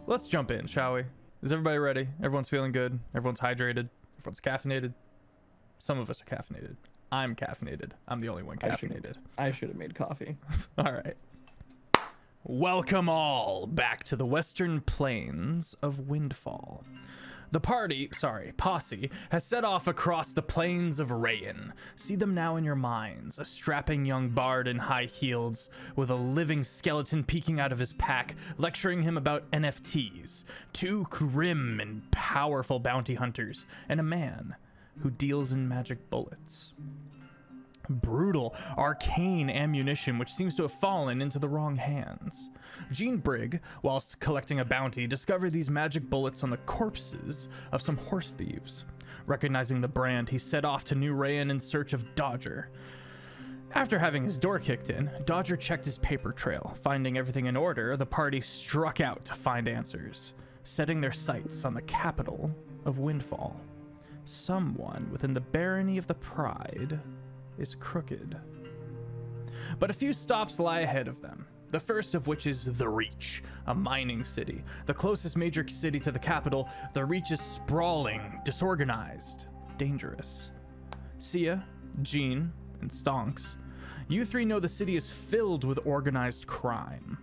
Let's jump in, shall we? Is everybody ready? Everyone's feeling good? Everyone's hydrated? Everyone's caffeinated? Some of us are caffeinated. I'm caffeinated. I'm the only one caffeinated. I should have made coffee. All right. Welcome all back to the western plains of Windfall. The posse, has set off across the plains of Rayan. See them now in your minds, a strapping young bard in high heels with a living skeleton peeking out of his pack, lecturing him about NFTs, two grim and powerful bounty hunters, and a man who deals in magic bullets. Brutal, arcane ammunition which seems to have fallen into the wrong hands. Gene Brigg, whilst collecting a bounty, discovered these magic bullets on the corpses of some horse thieves. Recognizing the brand, he set off to New Rayan in search of Dodger. After having his door kicked in, Dodger checked his paper trail. Finding everything in order, the party struck out to find answers, setting their sights on the capital of Windfall. Someone within the barony of the Pride is crooked. But a few stops lie ahead of them, the first of which is The Reach, a mining city. The closest major city to the capital, The Reach is sprawling, disorganized, dangerous. Sia, Jean, and Stonks, you three know the city is filled with organized crime.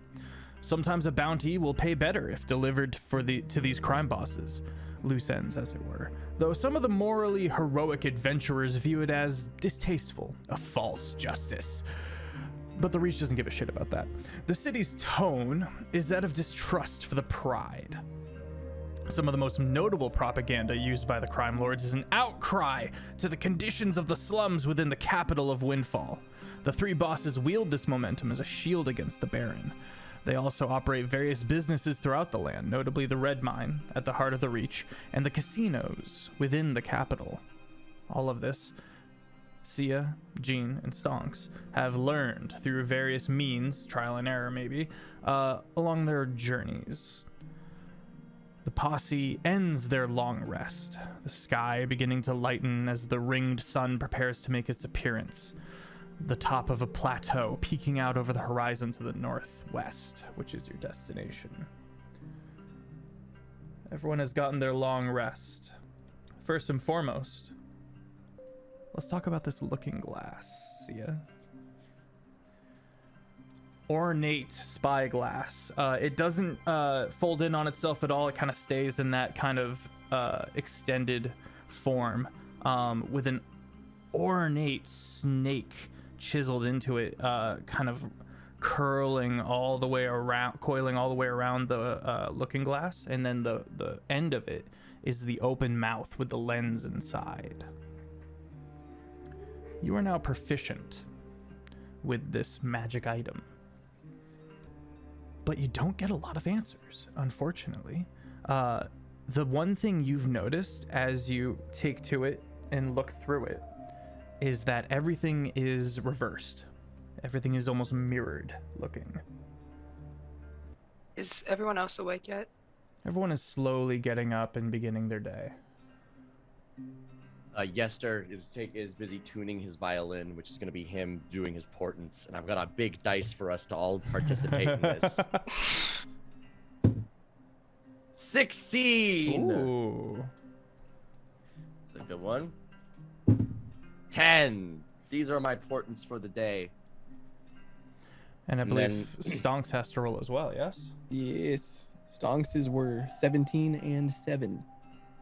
Sometimes a bounty will pay better if delivered to these crime bosses. Loose ends, as it were, though some of the morally heroic adventurers view it as distasteful, a false justice. But the Reach doesn't give a shit about that. The city's tone is that of distrust for the Pride. Some of the most notable propaganda used by the crime lords is an outcry to the conditions of the slums within the capital of Windfall. The three bosses wield this momentum as a shield against the Baron. They also operate various businesses throughout the land, notably the Red Mine at the heart of the Reach, and the casinos within the capital. All of this, Sia, Jean, and Stonks have learned through various means, trial and error maybe, along their journeys. The posse ends their long rest, the sky beginning to lighten as the ringed sun prepares to make its appearance. The top of a plateau peeking out over the horizon to the northwest, which is your destination. Everyone has gotten their long rest. First and foremost, let's talk about this looking glass, Sia. Ornate spyglass. It doesn't fold in on itself at all. It kind of stays in that kind of extended form with an ornate snake chiseled into it, kind of coiling all the way around the looking glass, and then the end of it is the open mouth with the lens inside. You are now proficient with this magic item, but you don't get a lot of answers, unfortunately. The one thing you've noticed as you take to it and look through it is that everything is reversed. Everything is almost mirrored looking. Is everyone else awake yet? Everyone is slowly getting up and beginning their day. Yester is busy tuning his violin, which is going to be him doing his portents, and I've got a big dice for us to all participate in this. 16! Ooh. That's a good one. 10. These are my portents for the day. And I believe Stonks has to roll as well, yes? Yes. Stonks's were 17 and 7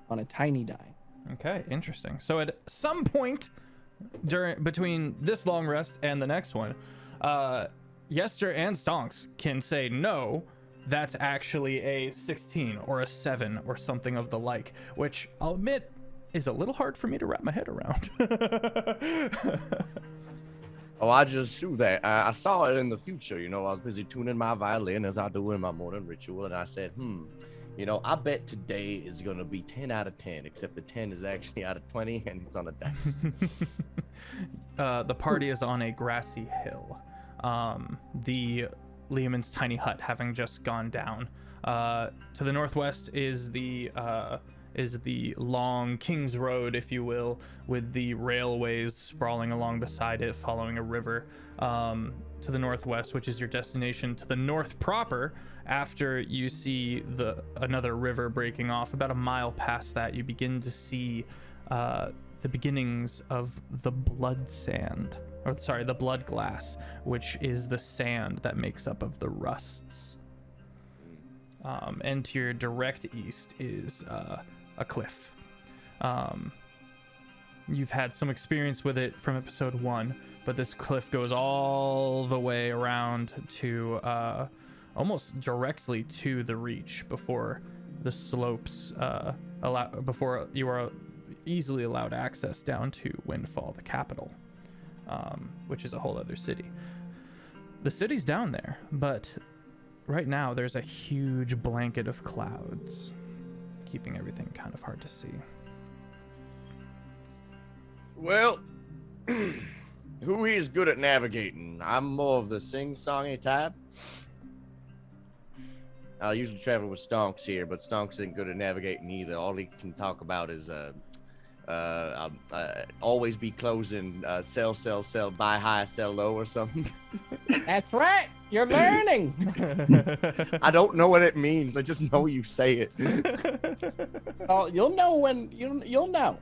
on a tiny die. Okay, interesting. So at some point between this long rest and the next one, Yester and Stonks can say, no, that's actually a 16 or a 7 or something of the like, which I'll admit is a little hard for me to wrap my head around. Oh, I just knew that. I saw it in the future. You know, I was busy tuning my violin as I do in my morning ritual, and I said, you know, I bet today is going to be 10 out of 10, except the 10 is actually out of 20, and it's on a dice. The party is on a grassy hill. The Lehman's tiny hut having just gone down. To the northwest is the is the long King's Road, if you will, with the railways sprawling along beside it, following a river to the northwest, which is your destination. To the north proper, after you see another river breaking off, about a mile past that, you begin to see the beginnings of the blood sand, or sorry, the blood glass, which is the sand that makes up of the rusts. And to your direct east is a cliff. You've had some experience with it from episode 1, but this cliff goes all the way around to almost directly to the reach before the slopes before you are easily allowed access down to Windfall, the capital, which is a whole other city. The city's down there, but right now there's a huge blanket of clouds keeping everything kind of hard to see. Well, who is good at navigating? I'm more of the sing-songy type. I usually travel with Stonks here, but Stonks isn't good at navigating either. All he can talk about is always be closing, sell, buy high, sell low or something. That's right. You're learning. I don't know what it means. I just know you say it. Oh, you'll know when you'll know.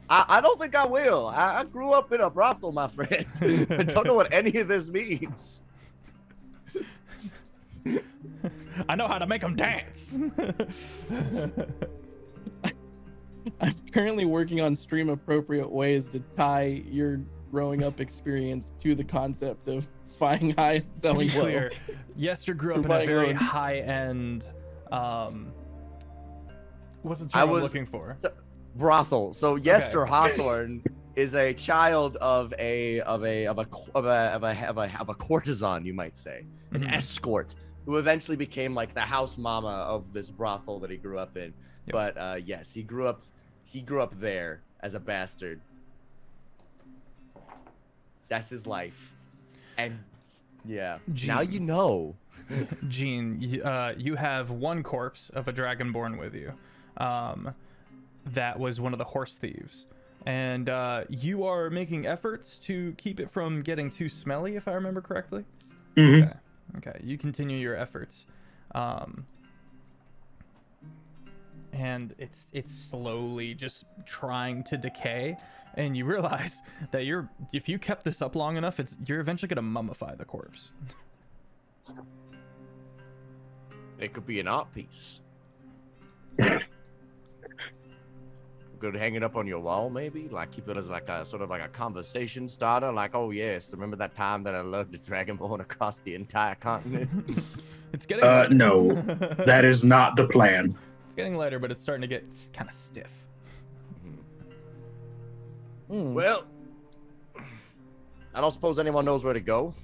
I don't think I will. I grew up in a brothel, my friend. I don't know what any of this means. I know how to make them dance. I'm currently working on stream appropriate ways to tie your growing up experience to the concept of buying high and To selling be low. clear, Yester grew up You're in a buying very low. high-end. What's the term I'm looking for? Brothel. So Yester Hawthorne is a child of a courtesan, you might say, an escort, who eventually became like the house mama of this brothel that he grew up in. Yep. But yes, he grew up there as a bastard. That's his life. And yeah, now you know. Gene, you have one corpse of a dragonborn with you. That was one of the horse thieves. And you are making efforts to keep it from getting too smelly, if I remember correctly. Mm-hmm. Okay, you continue your efforts. And it's slowly just trying to decay, and you realize that if you kept this up long enough, you're eventually gonna mummify the corpse. It could be an art piece. Good, hang it up on your wall, maybe. Like keep it as like a sort of like a conversation starter. Like, oh yes, remember that time that I lugged a dragonborn across the entire continent? It's getting lighter. No, that is not the plan. It's getting lighter, but it's starting to get kind of stiff. Well, I don't suppose anyone knows where to go.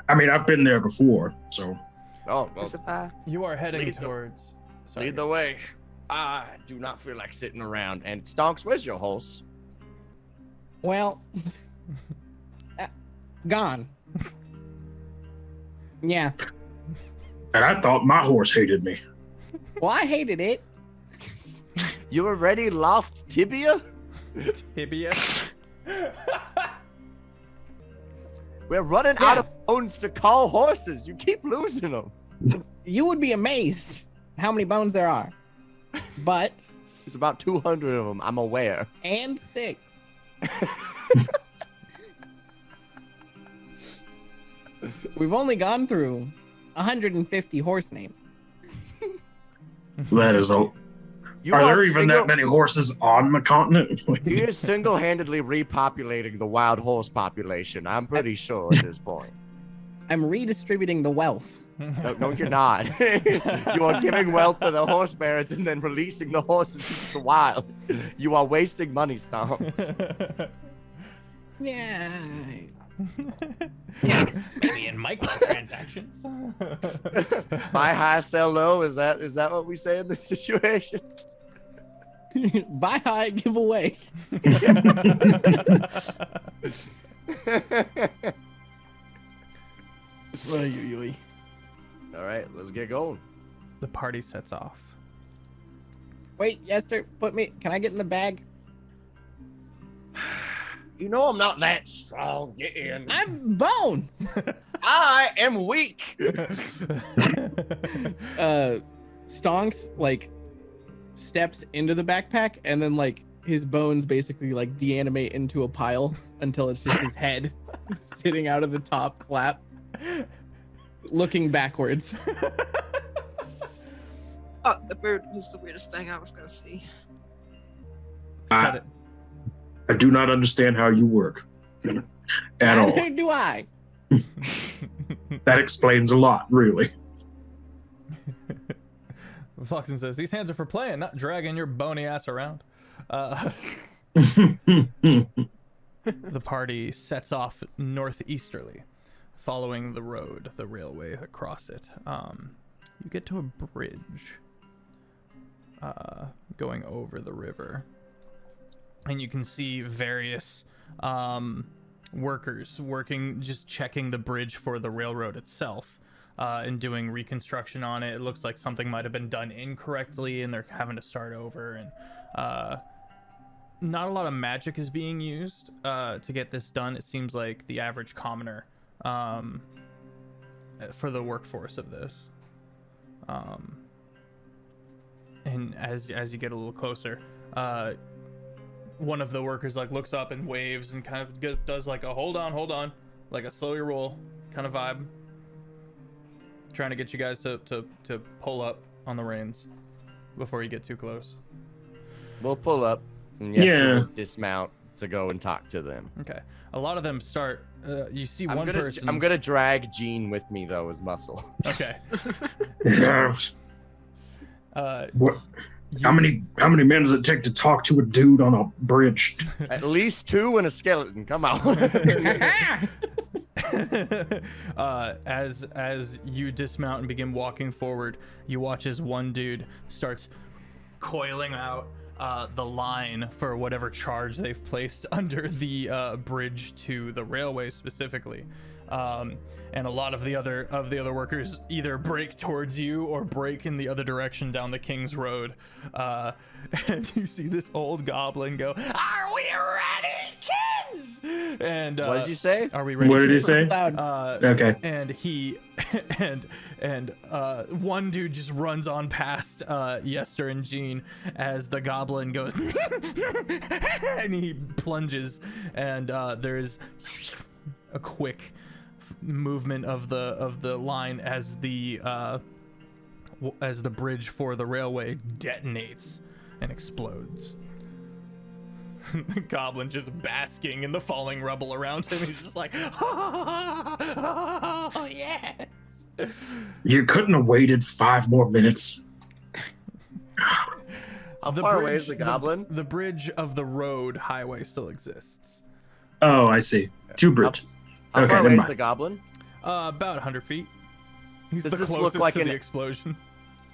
I mean, I've been there before, so. Oh, well, You are heading Lead the- towards. Sorry. lead the way. I do not feel like sitting around. And Stonks, where's your horse? Well, gone. Yeah. And I thought my horse hated me. Well, I hated it. You already lost Tibia? Tibia. We're running out of bones to call horses. You keep losing them. You would be amazed how many bones there are. But There's about 200 of them, I'm aware. and 6. We've only gone through 150 horse names. That is a. You Are are there even that many horses on the continent? He is single-handedly repopulating the wild horse population. I'm pretty sure at this point. I'm redistributing the wealth. No, you're not. You are giving wealth to the horse barons and then releasing the horses into the wild. You are wasting money, Stomps. Yeah. Maybe in microtransactions. Buy high, sell low. Is that what we say in this situation? Buy high, give away. All right, let's get going. The party sets off. Wait, Yester, can I get in the bag? You know I'm not that strong. Get in. I'm Bones. I am weak. Stonks like steps into the backpack, and then like his bones basically like deanimate into a pile until it's just his head sitting out of the top flap, looking backwards. Oh, the bird was the weirdest thing I was gonna see. Said it. I do not understand how you work at all. Neither do I. That explains a lot, really. Fluxen says, these hands are for playing, not dragging your bony ass around. The party sets off northeasterly, following the road, the railway across it. You get to a bridge going over the river. And you can see various workers working, just checking the bridge for the railroad itself and doing reconstruction on it. It looks like something might have been done incorrectly and they're having to start over. And not a lot of magic is being used to get this done. It seems like the average commoner for the workforce of this. And as you get a little closer, one of the workers like looks up and waves and kind of does like a hold on, like a slow your roll kind of vibe, trying to get you guys to pull up on the reins before you get too close. We'll pull up and we'll dismount to go and talk to them. Okay, a lot of them start you see one person. I'm gonna drag Gene with me though as muscle. Okay. What? How many men does it take to talk to a dude on a bridge? At least 2 and a skeleton. Come on. As you dismount and begin walking forward, you watch as one dude starts coiling out the line for whatever charge they've placed under the bridge to the railway specifically. And a lot of the other workers either break towards you or break in the other direction down the King's Road. And you see this old goblin go, "Are we ready, kids?" And what did you say? Are we ready? What did he say? Okay. And he and one dude just runs on past Yester and Jean as the goblin goes and he plunges, and there's a quick movement of the line as the bridge for the railway detonates and explodes. The goblin just basking in the falling rubble around him. He's just like, oh, yes. You couldn't have waited 5 more minutes. How far away is the goblin? The bridge of the road highway still exists. Oh, I see. 2 bridges. How far away is the goblin? About 100 feet. He's Does the this closest look like to the explosion.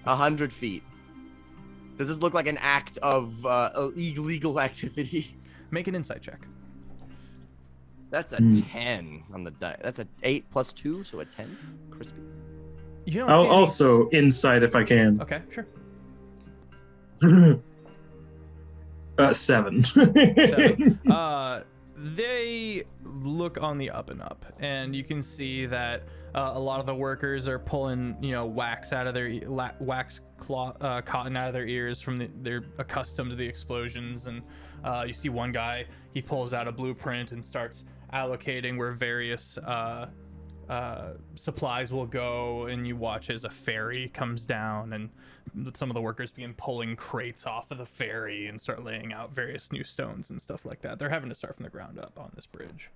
100 feet. Does this look like an act of illegal activity? Make an insight check. That's a 10 on the die. That's a 8 plus 2, so a 10. Crispy. You don't I'll see any... also insight if I can. Okay, sure. 7. 7. They look on the up and up, and you can see that a lot of the workers are pulling, wax out of their cotton out of their ears from they're accustomed to the explosions. And you see one guy, he pulls out a blueprint and starts allocating where various supplies will go, and you watch as a ferry comes down, and some of the workers begin pulling crates off of the ferry and start laying out various new stones and stuff like that. They're having to start from the ground up on this bridge.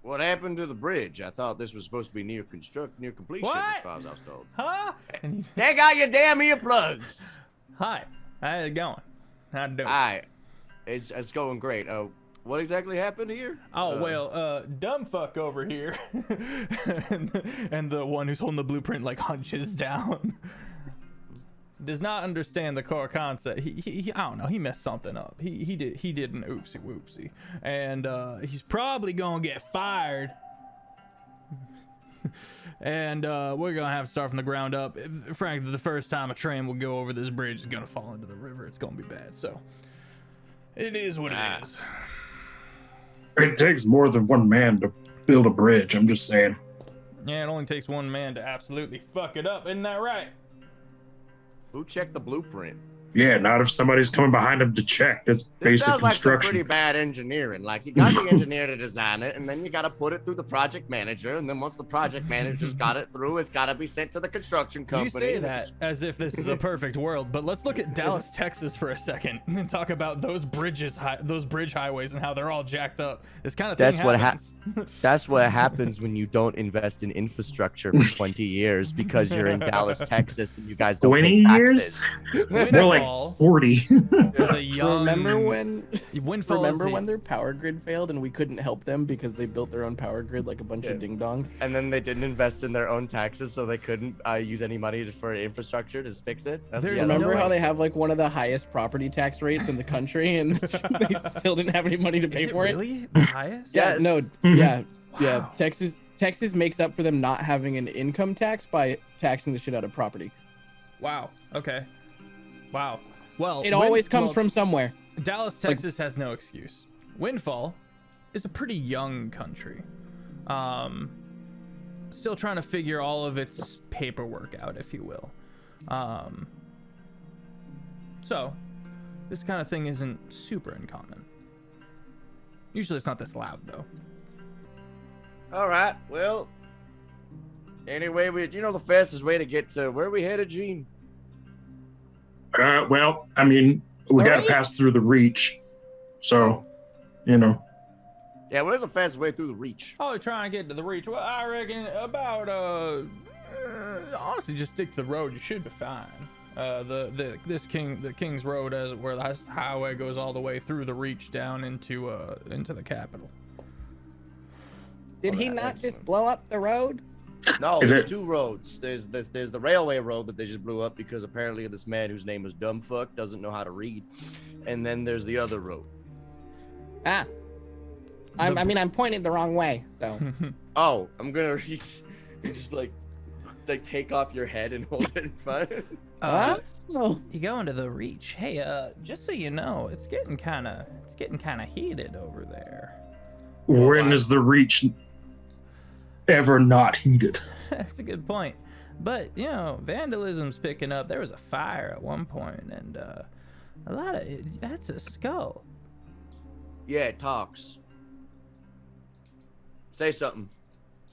What happened to the bridge? I thought this was supposed to be near completion, What? as far as I was told. Huh? And Take out your damn earplugs. Hi, how's it going? How you doing? Hi, it's going great. What exactly happened here? Oh, well, dumb fuck over here. and the one who's holding the blueprint like hunches down. Does not understand the core concept. He I don't know, he messed something up. He did an oopsie whoopsie. And he's probably gonna get fired. And we're gonna have to start from the ground up. Frankly, the first time a train will go over this bridge is gonna fall into the river. It's gonna be bad. So it is what it is. It takes more than one man to build a bridge. I'm just saying. Yeah, it only takes one man to absolutely fuck it up. Isn't that right? Who checked the blueprint? Yeah, not if somebody's coming behind him to check. That's This basic sounds like some construction. pretty bad engineering. Like, you got the engineer to design it, and then you got to put it through the project manager, and then once the project manager's got it through, it's got to be sent to the construction company. You say that as if this is a perfect world, but let's look at Dallas, Texas for a second and talk about those bridges, those bridge highways, and how they're all jacked up. This kind of thing happens. That's what happens when you don't invest in infrastructure for 20 years because you're in Dallas, Texas, and you guys don't pay 20 taxes. years? More like 40. There's a young. Remember when Windfall their power grid failed and we couldn't help them because they built their own power grid like a bunch of ding dongs? And then they didn't invest in their own taxes, so they couldn't use any money for infrastructure to fix it. Remember how they have like one of the highest property tax rates in the country and they still didn't have any money to pay for it? Really? The highest? Yeah, Yes. no, Mhm. yeah, yeah. Wow. Texas makes up for them not having an income tax by taxing the shit out of property. Wow. Okay. Wow. Well, It always comes from somewhere. Dallas, Texas has no excuse. Windfall is a pretty young country. Still trying to figure all of its paperwork out, if you will. So this kind of thing isn't super uncommon. Usually it's not this loud though. All right, well, anyway, you know the fastest way to get to where are we headed, Gene? Well, I mean, we got to Alright. pass through the reach. So, you know. Yeah, where's the fastest way through the reach? Oh, trying to get to the reach. Well, I reckon about honestly, just stick to the road. You should be fine. The King's Road, as where the highway goes all the way through the reach down into the capital. Did he not just blow up the road? No, Is there's it- two roads. There's the railway road that they just blew up because apparently this man whose name was Dumbfuck doesn't know how to read. And then there's the other road. Ah. I'm pointed the wrong way, so. Oh, I'm gonna reach. Just like take off your head and hold it in front. Oh. You go into the reach. Hey, just so you know, it's getting kind of heated over there. When is the reach ever not heated? That's a good point. But you know, vandalism's picking up. There was a fire at one point, and a lot of that's a skull. Yeah, it talks. Say something.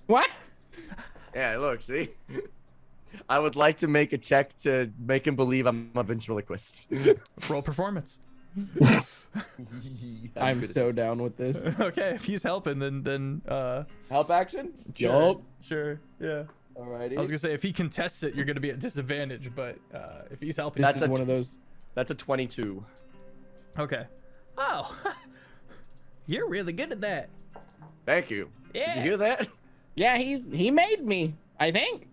What? Yeah, look, see? I would like to make a check to make him believe I'm a ventriloquist. Roll performance. I'm so down with this. Okay, if he's helping, then Help action? Yup. sure, yeah. Alrighty. I was gonna say if he contests it, you're gonna be at disadvantage, but if he's helping, This That's is a one of those. That's a 22. okay. Oh, you're really good at that. Thank you. Yeah. Did you hear that? Yeah, he made me, I think.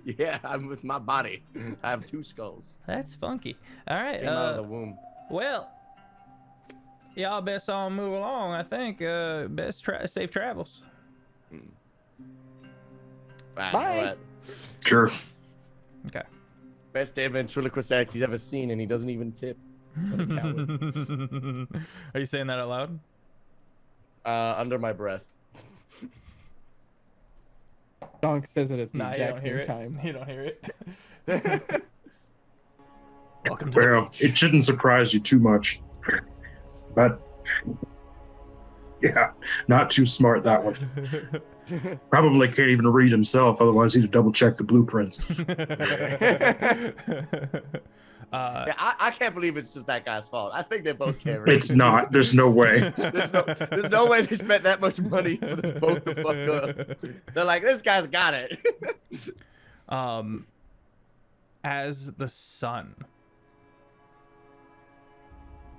Yeah, I'm with my body. I have two skulls. That's funky. All right. Came out of the womb. Well, y'all best all move along. I think safe travels. Fine. Bye. All right. Sure. Okay. Best damn ventriloquist act he's ever seen, and he doesn't even tip. What a coward. Are you saying that out loud? Under my breath. Donk says it at the Nah, you exact don't hear same it. time. You don't hear it. Welcome to Well, the it shouldn't surprise you too much. But, yeah, not too smart, that one. beach. Probably can't even read himself, otherwise he'd double check the blueprints. Yeah, I can't believe it's just that guy's fault. I think they both can't read. It's not. There's no way. There's no way they spent that much money for them both to fuck up. They're like, this guy's got it. As the sun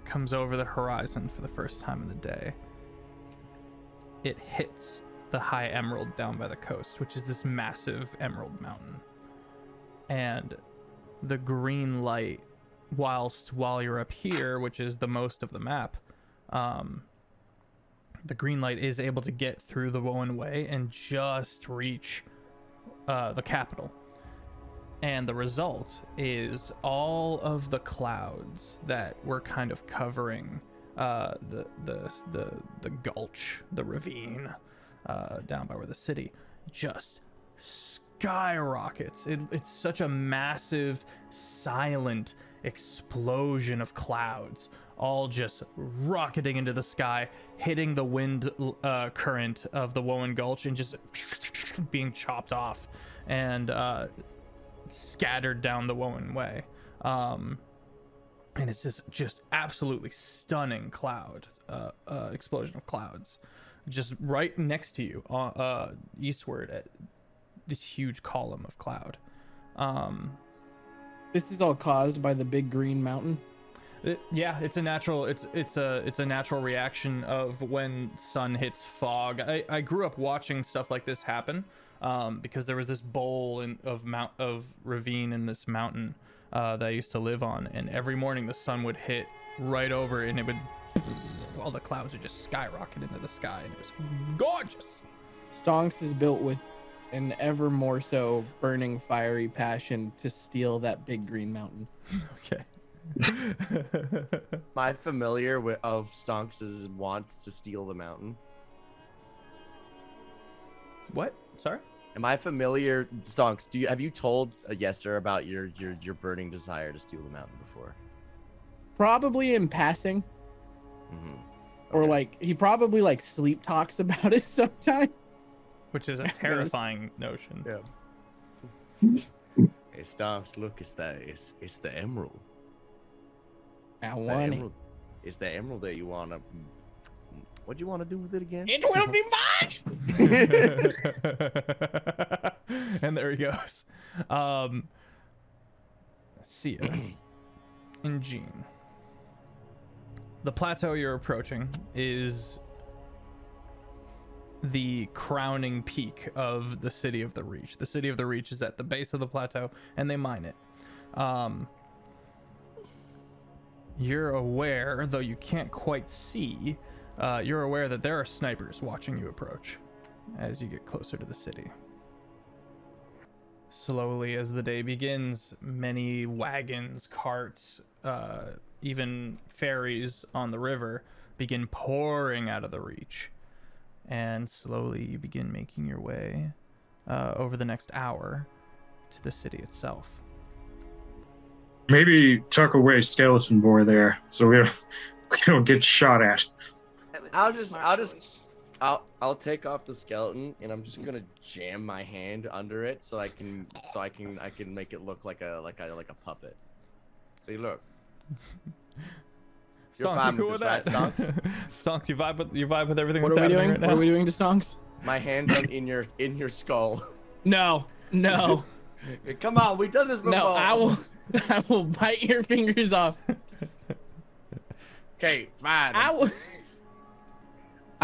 comes over the horizon for the first time in the day, it hits the high emerald down by the coast, which is this massive emerald mountain. And the green light, while you're up here, which is the most of the map, the green light is able to get through the one way and just reach the capital. And the result is all of the clouds that were kind of covering the gulch, the ravine down by where the city just skyrockets. It's such a massive, silent explosion of clouds, all just rocketing into the sky, hitting the wind current of the Woan Gulch and just being chopped off and scattered down the Woan Way. And it's just absolutely stunning cloud explosion of clouds just right next to you eastward at this huge column of cloud. This is all caused by the big green mountain. Yeah, it's a natural reaction of when sun hits fog. I grew up watching stuff like this happen because there was this bowl of ravine in this mountain that I used to live on, and every morning the sun would hit right over and it would, all the clouds would just skyrocket into the sky, and it was gorgeous. Stonks is built with an ever more so burning fiery passion to steal that big green mountain. Okay. Am I familiar of Stonks' wants to steal the mountain? What? Sorry? Am I familiar, Stonks? Have you told Yester about your burning desire to steal the mountain before? Probably in passing. Mm-hmm. Or like he probably like sleep talks about it sometimes. Which is a terrifying notion. Yeah. Hey Stonks, look, it's the emerald. I want it. It's the emerald that you wanna. What do you want to do with it again? It will be mine. And there he goes. Sia and Jean. The plateau you're approaching is the crowning peak of the City of the Reach. The City of the Reach is at the base of the plateau, and they mine it. You're aware, though you can't quite see, you're aware that there are snipers watching you approach as you get closer to the city. Slowly, as the day begins, many wagons, carts, even ferries on the river begin pouring out of the Reach. And slowly you begin making your way over the next hour to the city itself. Maybe tuck away Skeleton Boy there so we don't get shot at. That would be a smart choice. I'll take off the skeleton and I'm just gonna jam my hand under it so I can make it look like a puppet. See, look. You're Stonks, fine you cool with with this, that? right, Stonks? Stonks, you vibe with everything What that's are we happening doing? right now? What are we doing to Stonks? My hand's in your skull. No. Come on, we've done this before. No, I will bite your fingers off. Okay, fine. I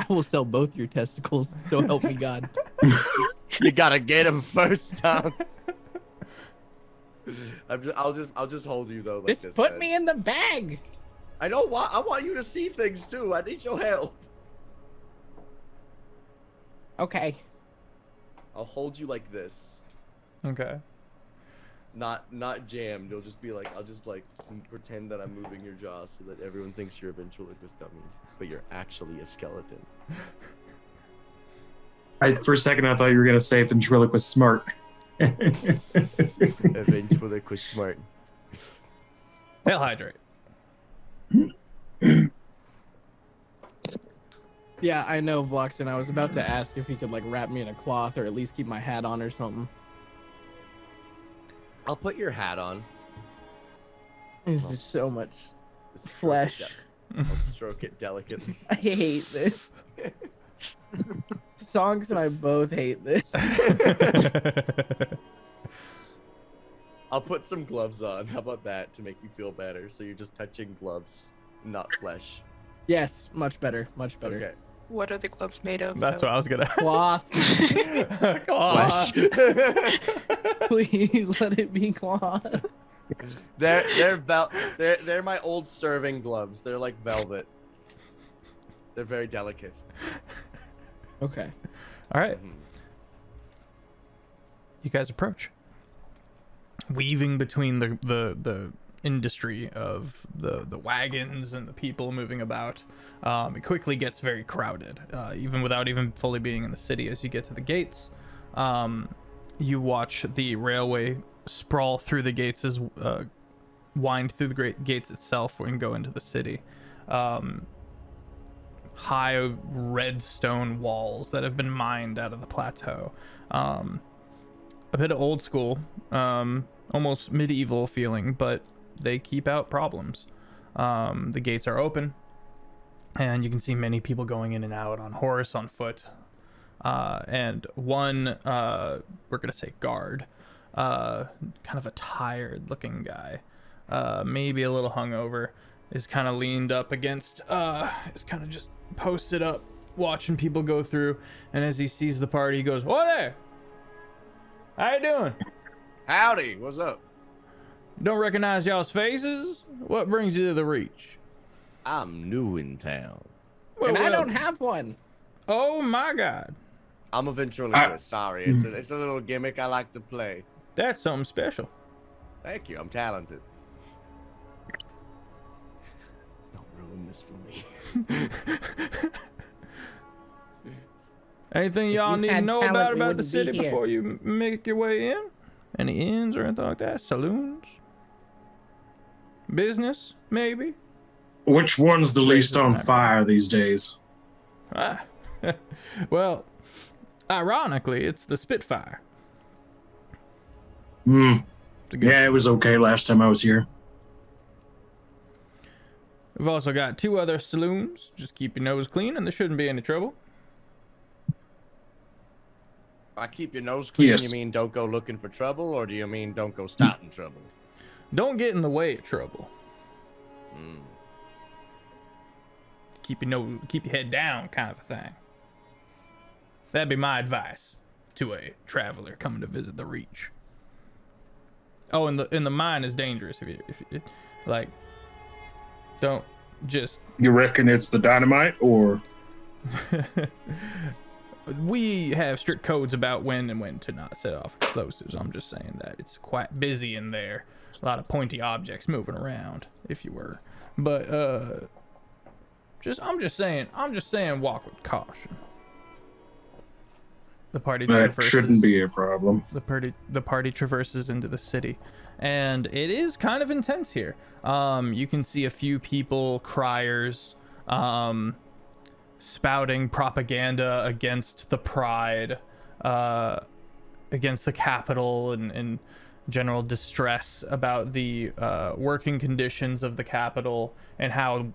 will sell both your testicles, so help me God. You gotta get him first, Stonks. I'll just hold you though. Like Just this, put man. me in the bag. I want you to see things too. I need your help. Okay. I'll hold you like this. Okay. Not jammed. You'll just be like, I'll just like pretend that I'm moving your jaw so that everyone thinks you're a ventriloquist dummy, but you're actually a skeleton. For a second, I thought you were gonna say ventriloquist smart. A ventriloquist smart. Hail hydrate. Yeah, I know, Vloxen. I was about to ask if he could like wrap me in a cloth or at least keep my hat on or something. I'll put your hat on. There's just so much Stroke it flesh. I'll stroke it delicately. I hate this. Songs and I both hate this. I'll put some gloves on. How about that to make you feel better? So you're just touching gloves, not flesh. Yes, much better, much better. Okay. What are the gloves made of? That's though? what I was gonna. Cloth. Cloth. Please let it be cloth. They're my old serving gloves. They're like velvet. They're very delicate. Okay. All right. you guys approach, weaving between the industry of the wagons and the people moving about. It quickly gets very crowded, even without even fully being in the city. As you get to the gates, you watch the railway sprawl through the gates, as wind through the great gates itself and go into the city. High red stone walls that have been mined out of the plateau. A bit of old school, almost medieval feeling, but they keep out problems. The gates are open, and you can see many people going in and out on horse, on foot, and one, we're gonna say guard, kind of a tired looking guy, maybe a little hungover, is kind of leaned up against, is kind of just posted up watching people go through, and as he sees the party, he goes, "Whoa there, how you doing? Howdy, what's up? Don't recognize y'all's faces? What brings you to the Reach?" I'm new in town. And I don't have one. Oh my God. I'm a ventriloquist, sorry. It's a little gimmick I like to play. That's something special. Thank you, I'm talented. Don't ruin this for me. Anything If y'all you need to had know talent, about we the wouldn't be city here. before you make your way in? Any inns or anything like that? Saloons? Business, maybe? Which one's the least on Places fire these days? Ah. Well, ironically, it's the Spitfire. Hmm. It's a good Yeah, it was okay last time I was here. We've also got 2 other saloons. Just keep your nose clean and there shouldn't be any trouble. If I keep your nose clean, Yes. you mean don't go looking for trouble, or do you mean don't go starting trouble? Don't get in the way of trouble. Mm. Keep your head down, kind of a thing. That'd be my advice to a traveler coming to visit the Reach. Oh, and the mine is dangerous if you like. Don't just. You reckon it's the dynamite, or? We have strict codes about when and when to not set off explosives. I'm just saying that it's quite busy in there. A lot of pointy objects moving around, if you were. But I'm just saying, walk with caution. The party That shouldn't be a problem. The party traverses into the city, and it is kind of intense here. You can see a few people, criers, spouting propaganda against the Pride, against the capital, and general distress about the working conditions of the capital, and how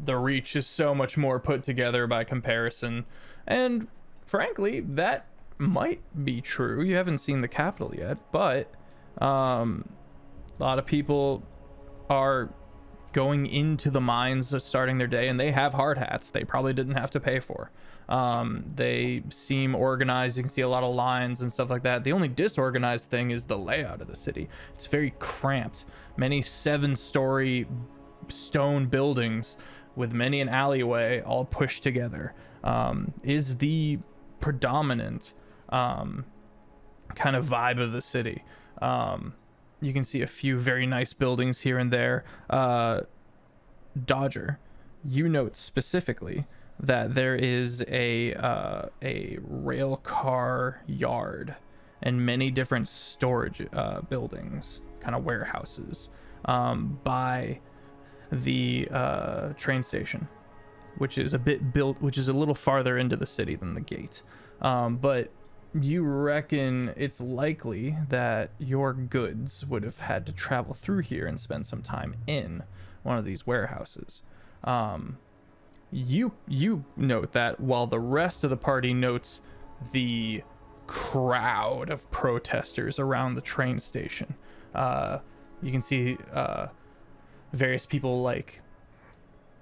the Reach is so much more put together by comparison. And frankly, that might be true. You haven't seen the capital yet, but a lot of people are going into the mines, starting their day, and they have hard hats they probably didn't have to pay for. They seem organized. You can see a lot of lines and stuff like that. The only disorganized thing is the layout of the city. It's very cramped. Many 7-story stone buildings with many an alleyway all pushed together is the predominant kind of vibe of the city. You can see a few very nice buildings here and there. Dodger, you note specifically that there is a rail car yard and many different storage buildings, kind of warehouses, by the train station, which is a little farther into the city than the gate. But you reckon it's likely that your goods would have had to travel through here and spend some time in one of these warehouses. You note that, while the rest of the party notes the crowd of protesters around the train station. You can see various people, like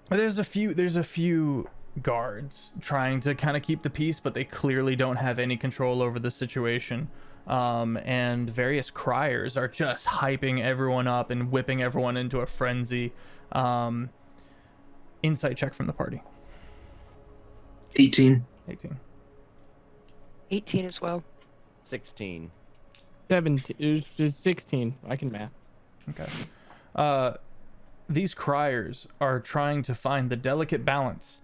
there's a few guards trying to kind of keep the peace, but they clearly don't have any control over the situation. And various criers are just hyping everyone up and whipping everyone into a frenzy. Insight check from the party. 18. 18. 18 as well. 16. 17. It was 16. I can math. Okay. These criers are trying to find the delicate balance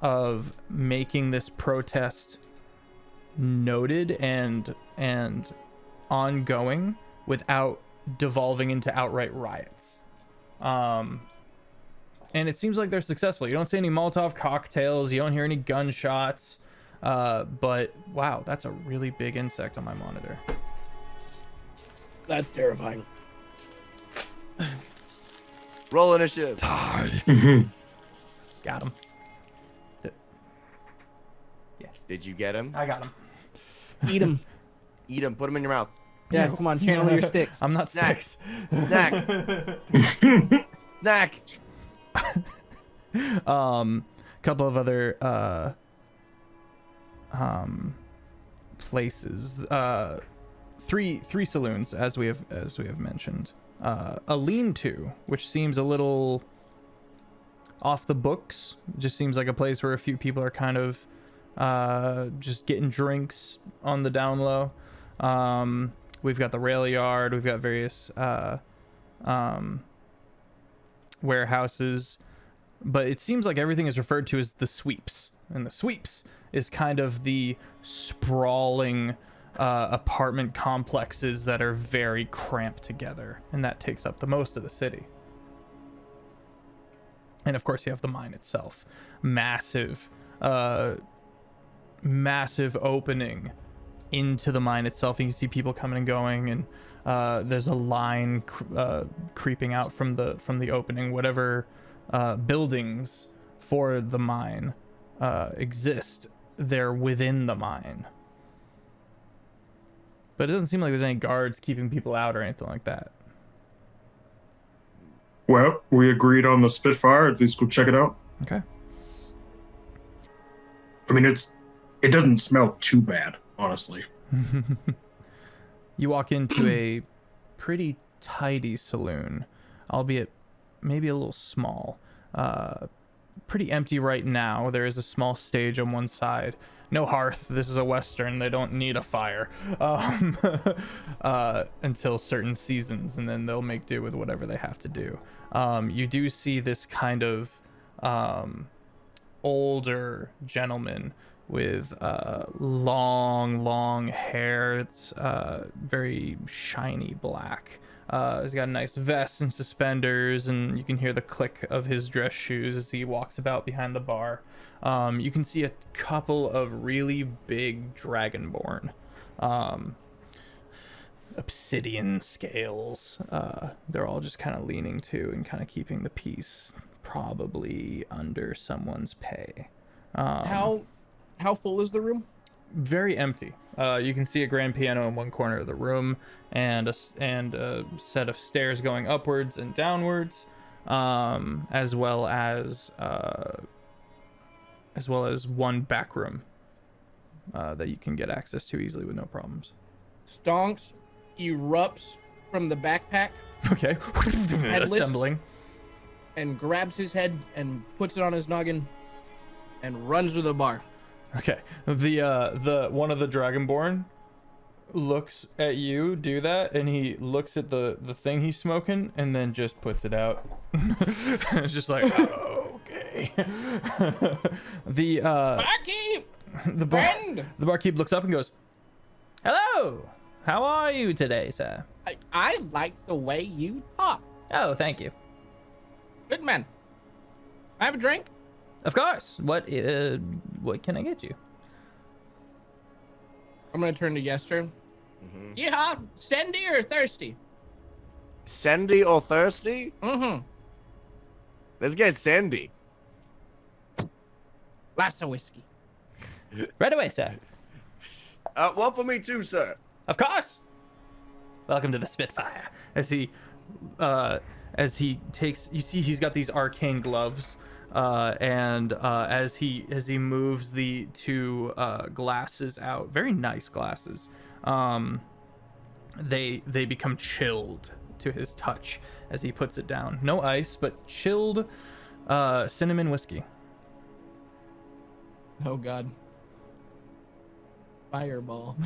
of making this protest noted and ongoing without devolving into outright riots. And it seems like they're successful. You don't see any Molotov cocktails, you don't hear any gunshots, but wow, that's a really big insect on my monitor. That's terrifying. Roll initiative. Got him. Did you get him? I got him. Eat him. Eat him. Put him in your mouth. Yeah, come on, channel your sticks. I'm not Snack. sticks. Snack. Snack. Couple of other places. Three saloons, as we have mentioned. A lean-to, which seems a little off the books. Just seems like a place where a few people are kind of just getting drinks on the down low. We've got the rail yard. We've got various warehouses, but it seems like everything is referred to as the sweeps, and the sweeps is kind of the sprawling apartment complexes that are very cramped together, and that takes up the most of the city. And of course you have the mine itself, massive opening into the mine itself. You can see people coming and going, and there's a line creeping out from the opening. Whatever buildings for the mine exist, they're within the mine. But it doesn't seem like there's any guards keeping people out or anything like that. Well, we agreed on the Spitfire. At least go check it out. Okay. I mean, it doesn't smell too bad, honestly. You walk into a pretty tidy saloon, albeit maybe a little small. Pretty empty right now. There is a small stage on one side. No hearth. This is a Western. They don't need a fire until certain seasons, and then they'll make do with whatever they have to do. You do see this kind of older gentleman with long hair. It's very shiny black. He's got a nice vest and suspenders, and you can hear the click of his dress shoes as he walks about behind the bar. You can see a couple of really big dragonborn, obsidian scales. They're all just kind of leaning to and kind of keeping the peace, probably under someone's pay. How full is the room? Very empty. You can see a grand piano in one corner of the room, and a set of stairs going upwards and downwards, as well as one back room that you can get access to easily with no problems. Stonks erupts from the backpack. Okay. Assembling. And grabs his head and puts it on his noggin and runs to the bar. Okay. The one of the Dragonborn looks at you do that, and he looks at the thing he's smoking and then just puts it out. It's just like, oh, okay. Barkeep! The barkeep looks up and goes, "Hello. How are you today, sir?" I like the way you talk. Oh, thank you. Good man. I have a drink? Of course. What can I get you? I'm gonna turn to Yester. Yeah, Sandy or thirsty? Sandy or thirsty? Mm-hmm. Let's get Sandy. Lots of whiskey. Right away, sir. One for me too, sir. Of course. Welcome to the Spitfire. As he takes, you see he's got these arcane gloves, and as he moves the two glasses out, very nice glasses, they become chilled to his touch as he puts it down. No ice, but chilled cinnamon whiskey. Oh God. fireball.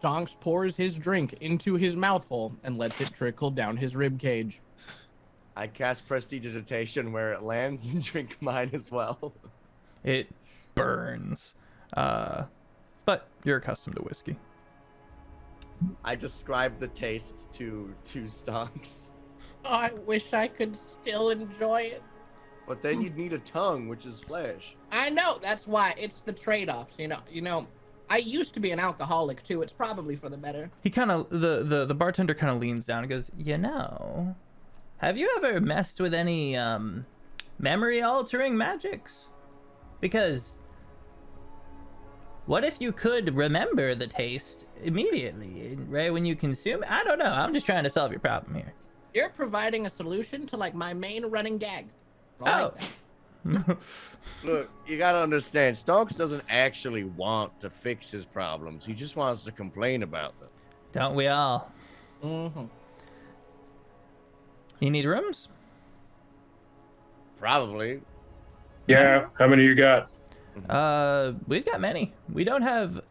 Stonks pours his drink into his mouth hole and lets it trickle down his rib cage. I cast Prestidigitation where it lands and drink mine as well. It burns. But you're accustomed to whiskey. I describe the taste to Stonks. Oh, I wish I could still enjoy it. But then you'd need a tongue, which is flesh. I know, that's why it's the trade-offs, you know. I used to be an alcoholic too. It's probably for the better. He kind of the bartender kind of leans down and goes, have you ever messed with any memory altering magics? Because what if you could remember the taste immediately, right when you consume it? I don't know. I'm just trying to solve your problem here. You're providing a solution to like my main running gag. Oh. Look, you gotta understand, Stonks doesn't actually want to fix his problems. He just wants to complain about them. Don't we all? Mm-hmm. You need rooms? Probably. Yeah. How many you got? We've got many. We don't have...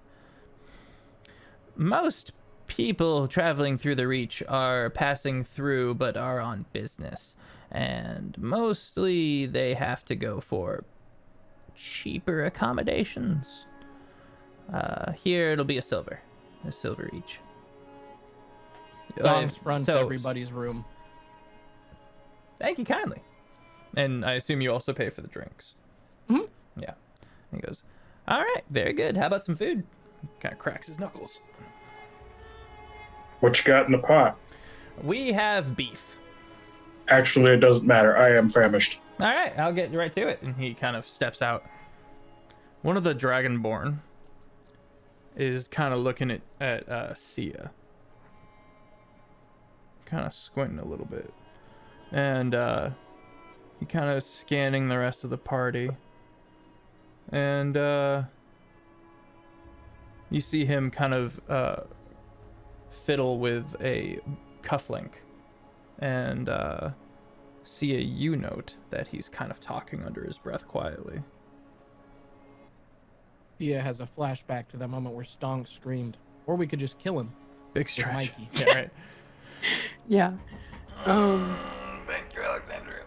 Most people traveling through the Reach are passing through but are on business. And mostly they have to go for cheaper accommodations. Here it'll be a silver each. Stonks fronts everybody's room. Thank you kindly. And I assume you also pay for the drinks. Mm-hmm. Yeah. He goes, all right, very good. How about some food? Kind of cracks his knuckles. What you got in the pot? We have beef. Actually, it doesn't matter. I am famished. All right, I'll get right to it. And he kind of steps out. One of the Dragonborn is kind of looking at Sia. Kind of squinting a little bit. And he kind of scanning the rest of the party. And you see him kind of fiddle with a cufflink. And see a U-note that he's kind of talking under his breath quietly. Sia has a flashback to that moment where Stonks screamed. Or we could just kill him. Big stretch. Mikey. Yeah, right. Yeah. Thank you, Alexandria.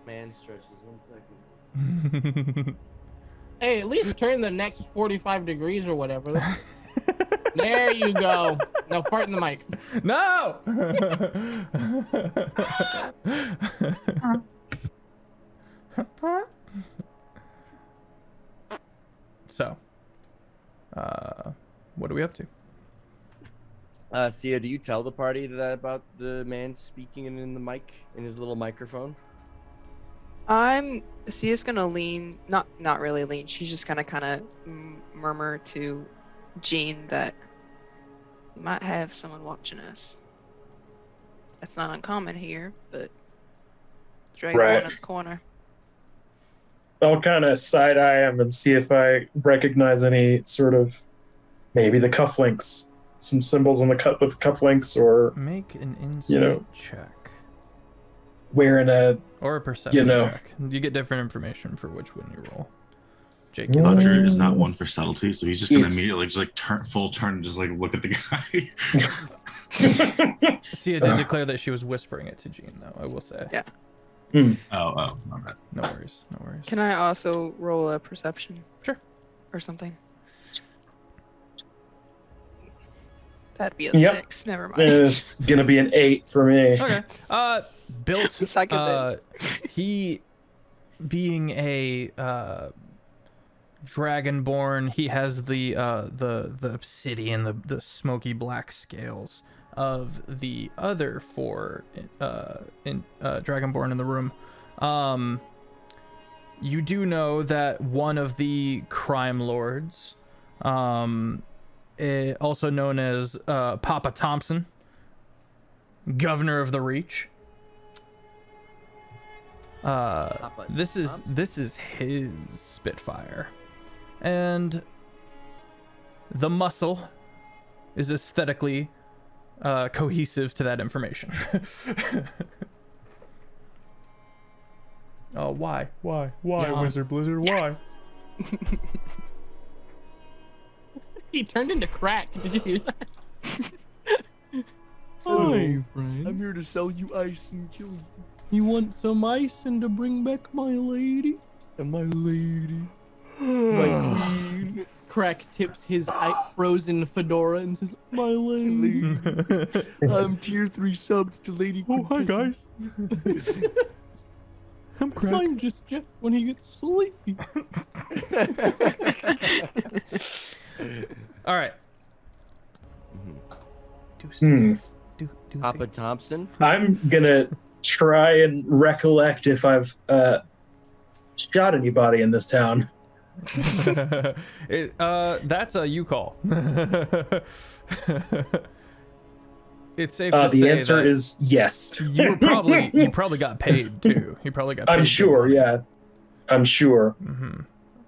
Man stretches 1 second. Hey, at least turn the next 45 degrees or whatever. There you go. No, fart in the mic. No! So, what are we up to? Sia, do you tell the party that about the man speaking in the mic, in his little microphone? Sia's gonna lean, not really lean. She's just gonna kind of murmur to Jean that we might have someone watching us. That's not uncommon here, but Dragon Right. in the corner. I'll kind of side eye him and see if I recognize any sort of maybe the cufflinks, some symbols on the cut with cufflinks, or Make an insight know. check. wearing a Or a perception know. check. You get different information for which one you roll. Jake, Well, Hunter is not one for subtlety, so he's just gonna It's- immediately just like full turn and just like look at the guy. Sia did declare that she was whispering it to Jean, though, I will say. Yeah. oh, my bad. No worries, no worries. Can I also roll a perception? Sure. Or something? That'd be a Yep. 6. Never mind. it's gonna be an 8 for me. Okay. Built. Suck at this. He, being a dragonborn, he has the obsidian, the smoky black scales of the other 4 dragonborn in the room. You do know that one of the crime lords, also known as Papa Thompson, governor of the Reach. This is his Spitfire, and the muscle is aesthetically cohesive to that information. Oh, why? Why, Yeah. Wizard Blizzard? Why? He turned into crack. Did you hear that? Hello. Hi, friend. I'm here to sell you ice and kill you. You want some ice and to bring back my lady? And my lady. My queen. Crack tips his frozen fedora and says, "My lady." I'm tier 3 subbed to Lady Oh, hi, Quintessa. guys. I'm Crack. I'm just Jeff when he gets sleepy. All right. Hmm. Do Papa Thompson. I'm gonna try and recollect if I've shot anybody in this town. That's a you call. It's safe to say The answer that is yes. you probably got paid too. You probably got paid. I'm sure, yeah. I'm sure. Mm-hmm.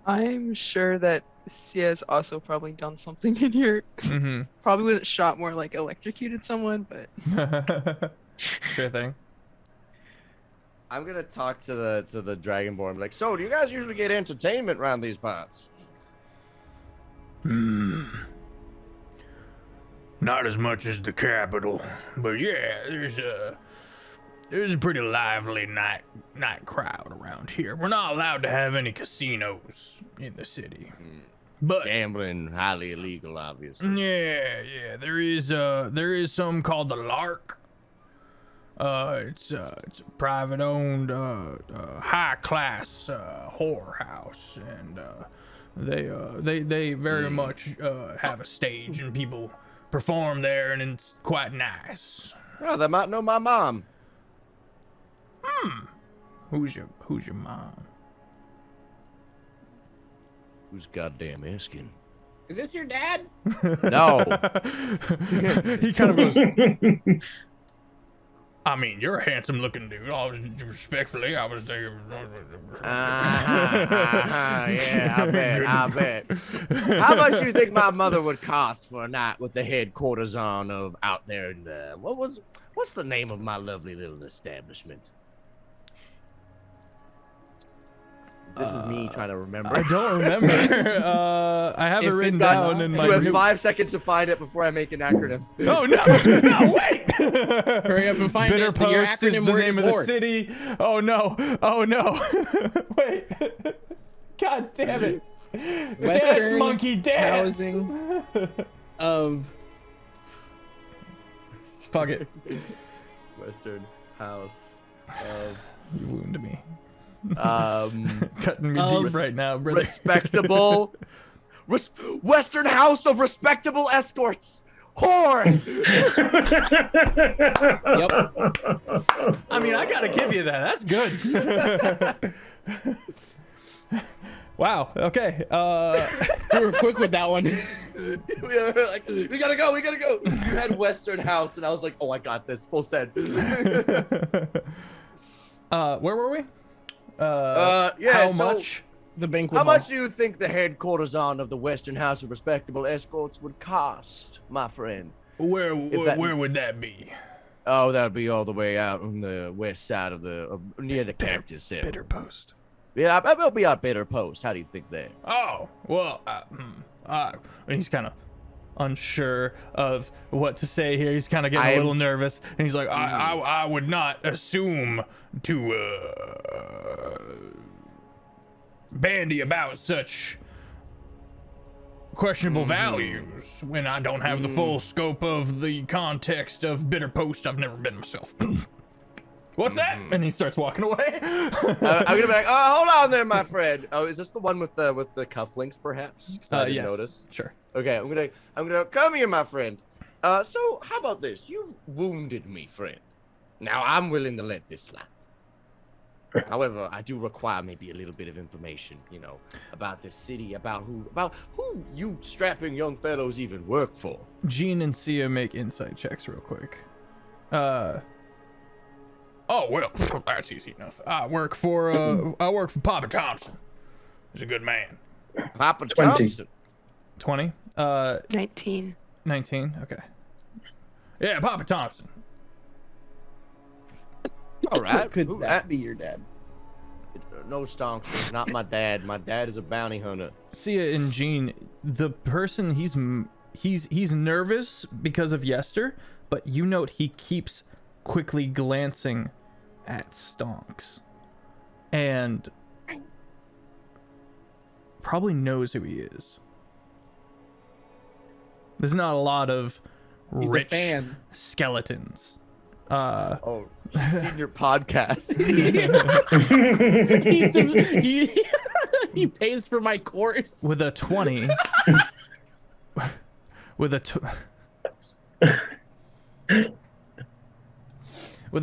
I'm sure that Sia's also probably done something in here. Mm-hmm. Probably wasn't shot, more like electrocuted someone, but Sure thing. I'm gonna talk to the Dragonborn. Like, so do you guys usually get entertainment around these parts? Not as much as the capital, but yeah, there's a pretty lively night crowd around here. We're not allowed to have any casinos in the city, but Gambling, highly illegal, obviously. yeah, there is something called the Lark. It's a private owned high class whorehouse, and they very much have a stage and people perform there, and it's quite nice. Oh, they might know my mom. Who's your mom? Who's goddamn asking? Is this your dad? No. He kind of goes, I mean, you're a handsome looking dude. Respectfully, I was there. Yeah, I bet. How much do you think my mother would cost for a night with the head courtesan of out there in the... What's the name of my lovely little establishment? This is me trying to remember. I don't remember. I have it If written it's down not- in You my have notes. 5 seconds to find it before I make an acronym. Oh no! No, wait! Hurry up and find Bitter it. Your Post is acronym the word name is of the whore. city. Oh no! Oh no! Wait! God damn it! Dance, Western monkey, dance! housing of Fuck it. Western House of... You wound me. Cutting me Um, deep right now, brother. respectable... Western House of Respectable Escorts! Whore! Yep. I mean, I gotta give you that. That's good. Wow. Okay. We were quick with that one. we were like, we gotta go. You had Western House, and I was like, oh, I got this. Full send. Where were we? Yeah, How so- much? The banquet How hall. much do you think the head courtesan of the Western House of Respectable Escorts would cost, my friend? Where that- would that be? Oh, that would be all the way out on the west side of near the Cactus Hill. Bitter Post. Yeah, I'll be at Bitter Post. How do you think there? Oh, well, he's kind of unsure of what to say here. He's kind of getting a little nervous, and he's like, I would not assume to bandy about such questionable values when I don't have the full scope of the context of Bitter Post. I've never been myself. What's that? And he starts walking away. I'm gonna be like, oh, hold on there, my friend. Oh, is this the one with the cufflinks, perhaps? 'Cause I didn't yes. notice. Sure. Okay, I'm gonna come here, my friend. So how about this? You've wounded me, friend. Now I'm willing to let this slide. However, I do require maybe a little bit of information, about this city, about who you strapping young fellows even work for. Gene and Sia make insight checks real quick. Oh well, that's easy enough. I work for Papa Thompson. He's a good man. Papa 20. Thompson. 20. 19. 19. Okay. Yeah, Papa Thompson. All right. Could Who- that be your dad? no, Stonks, not my dad. My dad is a bounty hunter. Sia and Jean, the person he's nervous because of Yester, but you note he keeps quickly glancing at Stonks and probably knows who he is. There's not a lot of He's a rich fan. skeletons. Oh, he's seen your podcast. He pays for my course. With a 20 with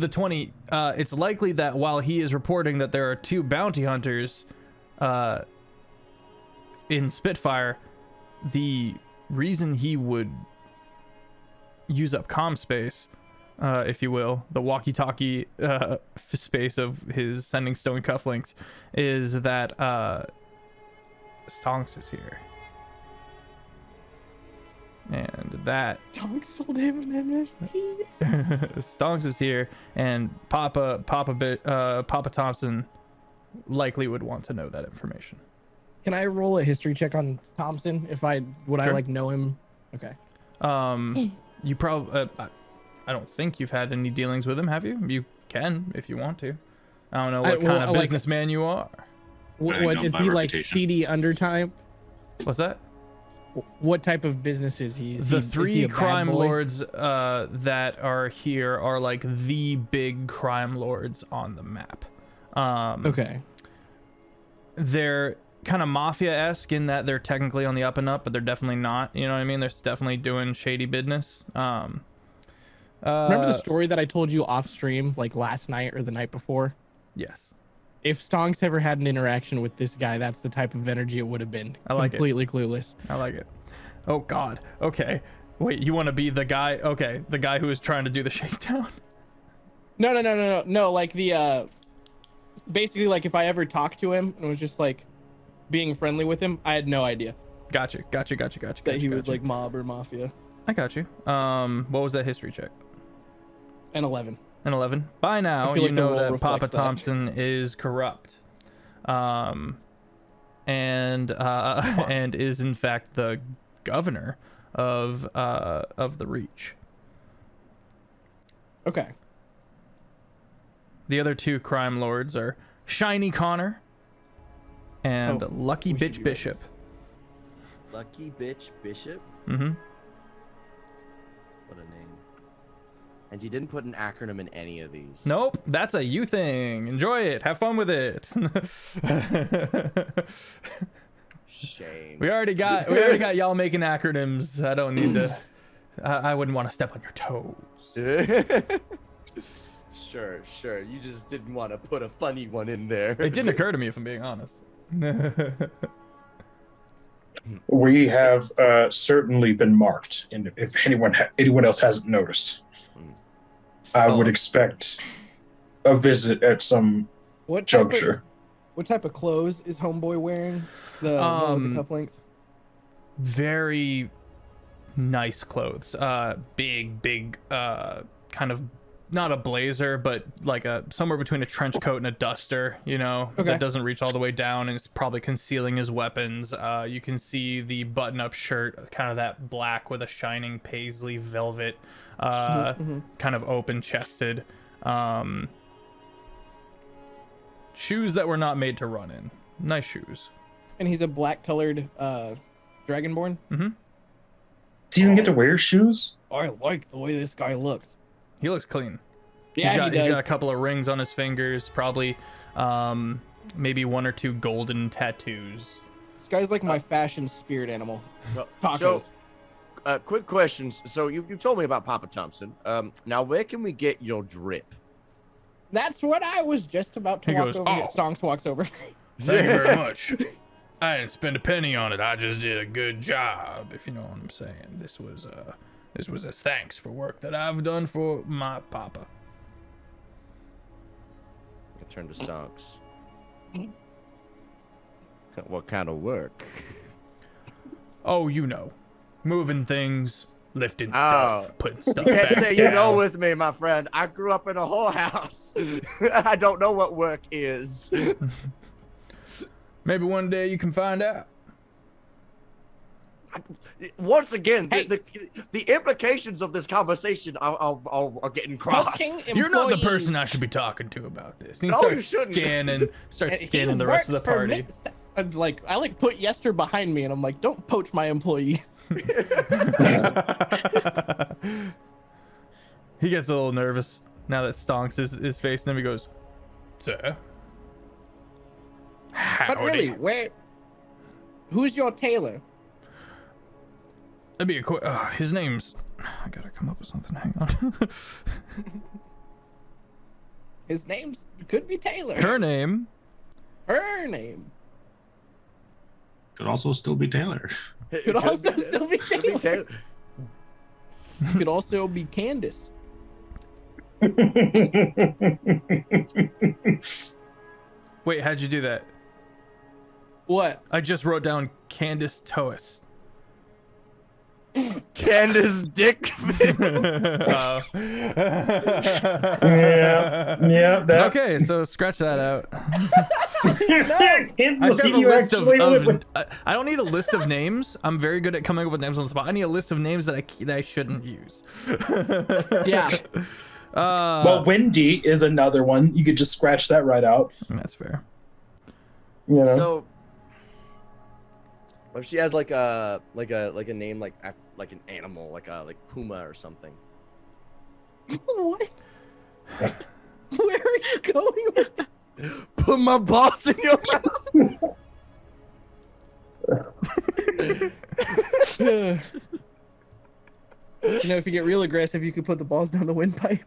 a 20, it's likely that while he is reporting that there are 2 bounty hunters in Spitfire, the reason he would use up comm space, if you will, the walkie-talkie space of his sending stone cufflinks, is that Stonks is here. And that Stonks sold him an NFT. Stonks is here, and Papa Thompson likely would want to know that information. Can I roll a history check on Thompson? I Sure. like know him? Okay. You probably I don't think you've had any dealings with him, have you? You can if you want to. I don't know what kind of businessman you are. What Is he like seedy undertype? What's that? What type of business is he? The 3 crime lords that are here are like the big crime lords on the map. Okay. They're kind of mafia-esque in that they're technically on the up and up, but they're definitely not. You know what I mean? They're definitely doing shady business. Remember the story that I told you off stream, like last night or the night before? Yes. If Stonks ever had an interaction with this guy, that's the type of energy it would have been. I like it. Completely clueless. I like it. Oh God. Okay. Wait, you want to be the guy? Okay, the guy who is trying to do the shakedown. No. Like the basically, like if I ever talked to him and was just like being friendly with him, I had no idea Gotcha. that he was like mob or mafia. I got you. What was that history check? And 11. An 11. By now, I feel you like the know roll that reflects Papa that. Thompson is corrupt, and is in fact the governor of the Reach. Okay. The other 2 crime lords are Shiny Connor and Lucky we should Bitch be Bishop. Lucky bitch Bishop. Mm-hmm. What a name. And you didn't put an acronym in any of these. Nope, that's a you thing. Enjoy it. Have fun with it. Shame. We already got y'all making acronyms. I don't need to. I wouldn't want to step on your toes. Sure. You just didn't want to put a funny one in there. It didn't occur to me, if I'm being honest. We have certainly been marked, and if anyone else hasn't noticed, I would expect a visit at some juncture. What type of clothes is Homeboy wearing? The one with the cufflinks? Very nice clothes. Big, kind of not a blazer, but like somewhere between a trench coat and a duster, that doesn't reach all the way down, and it's probably concealing his weapons. You can see the button-up shirt, kind of that black with a shining paisley velvet, kind of open-chested. Shoes that were not made to run in. Nice shoes. And he's a black-colored Dragonborn? Mm-hmm. Do you even get to wear shoes? I like the way this guy looks. He looks clean. Yeah, He's got a couple of rings on his fingers, probably maybe 1 or 2 golden tattoos. This guy's like my fashion spirit animal. So, Tacos. quick questions. So you told me about Papa Thompson. Now where can we get your drip? That's what I was just about to He walk goes, over. "Oh." Stonks walks over. Thank you very much. I didn't spend a penny on it. I just did a good job, if you know what I'm saying. This was as thanks for work that I've done for my papa. I turn to Stonks. What kind of work? Oh, moving things, lifting stuff, putting stuff You can't back say down. with me, my friend. I grew up in a whorehouse. I don't know what work is. Maybe one day you can find out. Once again, Hey. the implications of this conversation are getting crossed. Poaching You're not the employees. person I should be talking to about this. He No, starts you shouldn't. starts He scanning the rest of the works for party. I put Yester behind me, and I'm like, don't poach my employees. He gets a little nervous now that Stonks is facing him. He goes, "Sir, howdy." But really, who's your tailor? That'd be a quick. His name's. I gotta come up with something. Hang on. His name's could be Taylor. Her name. Her name Could also still be Taylor. could also still be Taylor. Taylor. Could also be Candace. Wait, how'd you do that? What? I just wrote down Candace Toas. Candace Dick. Oh. Yeah. That. Okay, so scratch that out. I can't I should have believe a you list actually of I don't need a list of names. I'm very good at coming up with names on the spot. I need a list of names that I shouldn't use. Yeah. Well, Wendy is another one. You could just scratch that right out. That's fair. You know? So, if she has like a name like an animal, like Puma or something. What? Where are you going with that? Put my boss in your mouth. If you get real aggressive, you could put the balls down the windpipe.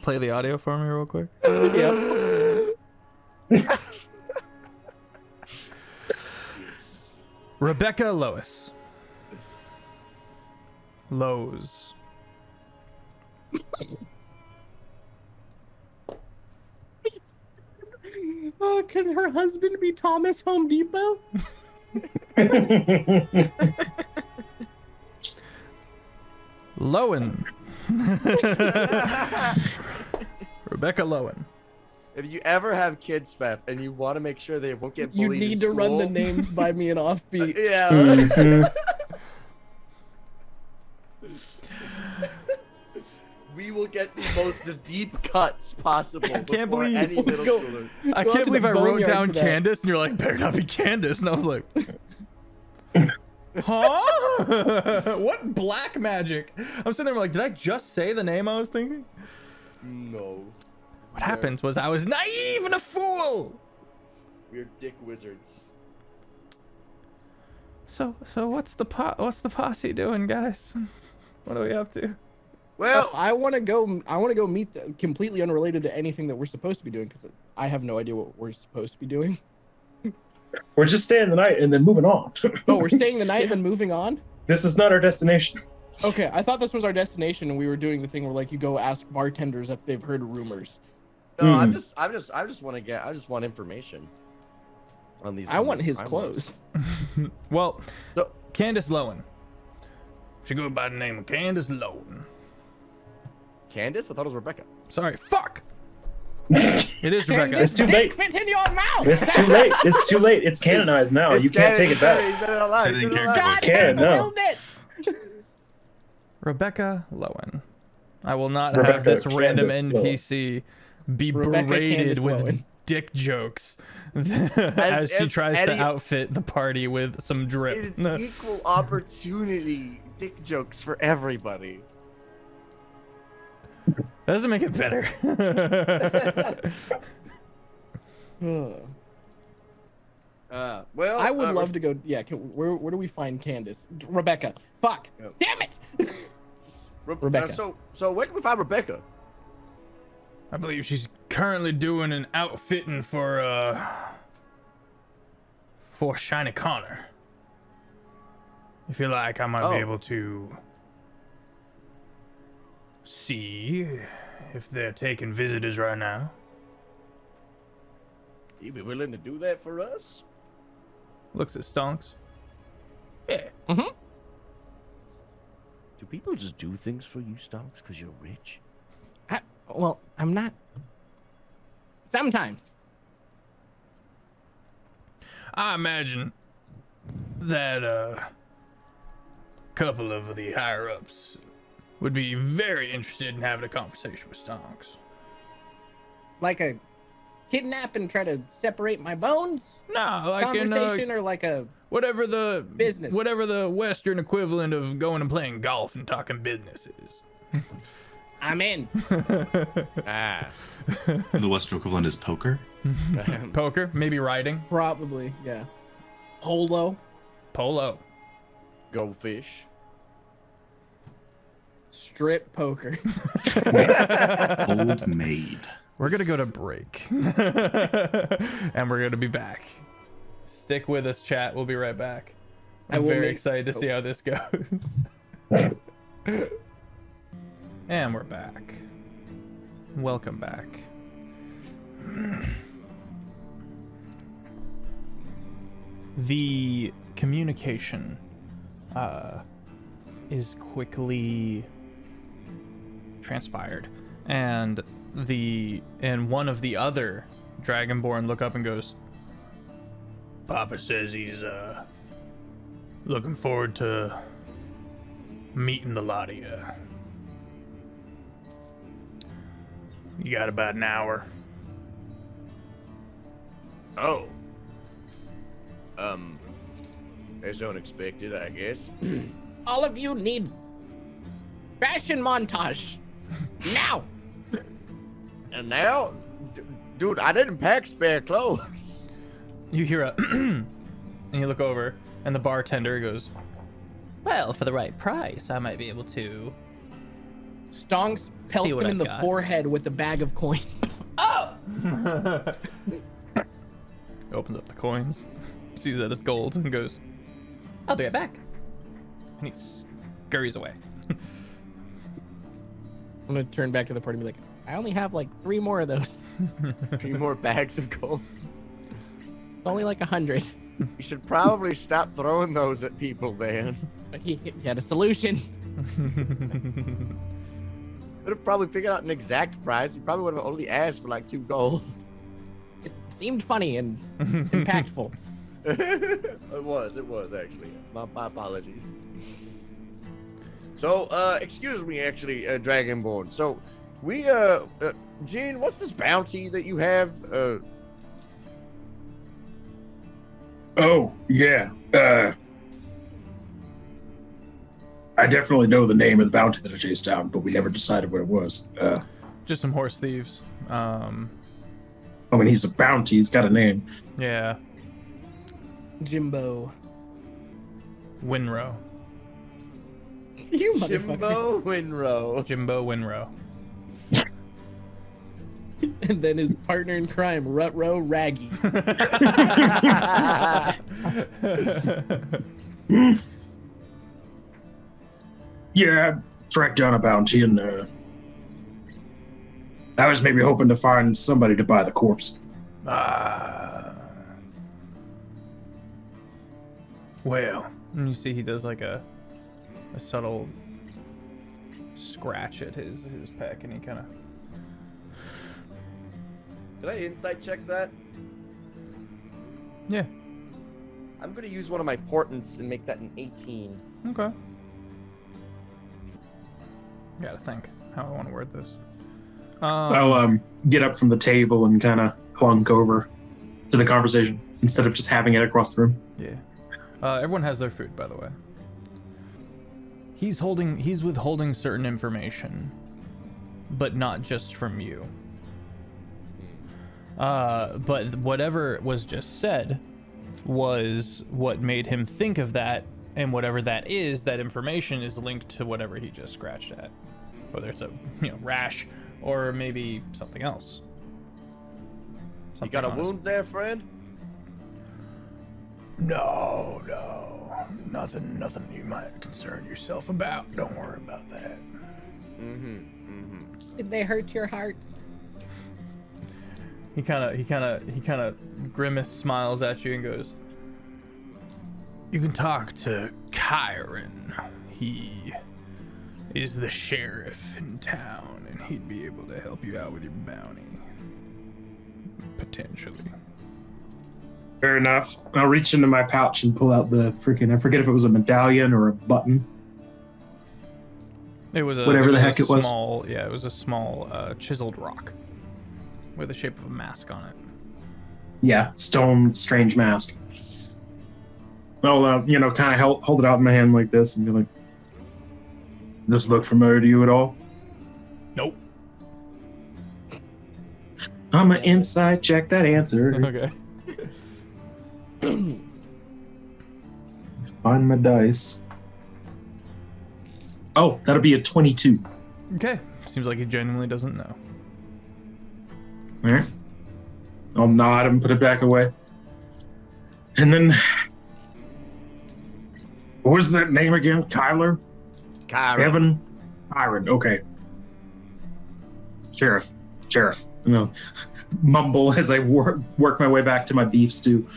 Play the audio for me real quick. Yep. Rebecca Lois. Lowe's. Oh, can her husband be Thomas Home Depot? Lowen. Rebecca Lowen. If you ever have kids, Feff, and you want to make sure they won't get You bullied need in to run the school- names by me in Offbeat. Yeah. Mhm. We will get the most deep cuts possible. I can't before believe any we'll middle go- schoolers. I Go out can't to believe the I wrote boneyard down for that. Candace and you're like, better not be Candace. And I was like, huh? What black magic? I'm sitting there like, did I just say the name I was thinking? No. What happens was I was naive and a fool. We're dick wizards. So what's the posse doing, guys? What are we up to? Well, I want to go meet completely unrelated to anything that we're supposed to be doing because I have no idea what we're supposed to be doing. We're just staying the night and then moving on. Oh, we're staying the night and then moving on? This is not our destination. Okay, I thought this was our destination and we were doing the thing where like you go ask bartenders if they've heard rumors. no, I Mm. just want information on these. I want his crime clothes. Well, So- Candace Lowen. She goes by the name of Candace Lowen. wars. Candace? I thought it was Rebecca. Sorry, fuck. It is Rebecca. It's too late. Fit in your mouth. It's too late. It's too late. It's canonized now. You can't take it back. He said it out loud. Said He it in said it out character. loud. God, Can, no. nailed it. Rebecca Lowen. I will not Rebecca have this random Candace NPC be Rebecca berated Candace with Lowen. dick jokes as she if tries to any- outfit the party with some drip. It is equal opportunity dick jokes for everybody. Doesn't make it better. Well, I would love to go. Yeah, where do we find Candace? Rebecca. Fuck. Yep. Damn it. Rebecca. So where can we find Rebecca? I believe she's currently doing an outfitting for Shiny Connor. If you like, I might be Oh. able to see if they're taking visitors right now. You be willing to do that for us? Looks at Stonks. Yeah. Do people just do things for you, Stonks, because you're rich? Well, I'm not Sometimes. I imagine that a couple of the higher ups would be very interested in having a conversation with Stonks. Like a kidnap and try to separate my bones? No, like Conversation or like a whatever the business. whatever the Western equivalent of going and playing golf and talking business is. I'm in. Ah. The Western equivalent is poker. Poker, maybe riding. Probably, yeah. Polo. Go fish. Strip poker. Old maid. We're gonna go to break. And we're gonna be back. Stick with us, chat. We'll be right back. I'm very excited to see how this goes. And we're back. Welcome back. The communication is quickly transpired, and one of the other Dragonborn look up and goes, Papa says he's looking forward to meeting the lot of you. You got about an hour. Oh. That's unexpected, I guess. All of you need fashion montage. Now. And now? Dude, I didn't pack spare clothes. You hear a and you look over, and the bartender goes, well, for the right price, I might be able to. Stonks pelts him in the forehead with a bag of coins. Oh! He opens up the coins, sees that it's gold, and goes, I'll be right back. And he scurries away. I'm gonna turn back to the party and be like, I only have like 3 more of those. 3 more bags of gold. It's only like 100. You should probably stop throwing those at people, man. But he had a solution. Would have probably figured out an exact price. He probably would have only asked for like 2 gold. It seemed funny and impactful. It was actually. My apologies. So, excuse me, actually, Dragonborn. So, we, Gene, what's this bounty that you have? Oh, yeah. I definitely know the name of the bounty that I chased down, but we never decided what it was. Just some horse thieves. I mean, he's a bounty. He's got a name. Yeah. Jimbo. Winrow. You motherfucker. Jimbo Winrow. Jimbo Winrow. And then his partner in crime, Rutro Raggy. Yeah, tracked down a bounty, and I was maybe hoping to find somebody to buy the corpse. Well, and you see he does like a subtle scratch at his peck, and he kind of. Did I insight check that? Yeah. I'm gonna use one of my portents and make that an 18. Okay. Gotta think how I want to word this. I'll get up from the table and kind of clunk over to the conversation instead of just having it across the room. Yeah. Everyone has their food, by the way. He's withholding certain information, but not just from you. But whatever was just said was what made him think of that, and whatever that is, that information is linked to whatever he just scratched at, whether it's a rash or maybe something else. You got a wound there, friend? No, nothing you might concern yourself about. Don't worry about that. Did they hurt your heart? He kind of grimace smiles at you and goes, you can talk to Kyron. He is the sheriff in town, and he'd be able to help you out with your bounty. potentially. Fair enough. I'll reach into my pouch and pull out the freaking, I forget if it was a medallion or a button. It was Whatever the heck it was. Small, yeah, it was a small chiseled rock with the shape of a mask on it. Yeah, stone strange mask. I'll, kind of hold it out in my hand like this and be like, "Does this look familiar to you at all?" Nope. I'm an inside check that answer. Okay. Find my dice. Oh, that'll be a 22. Okay. Seems like he genuinely doesn't know. All right. I'll nod and put it back away. And then, what was that name again? Kyler? Evan? Kyron. Okay. Sheriff. Mumble as I work my way back to my beef stew.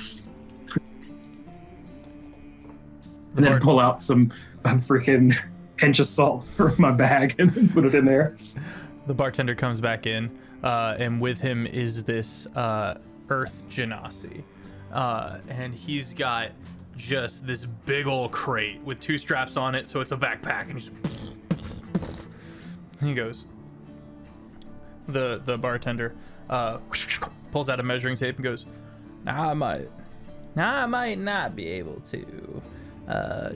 And then pull out some freaking pinch of salt from my bag and then put it in there. The bartender comes back in, and with him is this Earth Genasi. And he's got just this big old crate with 2 straps on it, so it's a backpack, and he goes. The bartender pulls out a measuring tape and goes, Now I might not be able to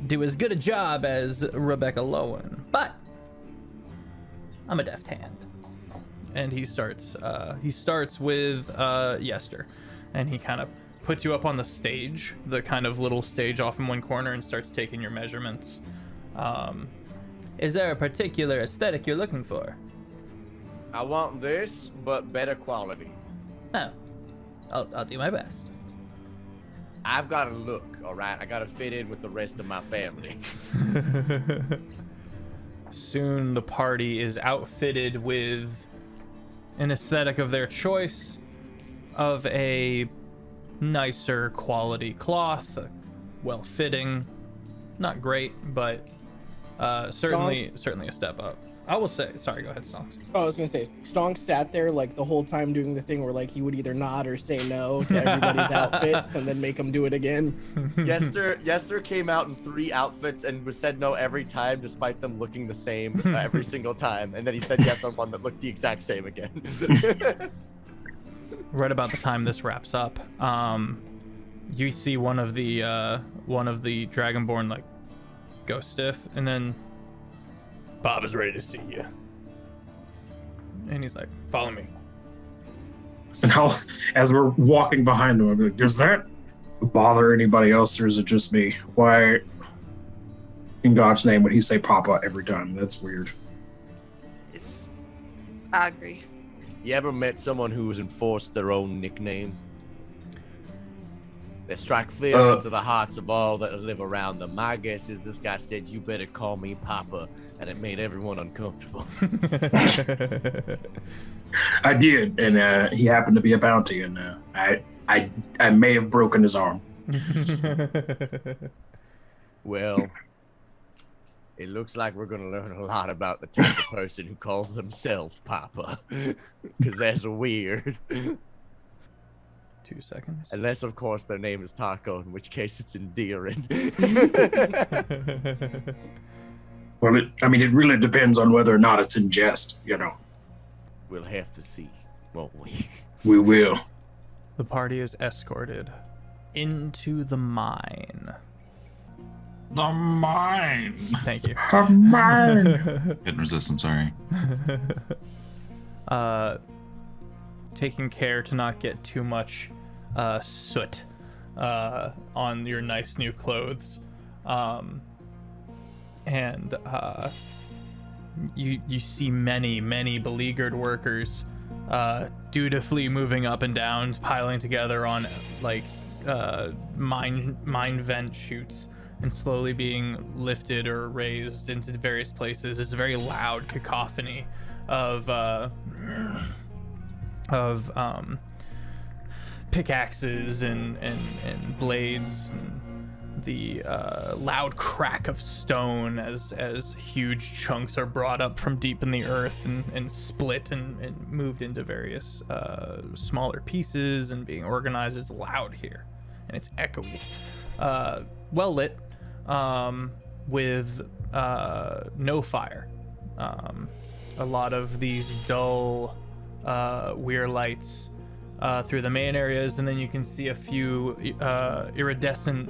do as good a job as Rebecca Lowen, but I'm a deft hand." And he starts with Yester, and he kind of puts you up on the stage, the kind of little stage off in one corner, and starts taking your measurements. Is there a particular aesthetic you're looking for? I want this, but better quality. Oh, I'll do my best. I've got to look, all right? I got to fit in with the rest of my family. Soon the party is outfitted with an aesthetic of their choice, of a nicer quality cloth, well-fitting, not great, but certainly a step up. I will say, sorry, go ahead, Stonks. Oh, I was gonna say, Stonks sat there like the whole time doing the thing where like he would either nod or say no to everybody's outfits and then make them do it again. Yester came out in 3 outfits and was said no every time, despite them looking the same every single time. And then he said yes on one that looked the exact same again. Right about the time this wraps up, you see one of the Dragonborn like go stiff, and then Bob is ready to see you. And he's like, "Follow me." And as we're walking behind him, I'm like, "Does that bother anybody else, or is it just me? Why, in God's name, would he say Papa every time? That's weird." I agree. You ever met someone who's enforced their own nickname? They strike fear into the hearts of all that live around them. My guess is this guy said, "You better call me Papa," and it made everyone uncomfortable. I did, and he happened to be a bounty, and I may have broken his arm. Well, it looks like we're going to learn a lot about the type of person who calls themselves Papa, because that's weird. 2 seconds. Unless, of course, their name is Taco, in which case it's endearing. Well, it really depends on whether or not it's in jest, you know. We'll have to see, won't we? We will. The party is escorted into the mine. The mine. Thank you. The mine. Couldn't resist, I'm sorry. Taking care to not get too much soot on your nice new clothes. And you see many beleaguered workers dutifully moving up and down, piling together on like mine vent chutes and slowly being lifted or raised into various places. It's a very loud cacophony of pickaxes and blades and loud crack of stone as huge chunks are brought up from deep in the earth and split and moved into various smaller pieces and being organized. It's loud here, and it's echoey. Well lit, with no fire. A lot of these dull, weird lights through the main areas, and then you can see a few iridescent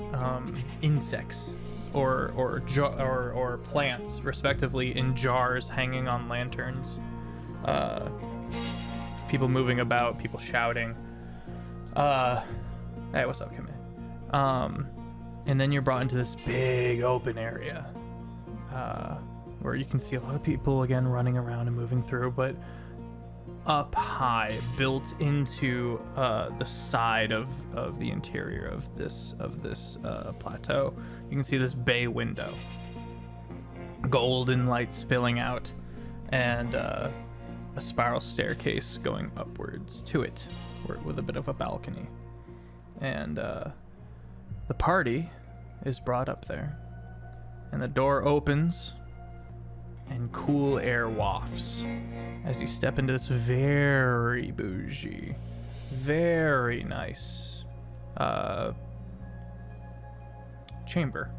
insects or plants, respectively, in jars hanging on lanterns. People moving about, people shouting. Hey, what's up, Kimmy? And then you're brought into this big open area where you can see a lot of people again running around and moving through, but up high, built into the side of the interior of this plateau, you can see this bay window, golden light spilling out, and a spiral staircase going upwards to it, with a bit of a balcony. And the party is brought up there, and the door opens, and cool air wafts as you step into this very bougie, very nice chamber.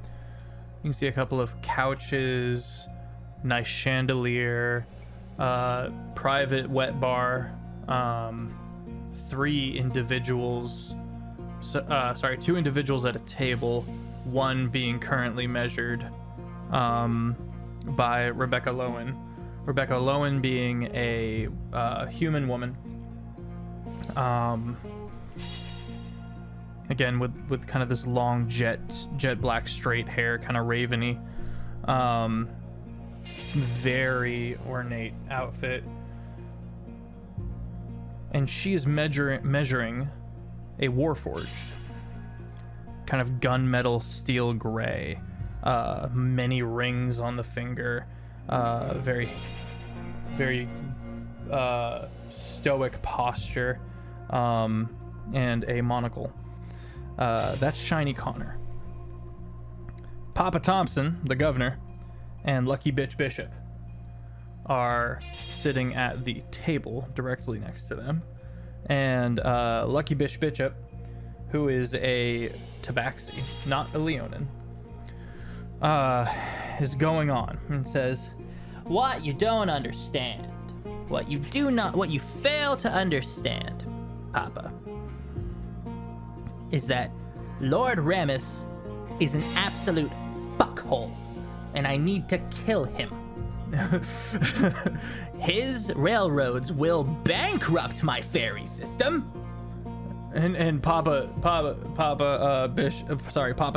You can see a couple of couches, nice chandelier, private wet bar, two individuals at a table, one being currently measured by Rebecca Lowen. Rebecca Lowen being a human woman. Again, with kind of this long jet black straight hair, kind of raveny. Very ornate outfit. And she is measuring a warforged, kind of gunmetal steel gray. Many rings on the finger, very stoic posture, and a monocle. That's Shiny Connor. Papa Thompson, the governor, and Lucky Bitch Bishop are sitting at the table directly next to them. And Lucky Bitch Bishop, who is a Tabaxi, not a Leonin, is going on and says, "What you don't understand, what you fail to understand, Papa, is that Lord Ramus is an absolute fuckhole, and I need to kill him. His railroads will bankrupt my ferry system." And Papa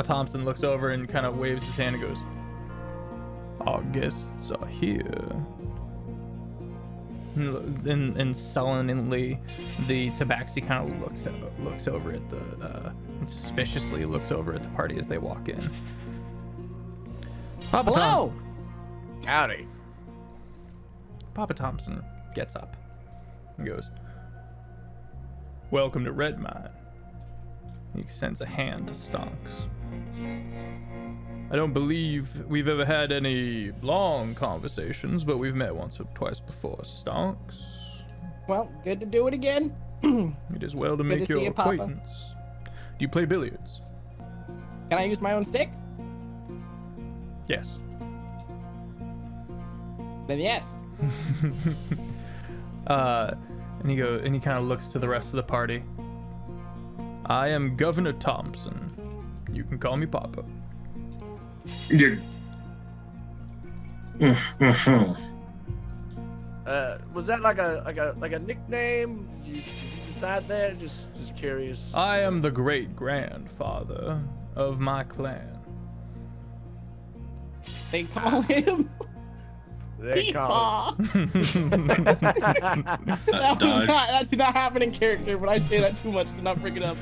Thompson looks over and kind of waves his hand and goes, "Our guests are here." And sullenly, the Tabaxi kind of looks over at and suspiciously looks over at the party as they walk in. Hello. Howdy. Papa Thompson gets up and goes, "Welcome to Redmine." He extends a hand to Stonks. "I don't believe we've ever had any long conversations, but we've met once or twice before, Stonks. Well, good to do it again. It is well to make see your you, Papa. acquaintance. Do you play billiards?" Can I use my own stick? "Yes." Then yes. And he kind of looks to the rest of the party. "I am Governor Thompson. You can call me Papa." Was that like a nickname? Did you decide that? Just curious. "I am the great grandfather of my clan." They call him They call that did not happen in character, but I say that too much to not bring it up.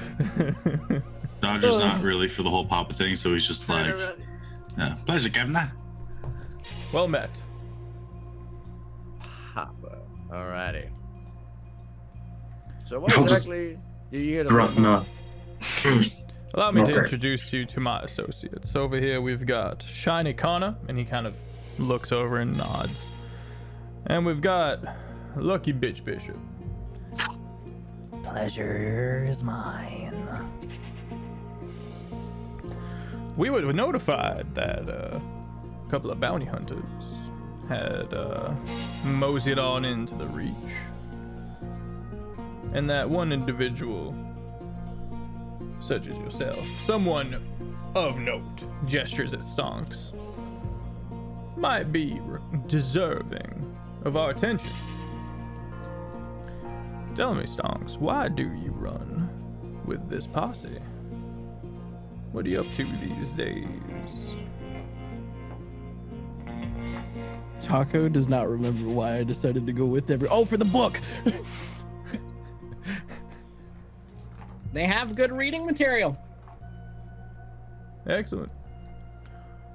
Dodge is not really for the whole Papa thing, so he's just like, "Yeah, pleasure, Governor." "Well met." Papa. Alrighty. So what exactly do you hear to No. Allow me to Okay. introduce you to my associates. Over here we've got Shiny Connor, and he kind of looks over and nods. And we've got Lucky Bitch Bishop. Pleasure is mine. We were notified that a couple of bounty hunters had moseyed on into the Reach. And that one individual, such as yourself, someone of note, gestures at Stonks, might be deserving of our attention. Tell me, Stonks, why do you run with this posse? What are you up to these days? Taco does not remember why I decided to go with Oh, for the book! They have good reading material. Excellent.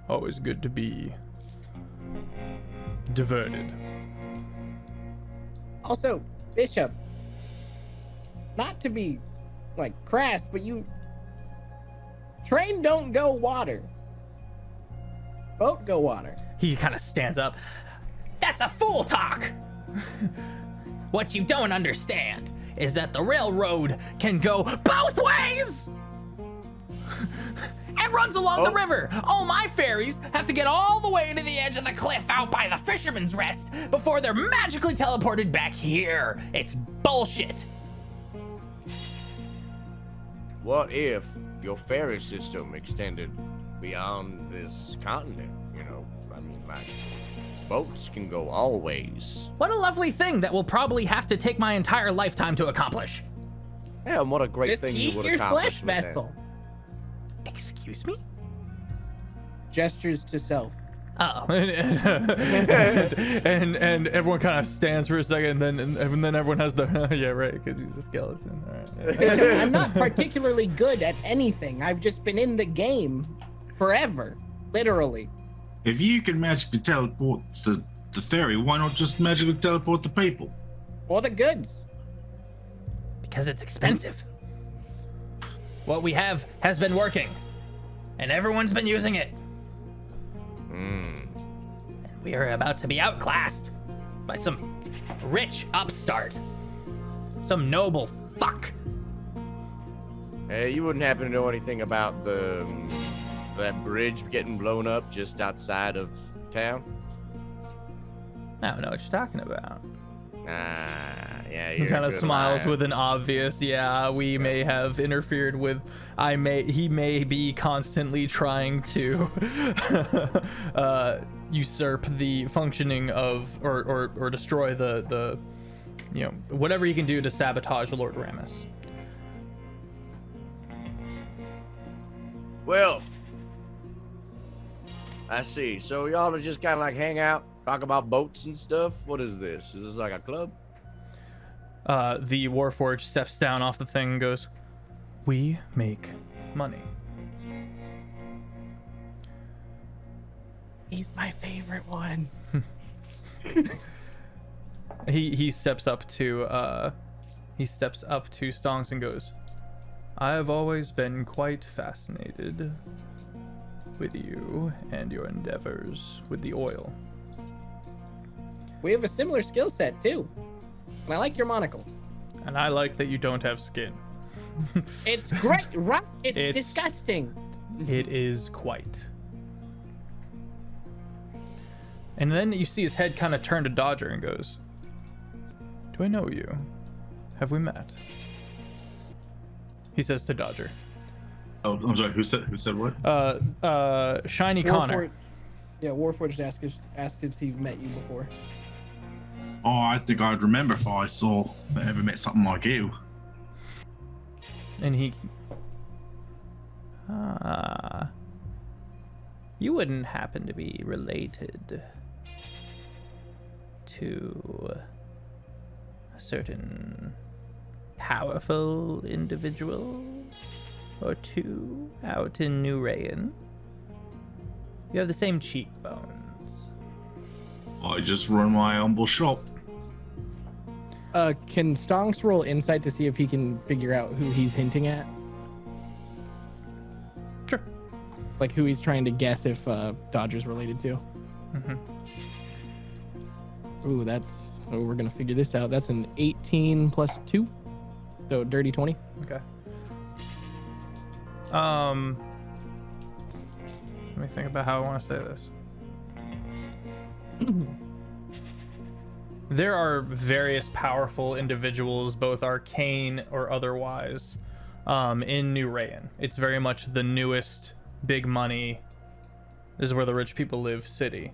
Always good to be diverted. Also, Bishop, not to be like crass, but train don't go water. Boat go water. He kind of stands up. That's a fool talk! What you don't understand is that the railroad can go both ways! And runs along the river. All my ferries have to get all the way to the edge of the cliff out by the Fisherman's Rest before they're magically teleported back here. It's bullshit. What if your ferry system extended beyond this continent? You know, I mean, like, boats can go all ways. What a lovely thing that will probably have to take my entire lifetime to accomplish. Yeah, and what a great Just thing eat you would your accomplish flesh with that. vessel. Excuse me? Gestures to self. Oh. and everyone kind of stands for a second, and then everyone has the yeah, right, because he's a skeleton. All right. Bishop, I'm not particularly good at anything. I've just been in the game forever, literally. If you can magically teleport the ferry, why not just magically teleport the people? Or the goods. Because it's expensive. What we have has been working, and everyone's been using it. And we are about to be outclassed by some rich upstart. Some noble fuck. Hey, you wouldn't happen to know anything about that bridge getting blown up just outside of town? I don't know what you're talking about. Yeah, He you're kind a of good smiles liar. with an obvious, yeah, we may have interfered with, he may be constantly trying to usurp the functioning of, or destroy the, you know, whatever he can do to sabotage Lord Ramus. Well, I see. So y'all are just kind of like hang out, talk about boats and stuff? What is this? Is this like a club? The Warforged steps down off the thing and goes, we make money. He's my favorite one. He steps up to Stonks and goes, I have always been quite fascinated with you and your endeavors with the oil. We have a similar skill set too. And I like your monocle. And I like that you don't have skin. It's great, right? It's It's- disgusting. It is quite. And then you see his head kind of turn to Dodger and goes, do I know you? Have we met? He says to Dodger. Oh, I'm sorry. Who said what? Shiny Connor. Warforged asked if he met you before. Oh, I think I'd remember if I ever met something like you. And he... you wouldn't happen to be related to a certain powerful individual or two out in New Rayan? You have the same cheekbones. I just run my humble shop. Can Stonks roll insight to see if he can figure out who he's hinting at? like who he's trying to guess if Dodger's related to. Ooh, we're gonna figure this out. That's an 18 plus 2, so dirty 20. Okay. Let me think about how I want to say this. There are various powerful individuals, both arcane or otherwise, in New Rayan. It's very much the newest big money. This is where the rich people live city.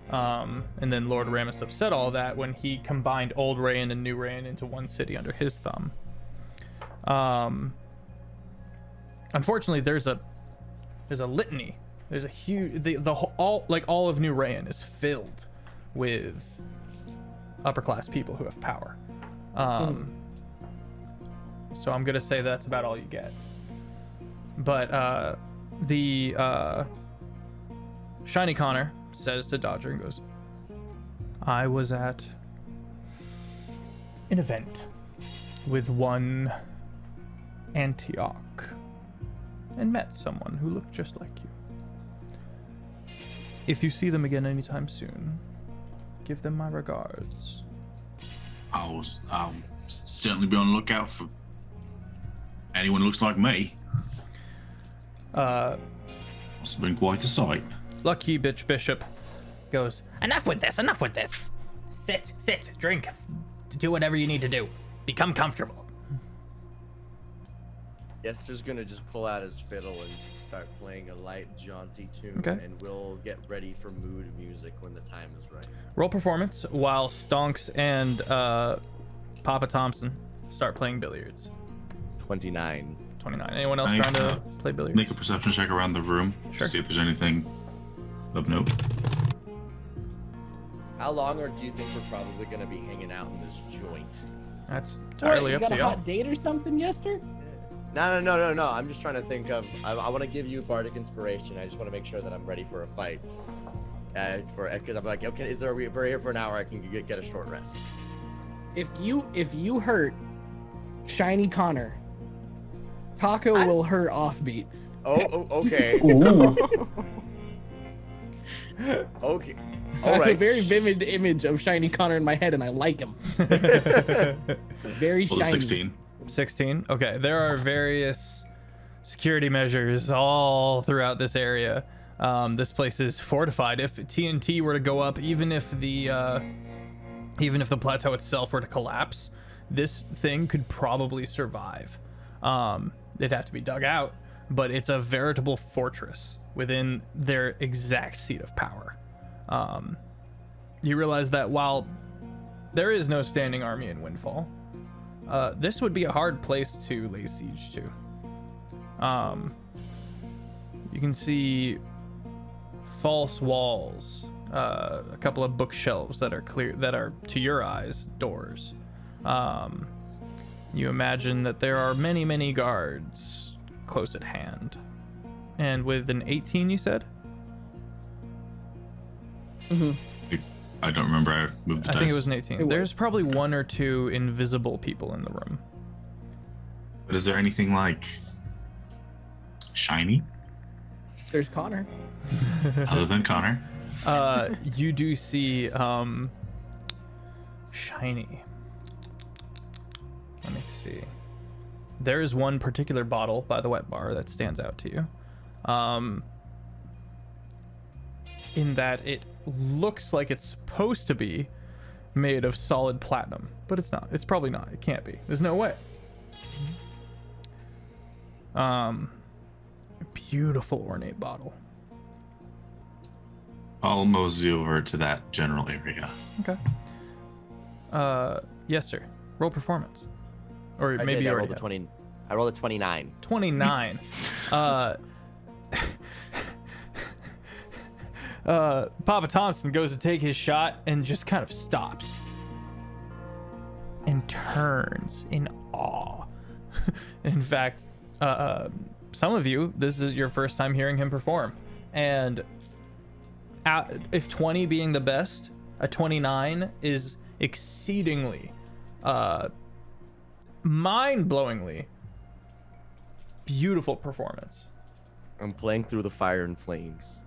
And then Lord Ramasup said all that when he combined Old Rayan and New Rayan into one city under his thumb. Unfortunately, there's a litany. There's a huge all of New Rayan is filled with upper class people who have power. So I'm gonna say that's about all you get. But the Shiny Connor says to Dodger and goes, I was at an event with one Antioch and met someone who looked just like you. If you see them again anytime soon, give them my regards. I'll certainly be on the lookout for anyone who looks like me. Must have been quite the sight. Lucky bitch Bishop goes, Enough with this, enough with this. Sit, drink, do whatever you need to do. Become comfortable. Yester's gonna just pull out his fiddle and just start playing a light, jaunty tune, Okay. and we'll get ready for mood music when the time is right. roll performance while Stonks and Papa Thompson start playing billiards. 29. 29. Anyone else I, trying to play billiards? Make a perception check around the room Sure. to see if there's anything of note. How long or do you think we're probably gonna be hanging out in this joint? That's entirely you up got to a y'all. hot date or something, Yester? No. I'm just trying to think of. I want to give you bardic inspiration. I just want to make sure that I'm ready for a fight. Because I'm like, okay, we're here for an hour. I can get a short rest. If you hurt Shiny Connor, Taco will hurt Offbeat. Oh, okay. Ooh. Okay. I All have a right. very vivid image of Shiny Connor in my head, and I like him. Very Well, shiny. 16. 16. Okay, there are various security measures all throughout this area. This place is fortified. If TNT were to go up, even if the plateau itself were to collapse, this thing could probably survive. It'd have to be dug out, but it's a veritable fortress within their exact seat of power. You realize that while there is no standing army in Windfall, this would be a hard place to lay siege to. You can see false walls, a couple of bookshelves that are clear, that are to your eyes doors. You imagine that there are many, many guards close at hand. And with an 18, you said? Mm-hmm. I don't remember. I moved the I dice. think it was an 18. It There's was. probably one or two invisible people in the room. But is there anything like shiny There's Connor. other than Connor? You do see shiny. Let me see. There is one particular bottle by the wet bar that stands out to you. In that it looks like it's supposed to be made of solid platinum, but it's not. It's probably not. It can't be. There's no way. Beautiful ornate bottle. I'll mosey over to that general area. Okay. Yes, sir. Roll performance. Or I maybe did. you I already rolled a have. 20. I rolled a 29. 29. Papa Thompson goes to take his shot and just kind of stops and turns in awe. In fact, some of you, this is your first time hearing him perform, and if 20 being the best, a 29 is exceedingly mind-blowingly beautiful performance. I'm playing through the fire and flames.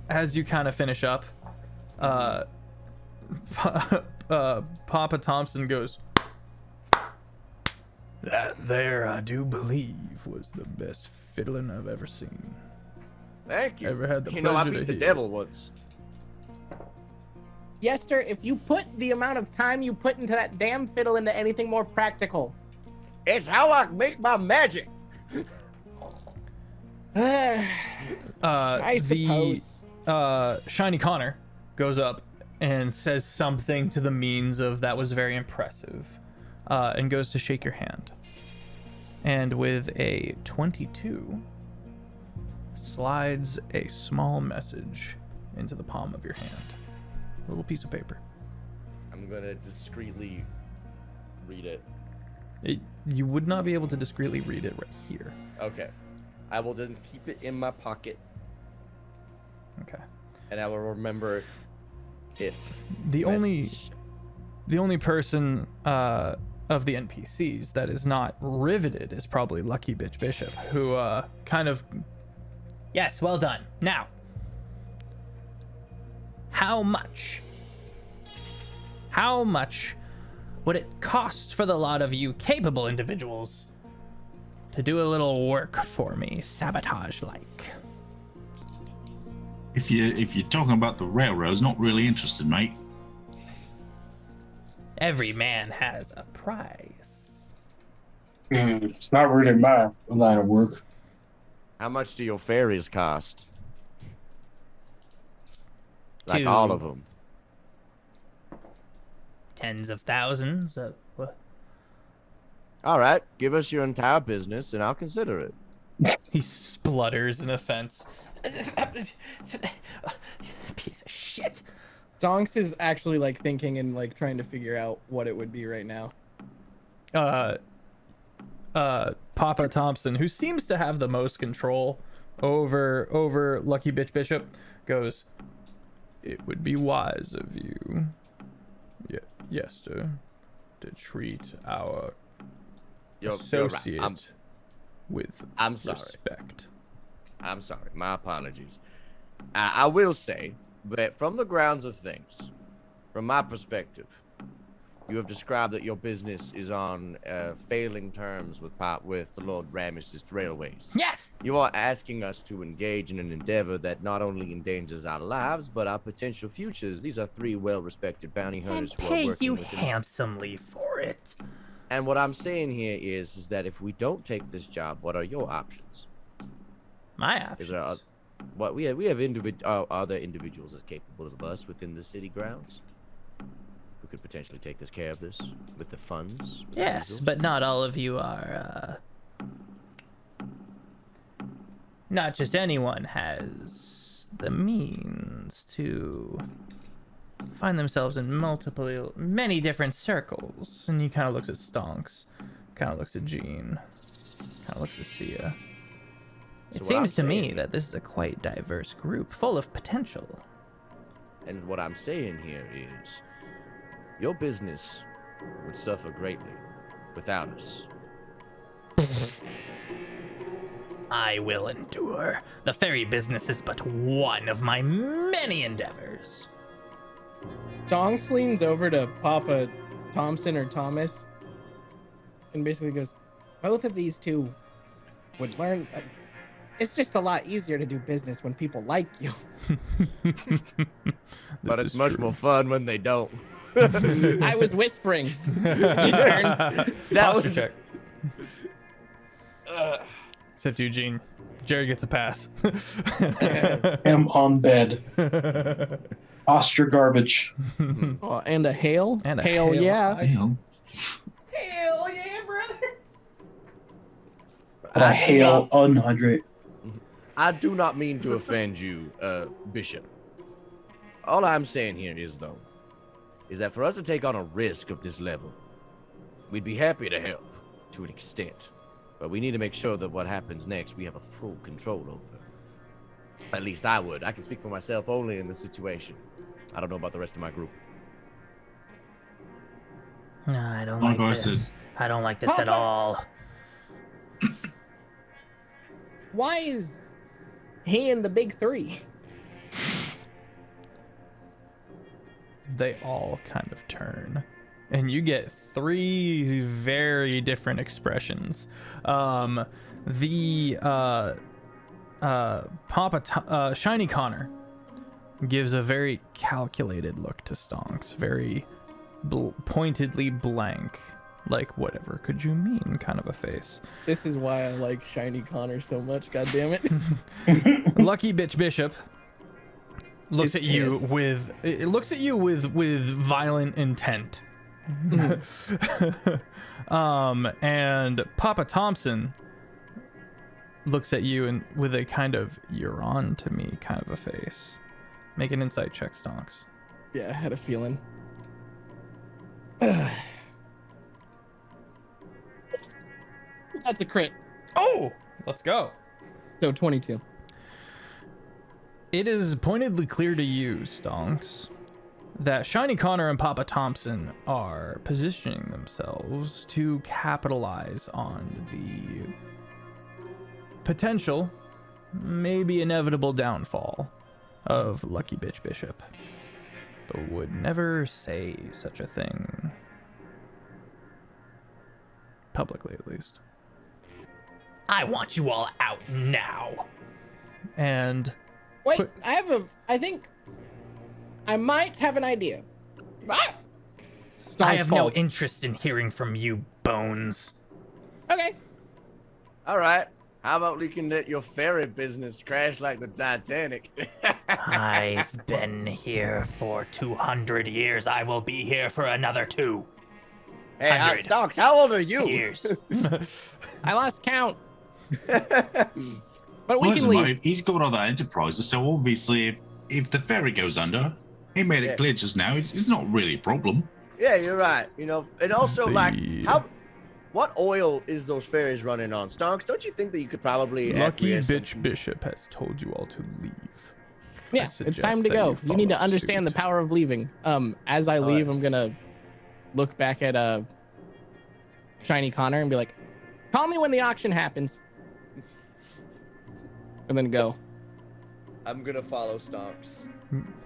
As you kind of finish up, Papa Thompson goes, "That there, I do believe, was the best fiddling I've ever seen." Thank you. Ever had the I pleasure beat to the hear. devil once. Yester, if you put the amount of time you put into that damn fiddle into anything more practical. It's how I make my magic. I suppose. Shiny Connor goes up and says something to the means of "that was very impressive," and goes to shake your hand. And with a 22, slides a small message into the palm of your hand. A little piece of paper. I'm gonna discreetly read it. You would not be able to discreetly read it right here. Okay. I will just keep it in my pocket, Okay. and I will remember it. The Message. only person of the NPCs that is not riveted is probably Lucky Bitch Bishop, who kind of. Yes, well done. Now, how much would it cost for the lot of you capable individuals to do a little work for me, sabotage-like? If you're talking about the railroads, not really interested, mate. Every man has a price. It's not really my line of work. How much do your fairies cost? Like To- all of them. Tens of thousands. All right, give us your entire business, and I'll consider it. He splutters in offense. Piece of shit. Donks is actually like thinking and like trying to figure out what it would be right now. Papa Thompson, who seems to have the most control over Lucky Bitch Bishop, goes, "It would be wise of you, Yester, to treat our You're associate right. with I'm sorry. respect." I'm sorry. My apologies. I will say that from the grounds of things, from my perspective, you have described that your business is on failing terms with the Lord Rames's railways. Yes. You are asking us to engage in an endeavor that not only endangers our lives, but our potential futures. These are three well-respected bounty And hunters who are pay working you within... handsomely for it. And what I'm saying here is that if we don't take this job, what are your options? My Is options. there we have other individuals as capable of us within the city grounds who could potentially take this care of this with the funds? With the Yes, but resources? not all of you are, not just anyone has the means to find themselves in many different circles. And he kind of looks at Stonks, kind of looks at Jean, kind of looks at Sia. It So what I'm seems to me saying- that this is a quite diverse group, full of potential. And what I'm saying here is your business would suffer greatly without us. I will endure. The ferry business is but one of my many endeavors. Donks leans over to Papa Thompson or Thomas and basically goes, both of these two would learn. It's just a lot easier to do business when people like you. But This it's is much true. more fun when they don't. I was whispering. That Posture was check. Except Eugene. Jared gets a pass. Am on bed. Posture garbage. Oh, and a hail. And a hail, hail. yeah. Damn. Hell yeah, brother! A hail 100. I do not mean to offend you, Bishop. All I'm saying here is that for us to take on a risk of this level, we'd be happy to help to an extent, but we need to make sure that what happens next we have a full control over. At least I would. I can speak for myself only in this situation. I don't know about the rest of my group. No, I don't Like like I this. said. I don't like this at Papa! all. Why is he in the big three? They all kind of turn, and you get 3 very different expressions. Shiny Connor gives a very calculated look to Stonks, very pointedly blank, like whatever could you mean kind of a face. This is why I like Shiny Connor so much. God damn it. Lucky Bitch Bishop looks Is at you pissed. with violent intent. And Papa Thompson looks at you and with a kind of "you're on to me" kind of a face. Make an insight check, Stonks. Yeah, I had a feeling. That's a crit. Oh, let's go. So 22. It is pointedly clear to you, Stonks, that Shiny Connor and Papa Thompson are positioning themselves to capitalize on the potential, maybe inevitable downfall of Lucky Bitch Bishop, but would never say such a thing. Publicly, at least. I want you all out now. And Wait, Quick. I think I might have an idea. Ah! I Stonks have falls. no interest in hearing from you, Bones. Okay. All right. How about we can let your ferry business crash like the Titanic? I've been here for 200 years. I will be here for another 2 Hey, 100 Stonks, how old are you? years. I lost count. But we Well, can listen, leave. mate, he's got other enterprises, so obviously, if the ferry goes under, he made it Yeah. clear just now, it's not really a problem. Yeah, you're right. You know, and also like The- what oil is those ferries running on? Stonks, don't you think that you could probably Lucky acquiesce Bitch some- Bishop has told you all to leave. Yeah, it's suggest time to that go. you You need to follow understand the suit. power of leaving. As I leave, I'm gonna look back at Shiny Connor and be like, "Call me when the auction happens," and then go. I'm gonna follow Stonks.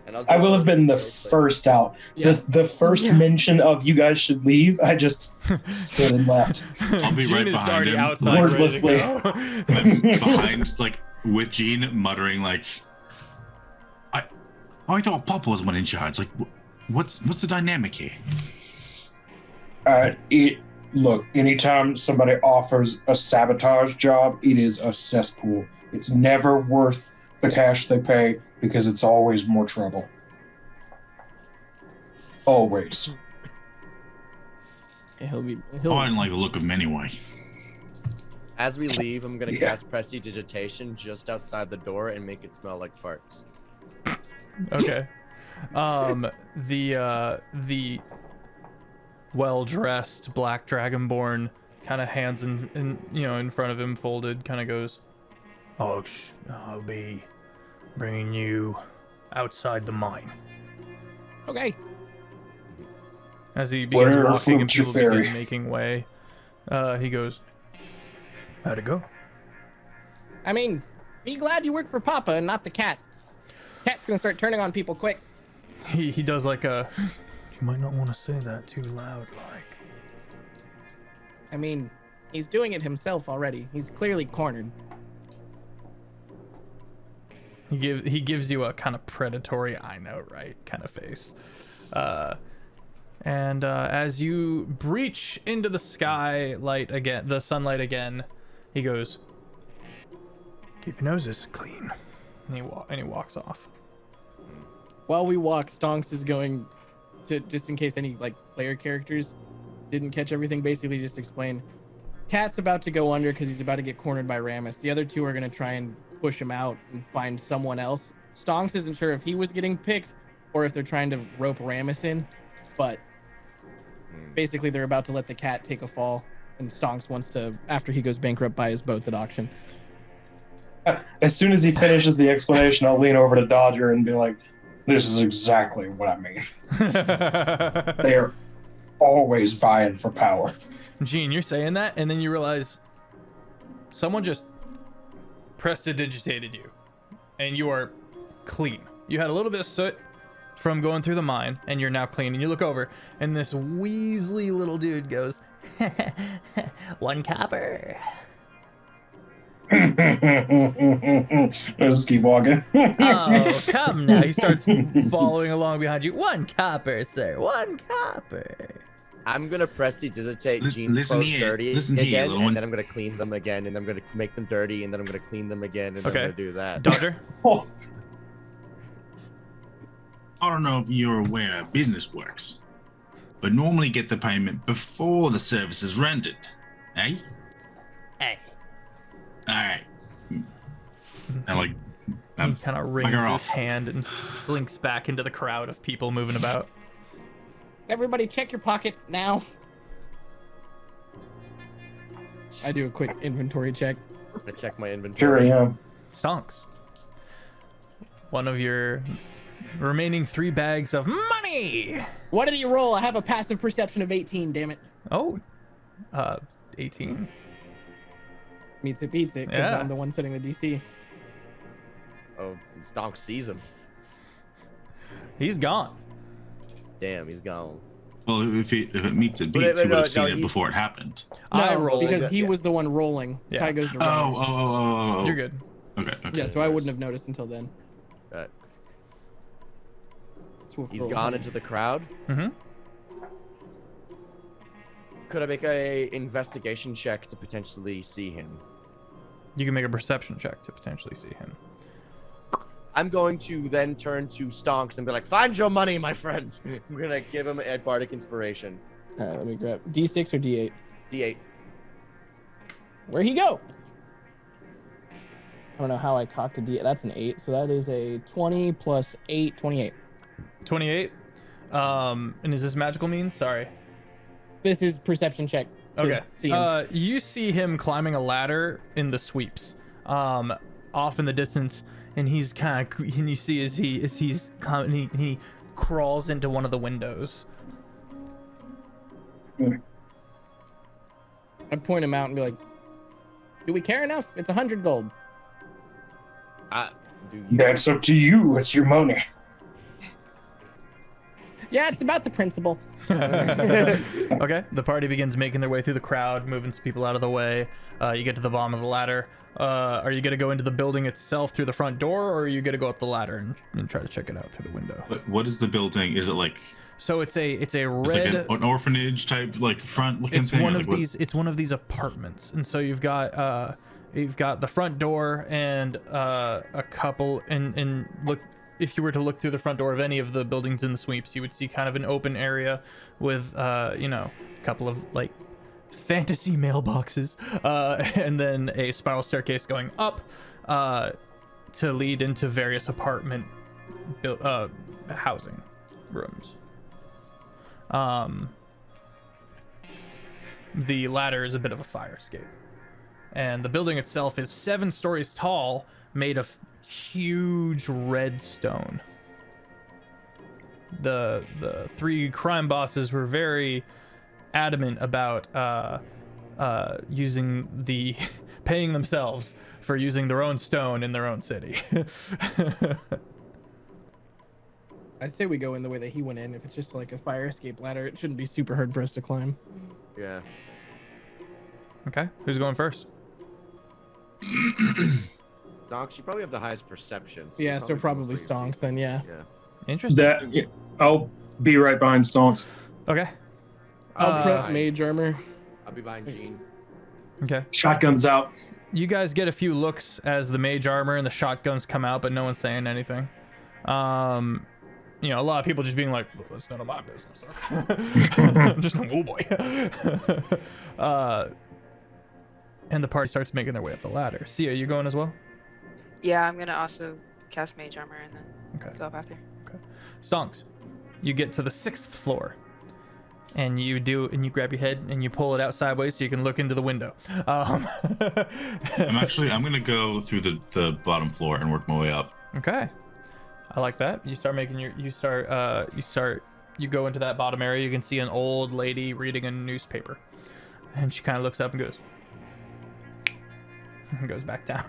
And I will have been the first. first out. Yeah. The first Yeah. mention of you guys should leave, I just stood and left. I'll be Gene right is behind already him. outside, ready to Wordlessly. go. And behind, like, with Gene muttering, like, I thought Papa was one in charge. Like, what's the dynamic here? Look, anytime somebody offers a sabotage job, it is a cesspool. It's never worth the cash they pay because it's always more trouble. Always. Yeah, he'll. I didn't like the look of him anyway. As we leave, I'm gonna Yeah. cast Prestidigitation just outside the door and make it smell like farts. Okay. The well-dressed black dragonborn kind of hands in front of him folded, kind of goes, Oh, I'll be bringing you outside the mine. Okay. as he begins Where walking and floats your people begin ferry? making way. He goes, how'd it go? I mean, be glad you work for Papa and not the cat. Cat's gonna start turning on people quick. He does like a, you might not want to say that too loud, like. I mean, he's doing it himself already. He's clearly cornered. He gives you a kind of predatory, I know, right, kind of face. And as you breach into the skylight again, the sunlight again, he goes, keep your noses clean. And he walks off. While we walk, Stonks is going to, just in case any like player characters didn't catch everything, basically just explain. Cat's about to go under because he's about to get cornered by Ramus. The other two are going to try and push him out and find someone else. Stonks isn't sure if he was getting picked or if they're trying to rope Ramus in, but basically they're about to let the cat take a fall, and Stonks wants to, after he goes bankrupt, buy his boats at auction. As soon as he finishes the explanation, I'll lean over to Dodger and be like, this is exactly what I mean. always vying for power. Gene, you're saying that, and then you realize someone just prestidigitated you, and you are clean. You had a little bit of soot from going through the mine, and you're now clean. And you look over, and this weaselly little dude goes, 1 copper. Just keep walking. Oh, come now. He starts following along behind you. 1 copper, sir. 1 copper. I'm gonna prestidigitate Gene's listen clothes here. dirty Listen here, again, little and one. then I'm gonna clean them again, and I'm gonna make them dirty, and then I'm gonna clean them again, and Okay. I'm gonna do that. Doctor? Oh, I don't know if you're aware how business works, but normally get the payment before the service is rendered. Eh? Hey. Alright. And like, He kind of wrings her his off. hand and slinks back into the crowd of people moving about. Everybody check your pockets now. I do a quick inventory check. I check my sure inventory. I am. Stonks. One of your remaining 3 bags of money. What did he roll? I have a passive perception of 18, damn it. Oh, 18. Meets it, beats it, because Yeah. I'm the one setting the DC. Oh, Stonk sees him. He's gone. Damn, he's gone. well, if it meets it But beats, he would no, have seen it he's- before it happened. I No, rolled. because he Yeah. was the one rolling. Yeah. Ty goes to roll. Oh. You're good. Okay. Yeah, so I wouldn't have noticed until then. Right. Swift He's roll. gone into the crowd. Mm-hmm. Could I make a investigation check to potentially see him? You can make a perception check to potentially see him. I'm going to then turn to Stonks and be like, "Find your money, my friend." I'm gonna give him a bardic inspiration. All right, let me grab D6 or D8. D8. Where'd he go? I don't know how I cocked a D8. That's an 8, so that is a 20 plus 8, 28. 28. And is this magical means? Sorry. This is perception check. to Okay. See him. You see him climbing a ladder in the sweeps, off in the distance, and he's kind of, and you see as he crawls into one of the windows. I'd point him out and be like, "Do we care enough? It's 100 gold." Do you? That's up to you. It's your money. Yeah, it's about the principle. Okay, the party begins making their way through the crowd, moving some people out of the way. You get to the bottom of the ladder. Are you gonna go into the building itself through the front door, or are you gonna go up the ladder and try to check it out through the window? But what is the building? Is it like So it's a it's red. like an orphanage type, like front looking It's thing? one or of like what- these. It's one of these apartments, and so you've got the front door and a couple. And look, if you were to look through the front door of any of the buildings in the sweeps, you would see kind of an open area with a couple of like fantasy mailboxes, and then a spiral staircase going up to lead into various apartment housing rooms. The ladder is a bit of a fire escape, and the building itself is 7 stories tall, made of huge red stone. The 3 crime bosses were very adamant about using the paying themselves for using their own stone in their own city. I'd say we go in the way that he went in. If it's just like a fire escape ladder, it shouldn't be super hard for us to climb. Yeah. Okay, who's going first? Stonks, you probably have the highest perception. Yeah, so probably most likely Stonks see then, yeah. things. Interesting. Yeah, I'll be right behind Stonks. Okay. I'll prep Fine. mage armor. I'll be behind Gene. Okay. Shotguns out. You guys get a few looks as the mage armor and the shotguns come out, but no one's saying anything. A lot of people just being like, well, "That's none of my business." Just oh boy. And the party starts making their way up the ladder. Sia, you going as well? Yeah, I'm gonna also cast mage armor and then Okay. go up after. Stonks, you get to the 6th floor, and you grab your head and you pull it out sideways so you can look into the window. I'm gonna go through the bottom floor and work my way up. Okay, I like that. You start you go into that bottom area, you can see an old lady reading a newspaper. And she kind of looks up and goes... and goes back down.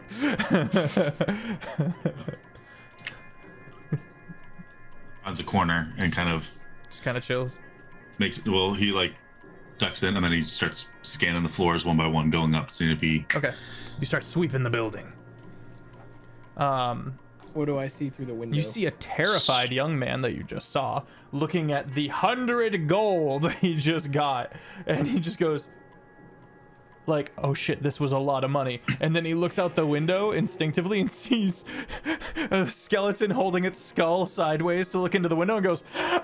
Finds a corner and kind of... just kind of chills. He like ducks in and then he starts scanning the floors one by one, going up, seeing if he... Okay. You start sweeping the building. What do I see through the window? You see a terrified young man that you just saw looking at the 100 gold he just got, and he just goes like, oh shit, this was a lot of money. And then he looks out the window instinctively and sees a skeleton holding its skull sideways to look into the window and goes, ah!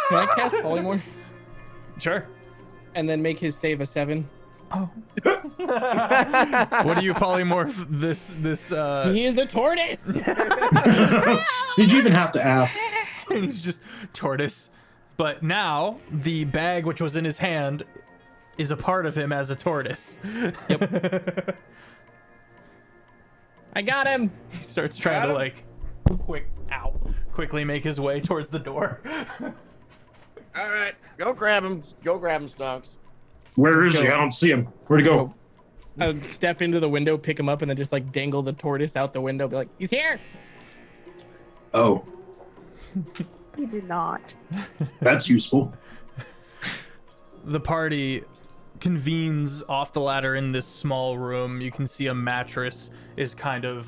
Can I cast polymorph? Sure. And then make his save a 7? Oh. What do you polymorph this He is a tortoise. Did you even have to ask? And he's just tortoise. But now the bag which was in his hand is a part of him as a tortoise. Yep. I got him. He starts trying to like quickly make his way towards the door. All right, go grab him. Go grab him, Stonks. Where is he? I don't see him. Where'd he go? I would step into the window, pick him up, and then just like dangle the tortoise out the window. Be like, he's here. Oh, He did not. that's useful. The party convenes off the ladder in this small room. You can see a mattress is kind of,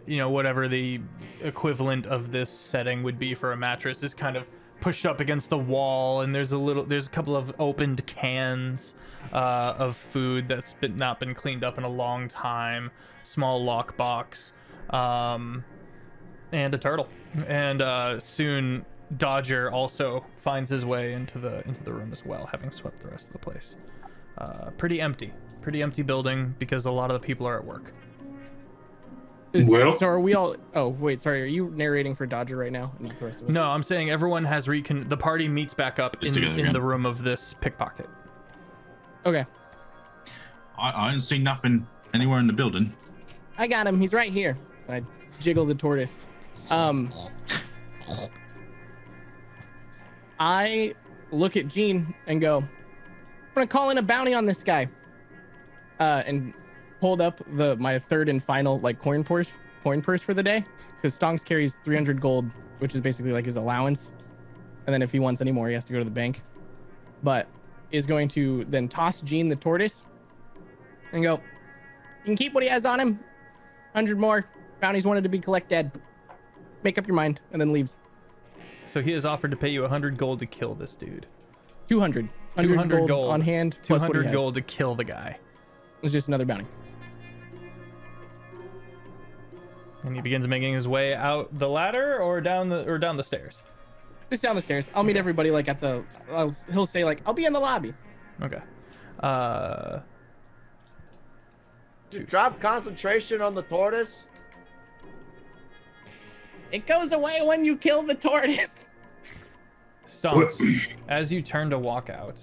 whatever the equivalent of this setting would be for a mattress is kind of pushed up against the wall, and there's a couple of opened cans of food that's not been cleaned up in a long time, small lockbox, and a turtle. And soon Dodger also finds his way into the room as well, having swept the rest of the place. Pretty empty building because a lot of the people are at work. So are we all? Oh wait, sorry. Are you narrating for Dodger right now? And the rest of us? No, I'm saying everyone has the party meets back up in the room of this pickpocket. Okay. I didn't see nothing anywhere in the building. I got him. He's right here. I jiggle the tortoise. I look at Gene and go, I'm gonna call in a bounty on this guy. And hold up my third and final like coin purse for the day, because Stonks carries 300 gold, which is basically like his allowance, and then if he wants any more he has to go to the bank, but is going to then toss Gene the tortoise and go, you can keep what he has on him, 100 more bounties wanted to be collected, make up your mind, and then leaves. So he has offered to pay you 100 gold to kill this dude. 200 gold on hand, 200 gold to kill the guy. It's just another bounty. And he begins making his way out the ladder or down the stairs. Just down the stairs. I'll meet everybody like he'll say like, I'll be in the lobby. Okay. Did you drop concentration on the tortoise? It goes away when you kill the tortoise. Stonks, as you turn to walk out,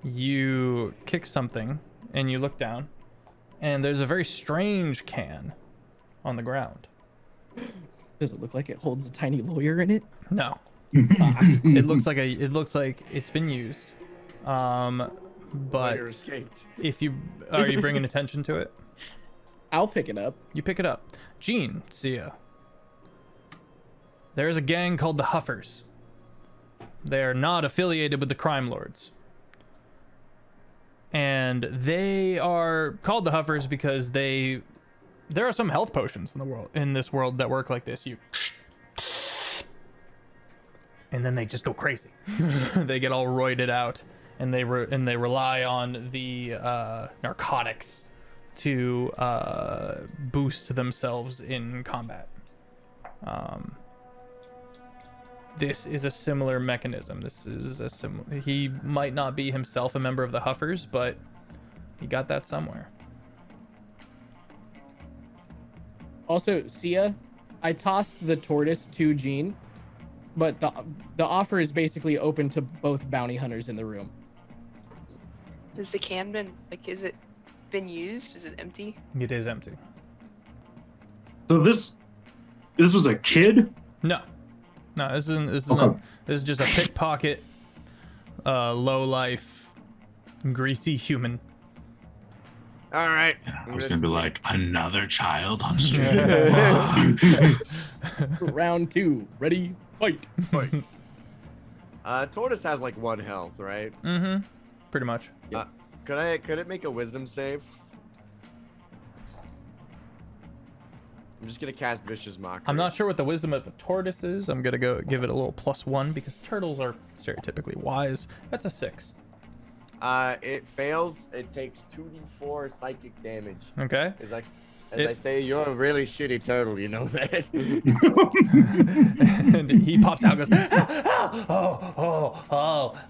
you kick something and you look down, and there's a very strange can on the ground. Does it look like it holds a tiny lawyer in it? No. It looks like it's been used. But if are you bringing attention to it? I'll pick it up. You pick it up. Gene, Sia. There's a gang called the Huffers. They are not affiliated with the crime lords. And they are called the Huffers because there are some health potions in this world that work like this. And then they just go crazy. They get all roided out, and they rely on the narcotics to boost themselves in combat. This is a similar mechanism. He might not be himself a member of the Huffers, but he got that somewhere. Also, Sia, I tossed the tortoise to Gene, but the offer is basically open to both bounty hunters in the room. Has the can is it been used? Is it empty? It is empty. So this was a kid? No. No, this isn't. This Okay. is just a pickpocket, low life, greasy human. All right. I was gonna be like, another child on street. Round 2. Ready? Fight. Tortoise has like 1 health, right? Mm-hmm. Pretty much. Could it make a wisdom save? I'm just gonna cast Vicious Mockery. I'm not sure what the wisdom of the tortoise is. I'm gonna go give it a little +1 because turtles are stereotypically wise. That's a 6. It fails. It takes 2d4 psychic damage. Okay. As I say, you're a really shitty turtle. You know that. And he pops out and goes,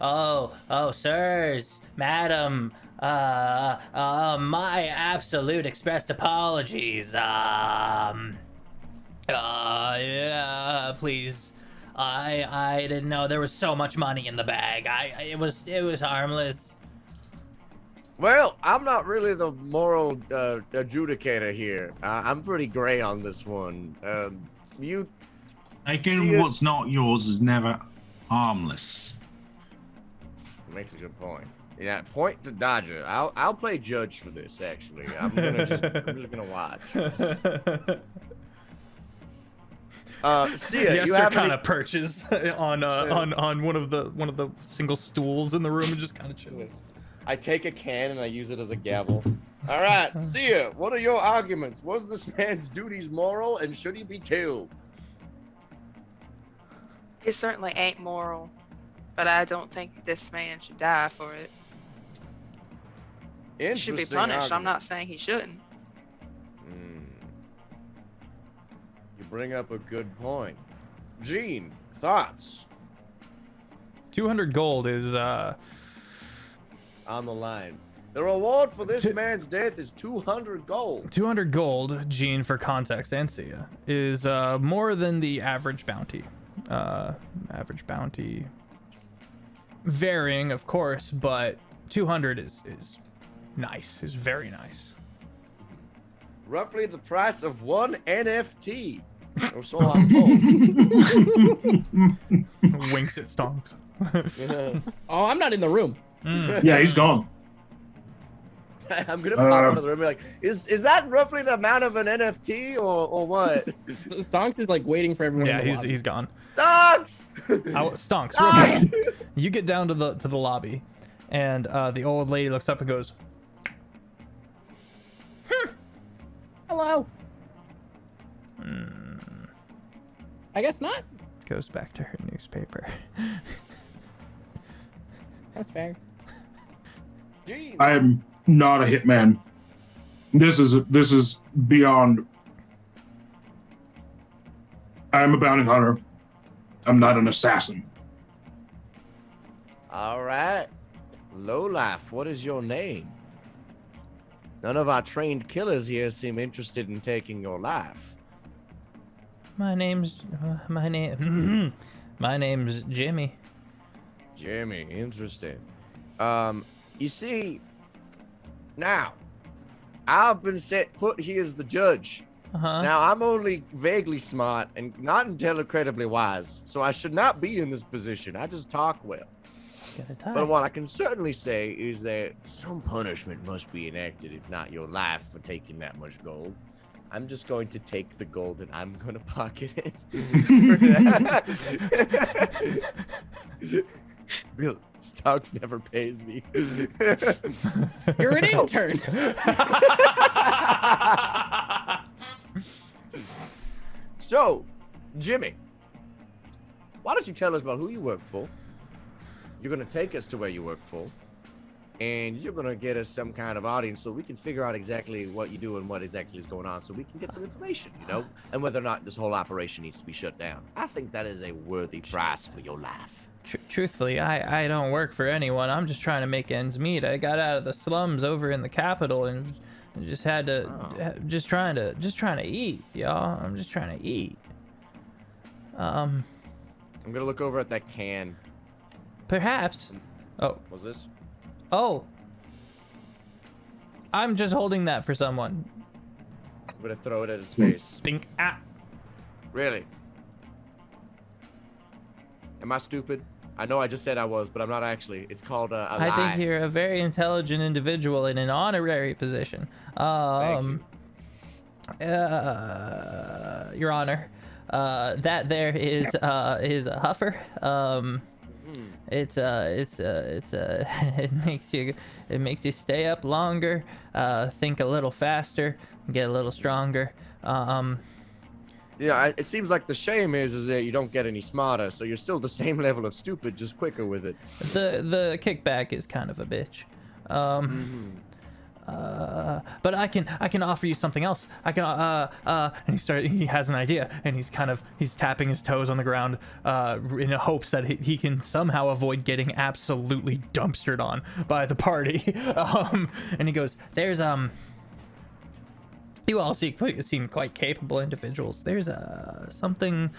Oh, sirs, madam, my absolute expressed apologies. Yeah, please. I didn't know there was so much money in the bag. It was harmless. Well, I'm not really the moral adjudicator here. I'm pretty gray on this one. Taking what's not yours is never harmless. Makes a good point. Yeah, point to Dodger. I'll play judge for this. Actually, I'm just gonna watch. Sia, you Yester have kind of perches on one of the single stools in the room and just kind of chills. I take a can and I use it as a gavel. All right, Sia, what are your arguments? Was this man's duties moral and should he be killed? It certainly ain't moral, but I don't think this man should die for it. He should be Interesting punished. I'm argument. not saying he shouldn't. You bring up a good point. Gene, thoughts 200 gold is on the line? The reward for this man's death is 200 gold. 200 gold, Gene, for context, and Sia, is more than the average bounty. Average bounty varying, of course, but 200 is nice. Is very nice. Roughly the price of 1 NFT. Or so I'm told. Winks at Stonks. Oh, I'm not in the room. Yeah, he's gone. I'm gonna pop out of the room and be like, is that roughly the amount of an NFT or what? Stonks is like waiting for everyone. Yeah, in the lobby. he's gone. Dogs! Stonks, real quick. You get down to the lobby, and the old lady looks up and goes, Hello. I guess not. goes back to her newspaper. That's fair. Gene. I am not a hitman. This is beyond. I am a bounty hunter. I'm not an assassin. All right. Lowlife, what is your name? None of our trained killers here seem interested in taking your life. My name's Jimmy. Jimmy, interesting. You see, now, I've been put here as the judge. Uh-huh. Now, I'm only vaguely smart and not incredibly wise, so I should not be in this position. I just talk well. Gotta die. But what I can certainly say is that some punishment must be enacted, if not your life, for taking that much gold. I'm just going to take the gold and I'm going to pocket it. Bill, Stokes never pays me. You're an intern. So, Jimmy, why don't you tell us about who you work for? You're going to take us to where you work for, and you're going to get us some kind of audience so we can figure out exactly what you do and what exactly is going on so we can get some information, you know, and whether or not this whole operation needs to be shut down. I think that is a worthy price for your life. Truthfully, I don't work for anyone. I'm just trying to make ends meet. I got out of the slums over in the capital and just had to, just trying to eat, y'all. I'm just trying to eat. I'm going to look over at that can. Perhaps. Oh. What's this? Oh. I'm just holding that for someone. I'm going to throw it at his face. Think. Ah. Really? Am I stupid? I know I just said I was, but I'm not actually. It's called a lie. I think you're a very intelligent individual in an honorary position. Thank you. Your Honor, that there is a huffer. It makes you stay up longer, think a little faster, get a little stronger. Yeah, it seems like the shame is that you don't get any smarter, so you're still the same level of stupid, just quicker with it. The kickback is kind of a bitch. But I can offer you something else. I can and he has an idea, and he's tapping his toes on the ground in hopes that he can somehow avoid getting absolutely dumpstered on by the party. And he goes, there's you all seem quite capable individuals. There's something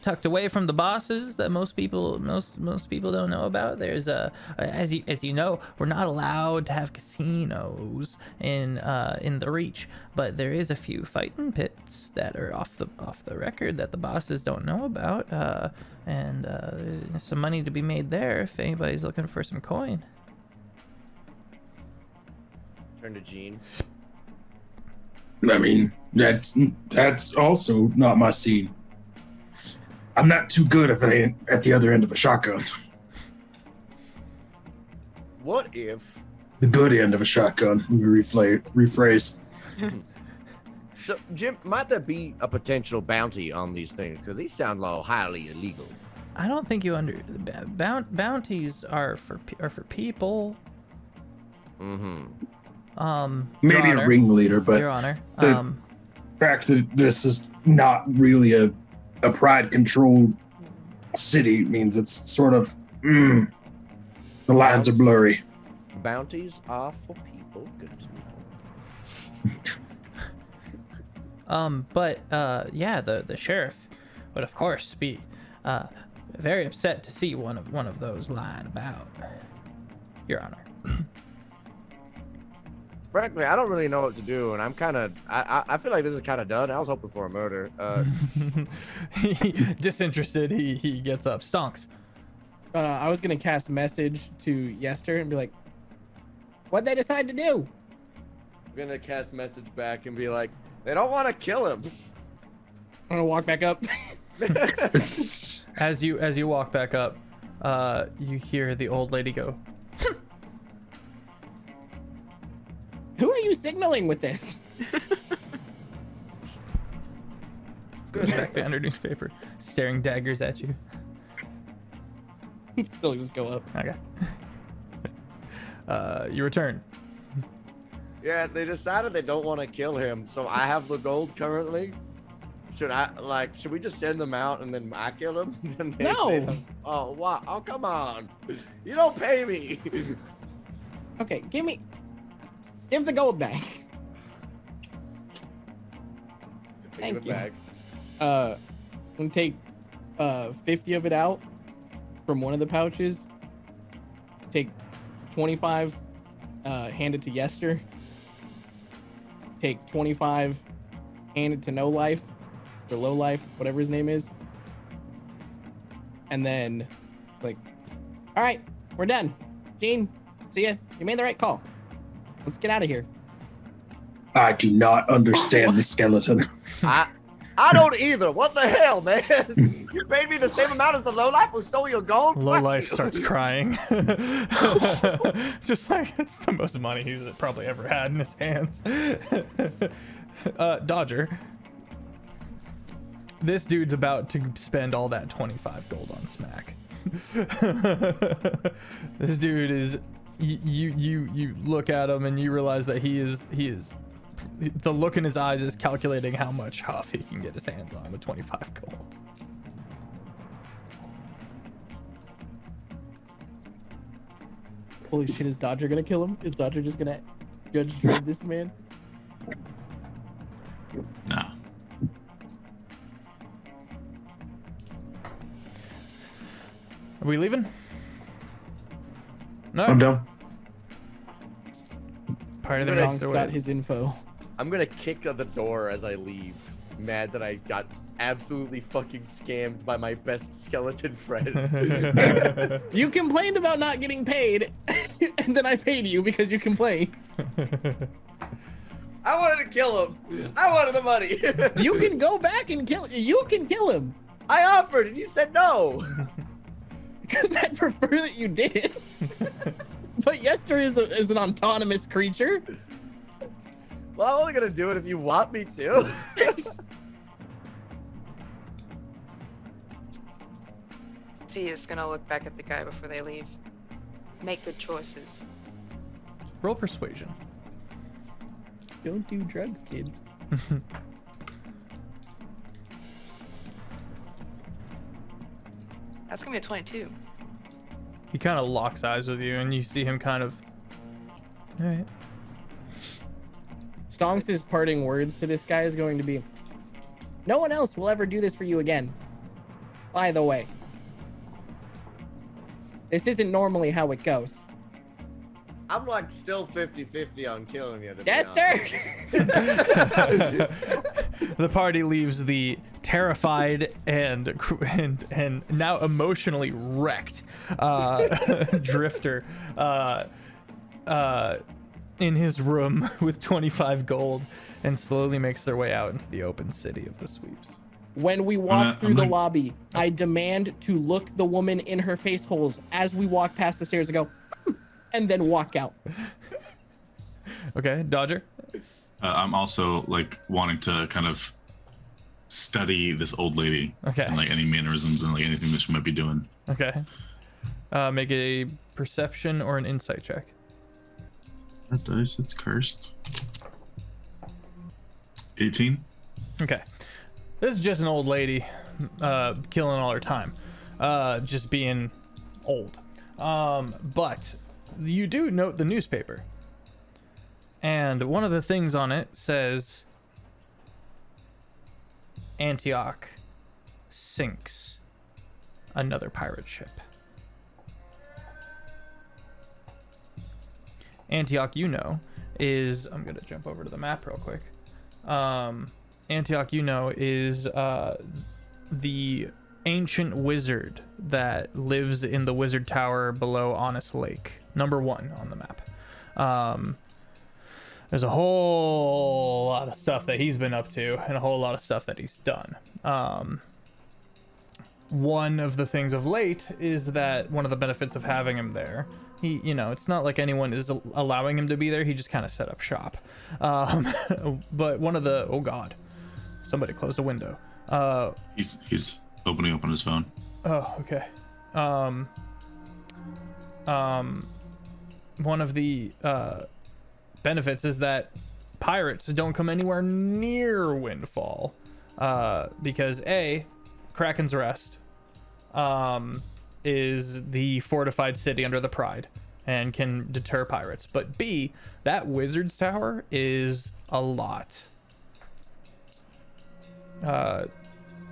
tucked away from the bosses that most people don't know about. There's as you know, we're not allowed to have casinos in the Reach, but there is a few fighting pits that are off the record that the bosses don't know about, and there's some money to be made there if anybody's looking for some coin. Turn to Gene. I mean, that's also not my scene. I'm not too good at the other end of a shotgun. What if? The good end of a shotgun. Let me rephrase. So, Jim, might there be a potential bounty on these things? Because these sound highly illegal. I don't think you bounties are for people. Maybe Your Honor, a ringleader, but Your Honor, the fact that this is not really a pride-controlled city means it's sort of the lines are blurry. Bounties are for people. Good to know. But yeah, the sheriff would of course be very upset to see one of those lying about, Your Honor. Frankly, I don't really know what to do, and I'm kind of, I feel like this is kind of done. I was hoping for a murder. Disinterested, he gets up. Stonks. I was gonna cast message to Yester and be like, "What'd they decide to do?" I'm gonna cast message back and be like, they don't want to kill him. I'm gonna walk back up. As you walk back up, you hear the old lady go, Who are you signaling with this? goes back behind her newspaper, staring daggers at you. Still just go up. Okay. You return. Yeah, they decided they don't want to kill him, so I have the gold currently. Should we just send them out and then I kill him? No. Oh, wow. Oh, come on. You don't pay me. Okay, give the gold back. Thank you. I'm gonna take 50 of it out from one of the pouches. Take 25, hand it to Yester. Take 25, hand it to No Life or Low Life, whatever his name is. And then, all right, we're done. Gene, see ya. You made the right call. Let's get out of here. I do not understand the skeleton. I don't either. What the hell, man? You paid me the same amount as the lowlife who stole your gold? Lowlife starts crying. Just like it's the most money he's probably ever had in his hands. Dodger. This dude's about to spend all that 25 gold on smack. This dude is you look at him and you realize that he is the look in his eyes is calculating how much huff he can get his hands on with 25 gold. Holy shit, is Dodger gonna kill him? Is Dodger just gonna judge this man? No. Are we leaving? No. I'm done. Part of the Strong's next got his info. I'm gonna kick at the door as I leave. mad that I got absolutely fucking scammed by my best skeleton friend. You complained about not getting paid, and then I paid you because you complained. I wanted to kill him. I wanted the money. You can go back and kill. You can kill him. I offered and you said no. Because I prefer that you did it. But Yester is an autonomous creature. Well, I'm only gonna do it if you want me to. C is gonna look back at the guy before they leave. Make good choices. Roll persuasion. Don't do drugs, kids. That's gonna be a 22. He kind of locks eyes with you, and you see him kind of. All right. Stonks' parting words to this guy is going to be, "No one else will ever do this for you again. By the way, this isn't normally how it goes." I'm like still 50-50 on killing you. Yester! The party leaves the terrified and now emotionally wrecked Drifter in his room with 25 gold and slowly makes their way out into the open city of the sweeps. When we walk through the lobby, I demand to look the woman in her face holes as we walk past the stairs and go, and then walk out. Okay, Dodger? I'm also like wanting to kind of study this old lady. Okay. And like any mannerisms and like anything that she might be doing. Okay. Make a perception or an insight check. That dice, it's cursed. 18. Okay. This is just an old lady killing all her time. Just being old. But you do note the newspaper. And one of the things on it says Antioch sinks another pirate ship. Antioch, you know, is... I'm going to jump over to the map real quick. Antioch, you know, is the ancient wizard that lives in the wizard tower below Honest Lake. Number 1 on the map. There's a whole lot of stuff that he's been up to and a whole lot of stuff that he's done. One of the things of late is that one of the benefits of having him there, he, you know, it's not like anyone is allowing him to be there. He just kind of set up shop. But one of the, oh God, somebody closed a window. He's opening up on his phone. Oh, okay. One of the benefits is that pirates don't come anywhere near Windfall because A, Kraken's Rest is the fortified city under the Pride and can deter pirates, but B, that wizard's tower is a lot.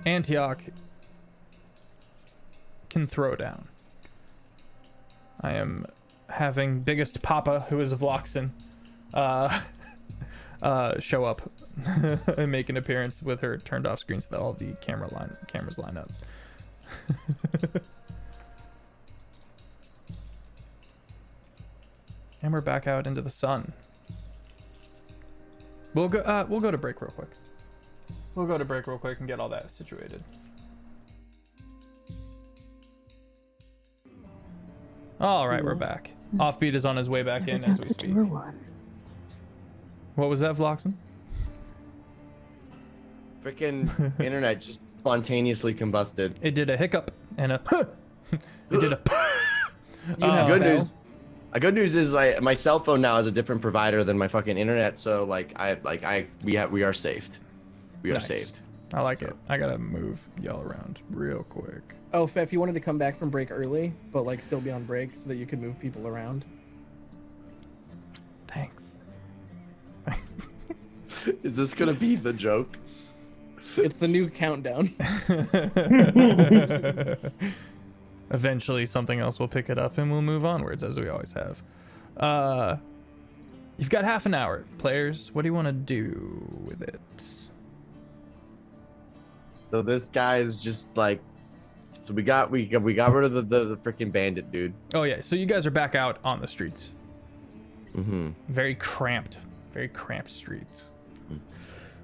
Antioch can throw down. I am having Biggest Papa, who is Vloxen, show up and make an appearance with her turned off screen so that all the cameras line up. And we're back out into the sun. We'll go to break real quick. We'll go to break real quick and get all that situated. All right, we're back. Offbeat is on his way back in as we speak. What was that, Vloxen? Freaking internet just spontaneously combusted. It did a hiccup and a it did a Good news is my cell phone now is a different provider than my fucking internet, so we are saved. We are Nice. saved. I like it. I gotta move y'all around real quick. Oh, Feff, you wanted to come back from break early, but like still be on break so that you could move people around. Thanks. Is this gonna be the joke? It's the new countdown. Eventually something else will pick it up and we'll move onwards as we always have. You've got half an hour, players. What do you want to do with it? So this guy is just like, so we got rid of the freaking bandit dude. Oh yeah, so you guys are back out on the streets. Mm-hmm. Very cramped streets.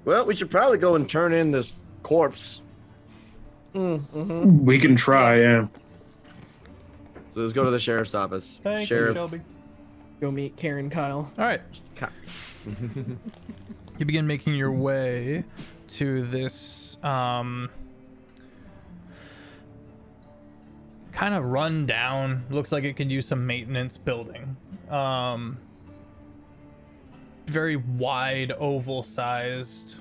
Well, we should probably go and turn in this corpse. We can try, yeah. So let's go to the sheriff's office. Thank you, Sheriff. Shelby. Go meet Karen Kyle. All right. You begin making your way to this kind of run down, looks like it could use some maintenance building. Very wide, oval sized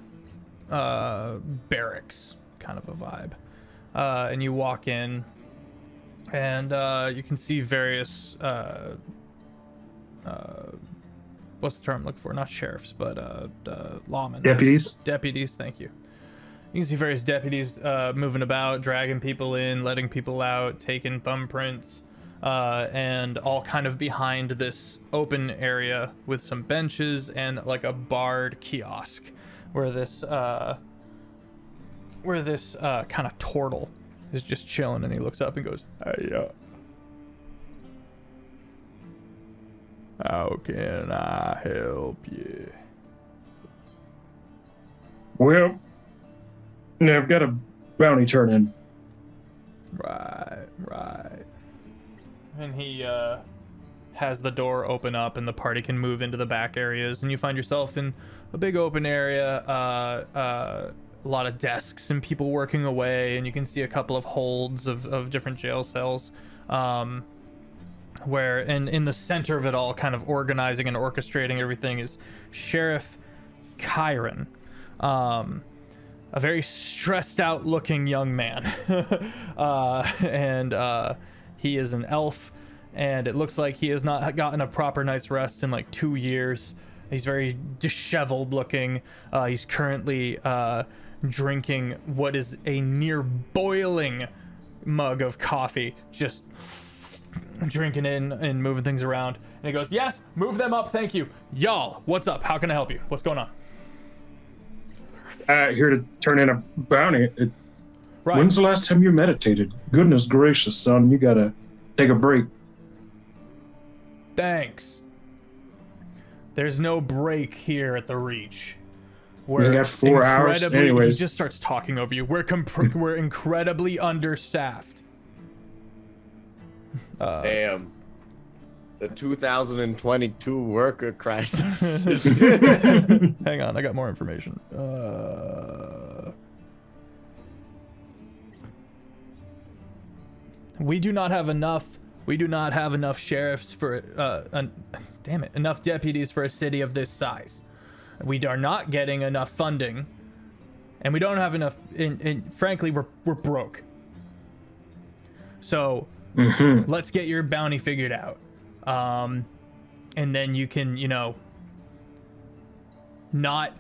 barracks kind of a vibe. And you walk in and you can see various what's the term I'm looking for? Not sheriffs, but lawmen. Deputies, thank you. You can see various deputies moving about, dragging people in, letting people out, taking thumbprints, and all kind of behind this open area with some benches and like a barred kiosk where this kind of turtle is just chilling, and he looks up and goes, "Hey, how can I help you?" Well, now I've got a bounty turn in. Right. And he has the door open up, and the party can move into the back areas, and you find yourself in a big open area, a lot of desks and people working away, and you can see a couple of holds of different jail cells, where in the center of it all, kind of organizing and orchestrating everything, is Sheriff Kyron, a very stressed out looking young man. And he is an elf, and it looks like he has not gotten a proper night's rest in like 2 years. He's very disheveled looking. He's currently drinking what is a near boiling mug of coffee, just drinking in and moving things around. And he goes, "Yes, move them up, thank you. Y'all, what's up? How can I help you? What's going on?" Here to turn in a bounty. Right. When's the last time you meditated? Goodness gracious, son, you gotta take a break. Thanks. There's no break here at the Reach. We got 4 hours anyways. He just starts talking over you. We're incredibly understaffed. Damn. The 2022 worker crisis. Hang on, I got more information. We do not have enough sheriffs for enough deputies for a city of this size. We are not getting enough funding, and we don't have enough. And frankly, we're broke. So let's get your bounty figured out, and then you can, not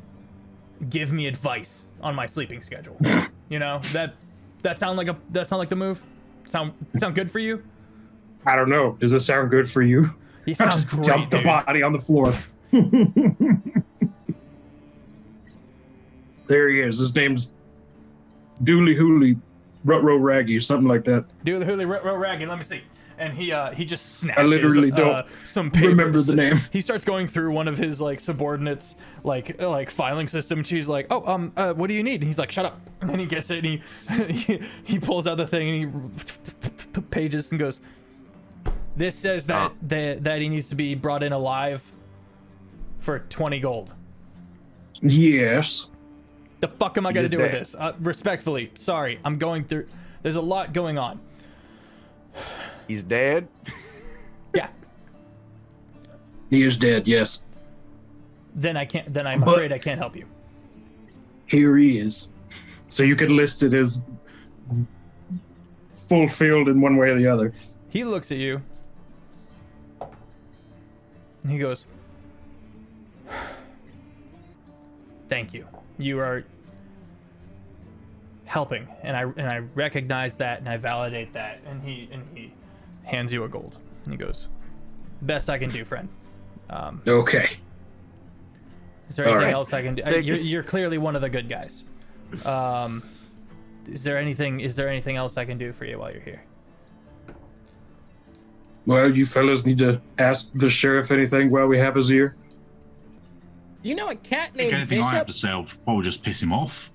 give me advice on my sleeping schedule. That sound like the move? Sound good for you? I don't know. Does it sound good for you? He sounds just great, dump the dude. body on the floor. There he is. His name's Dooley Hooley Rutro Raggy or something like that. Dooley Hooley Rutro Raggy. Let me see. And he just snatches. I literally don't some papers. remember the name. He starts going through one of his subordinates like filing system. She's like, what do you need? And he's like, shut up. And then he gets it, and he pulls out the thing, and he pages and goes, this says that he needs to be brought in alive for 20 gold. Yes. The fuck am I gonna do with dead. this? Respectfully, sorry, I'm going through. There's a lot going on. He's dead. Yeah. He is dead, yes. Then I'm afraid I can't help you. Here he is. So you could list it as fulfilled in one way or the other. He looks at you. And he goes, thank you. You are helping, and I recognize that, and I validate that. And he hands you a gold, and he goes, best I can do, friend. Okay. Is there anything right. else I can do? You're clearly one of the good guys. Is there anything else I can do for you while you're here? Well, you fellas need to ask the sheriff anything while we have his ear. Do you know a cat I think named anything I have to Bishop? say will probably just piss him off.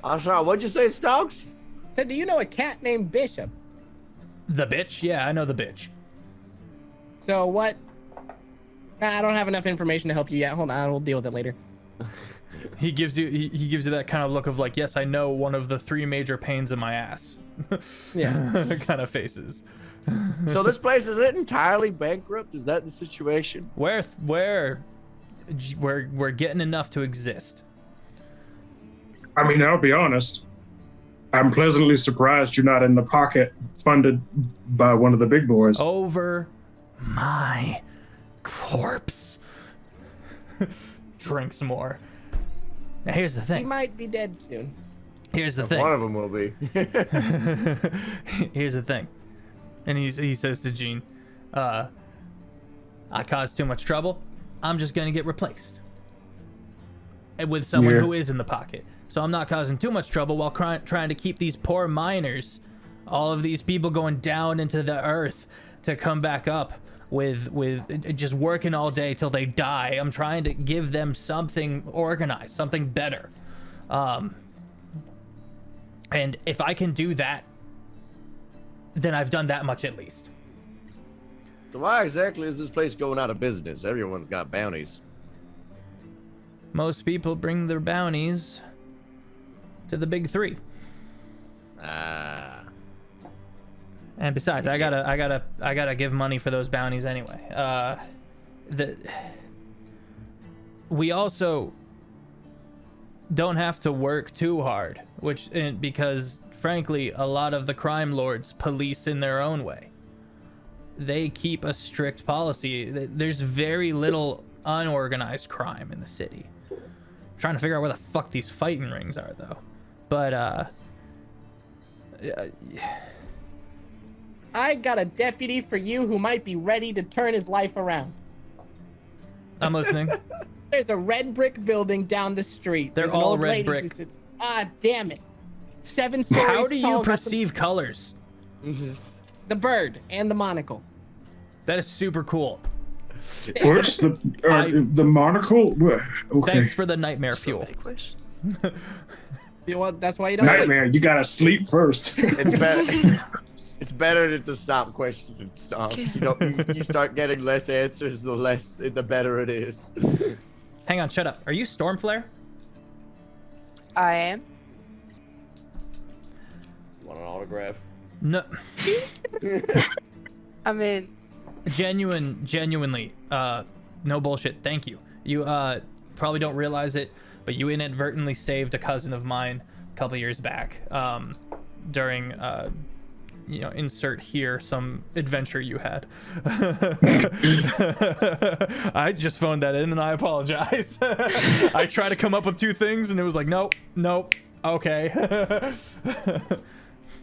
I'm sorry, what'd you say, Stokes? Said, do you know a cat named Bishop? The bitch? Yeah, I know the bitch. So what? I don't have enough information to help you yet. Hold on, we'll deal with it later. He gives you that kind of look of like, yes, I know one of the 3 major pains in my ass. Yeah. kind of faces. So this place is it entirely bankrupt? Is that the situation? We're getting enough to exist. I mean, I'll be honest. I'm pleasantly surprised you're not in the pocket funded by one of the big boys. Over my corpse. Drink some more. Now here's the He thing. might be dead soon. Here's the One thing. of them will be. Here's the thing. And he says to Jean, I caused too much trouble. I'm just gonna get replaced. And with someone Yeah. who is in the pocket. So I'm not causing too much trouble while trying to keep these poor miners, all of these people going down into the earth to come back up with just working all day till they die. I'm trying to give them something organized, something better. And if I can do that, then I've done that much at least. So why exactly is this place going out of business? Everyone's got bounties. Most people bring their bounties to the big 3. Ah. And besides, I gotta give money for those bounties anyway. We also don't have to work too hard, because frankly, a lot of the crime lords police in their own way. They keep a strict policy. There's very little unorganized crime in the city. I'm trying to figure out where the fuck these fighting rings are, though. But I got a deputy for you who might be ready to turn his life around. I'm listening. There's a red brick building down the street. They're There's an all old red lady brick. who sits, damn it. 7 stories How do tall, you got the- perceive colors? the bird and the monocle? That is super cool. What's the monocle? Okay. Thanks for the nightmare So fuel. many questions. You know what? That's why you don't sleep. Nightmare, you gotta sleep first. It's better. It's better to just stop questioning stuff. You start getting less answers, the better it is. Hang on, shut up. Are you Stormflare? I am. Want an autograph? No. I mean, Genuinely, no bullshit. Thank you. You probably don't realize it, but you inadvertently saved a cousin of mine a couple years back during insert here some adventure you had. I just phoned that in and I apologize. I tried to come up with 2 things and it was like, nope, okay.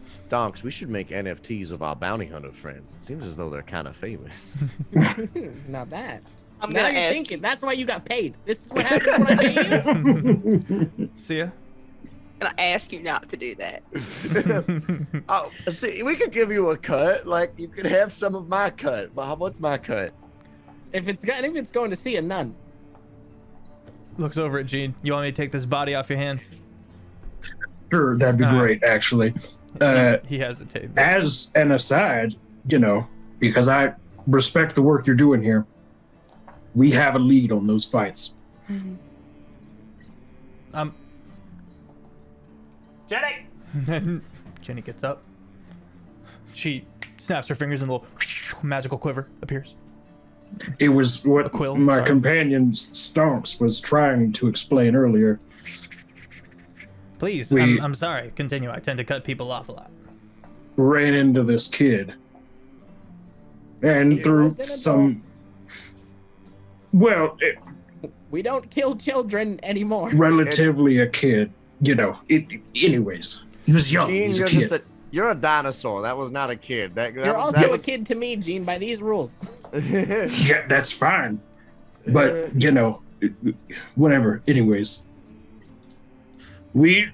Stonks, we should make NFTs of our bounty hunter friends. It seems as though they're kind of famous. Now that. I'm now gonna you're ask thinking. you. That's why you got paid. This is what happens when I pay you. See ya. I'm gonna ask you not to do that. Oh, see, we could give you a cut. Like, you could have some of my cut. But what's my cut? If it's going to see a nun. Looks over at Gene. You want me to take this body off your hands? Sure, that'd be great, actually. He hesitated. As an aside, because I respect the work you're doing here, we have a lead on those fights. Jenny! Jenny gets up. She snaps her fingers and a little magical quiver appears. It was A what quill, my sorry. companion Stonks was trying to explain earlier. Please, We- I'm sorry. Continue. I tend to cut people off a lot. Ran into this kid. And It through wasn't a some... Well, We don't kill children anymore. relatively a kid. Anyways. He was young. Gene, He's a you're kid. you're a dinosaur. That was not a kid. You're also a kid to me, Gene, by these rules. Yeah, that's fine. But, whatever. Anyways. We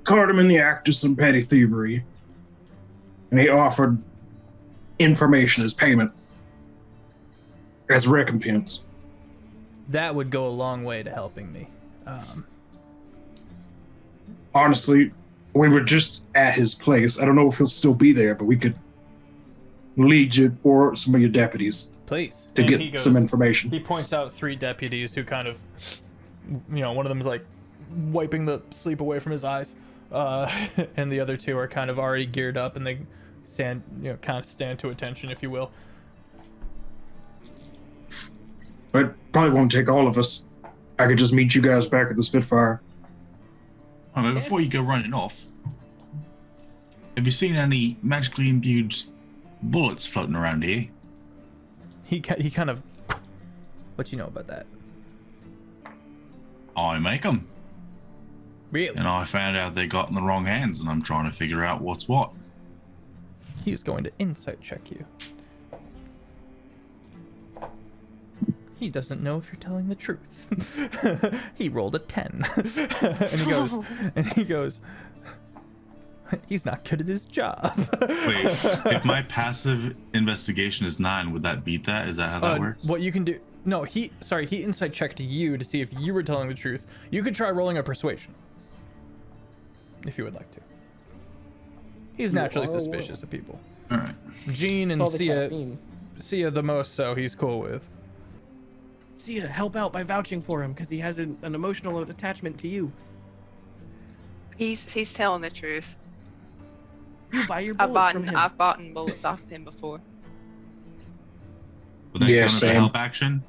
caught him in the act of some petty thievery, and he offered information as payment, as recompense. That would go a long way to helping me. Honestly, we were just at his place. I don't know if he'll still be there, but we could lead you or some of your deputies Please. to And get he goes- some information. He points out 3 deputies who kind of, one of them is like wiping the sleep away from his eyes, and the other 2 are kind of already geared up, and they stand, kind of stand to attention, if you will. But probably won't take all of us. I could just meet you guys back at the Spitfire. But before you go running off, have you seen any magically imbued bullets floating around here? He kind of, what you know about that? I make them. Really? And I found out they got in the wrong hands, and I'm trying to figure out what's what. He's going to insight check you. He doesn't know if you're telling the truth. He rolled a 10. and he goes, he's not good at his job. Wait, if my passive investigation is 9, would that beat that? Is that how that works? What you can do, no, he insight checked you to see if you were telling the truth. You could try rolling a persuasion. If you would like to. He's naturally suspicious of people. All right. Jean and All the Sia caffeine. the most so he's cool with. Sia, help out by vouching for him because he has an emotional attachment to you. He's telling the truth. You buy your I've bullets from him. bought bullets off of him before. Would that Yeah, count as a same. help action?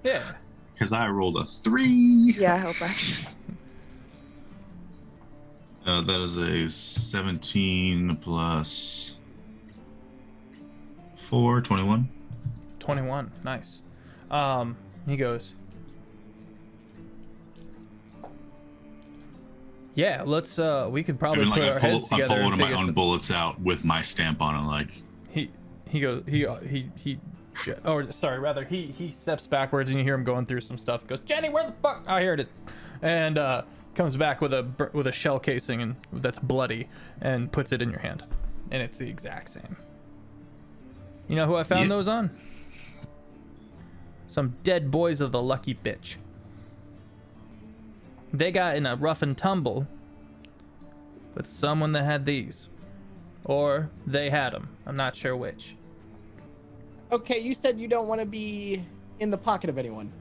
Yeah. Because I rolled a 3. Yeah, help action. That is a 17 plus 4, 21. 21. Nice. He goes, yeah, let's we could probably Even put like our I heads pull together one and of my figure own some- bullets out with my stamp on it, like he steps backwards and you hear him going through some stuff. Goes, Jenny, where the fuck? Oh, here it is. And comes back with a shell casing and that's bloody and puts it in your hand. And it's the exact same. You know who I found Yeah. those on? Some dead boys of the Lucky Bitch. They got in a rough and tumble with someone that had these. Or they had them. I'm not sure which. Okay, you said you don't want to be in the pocket of anyone.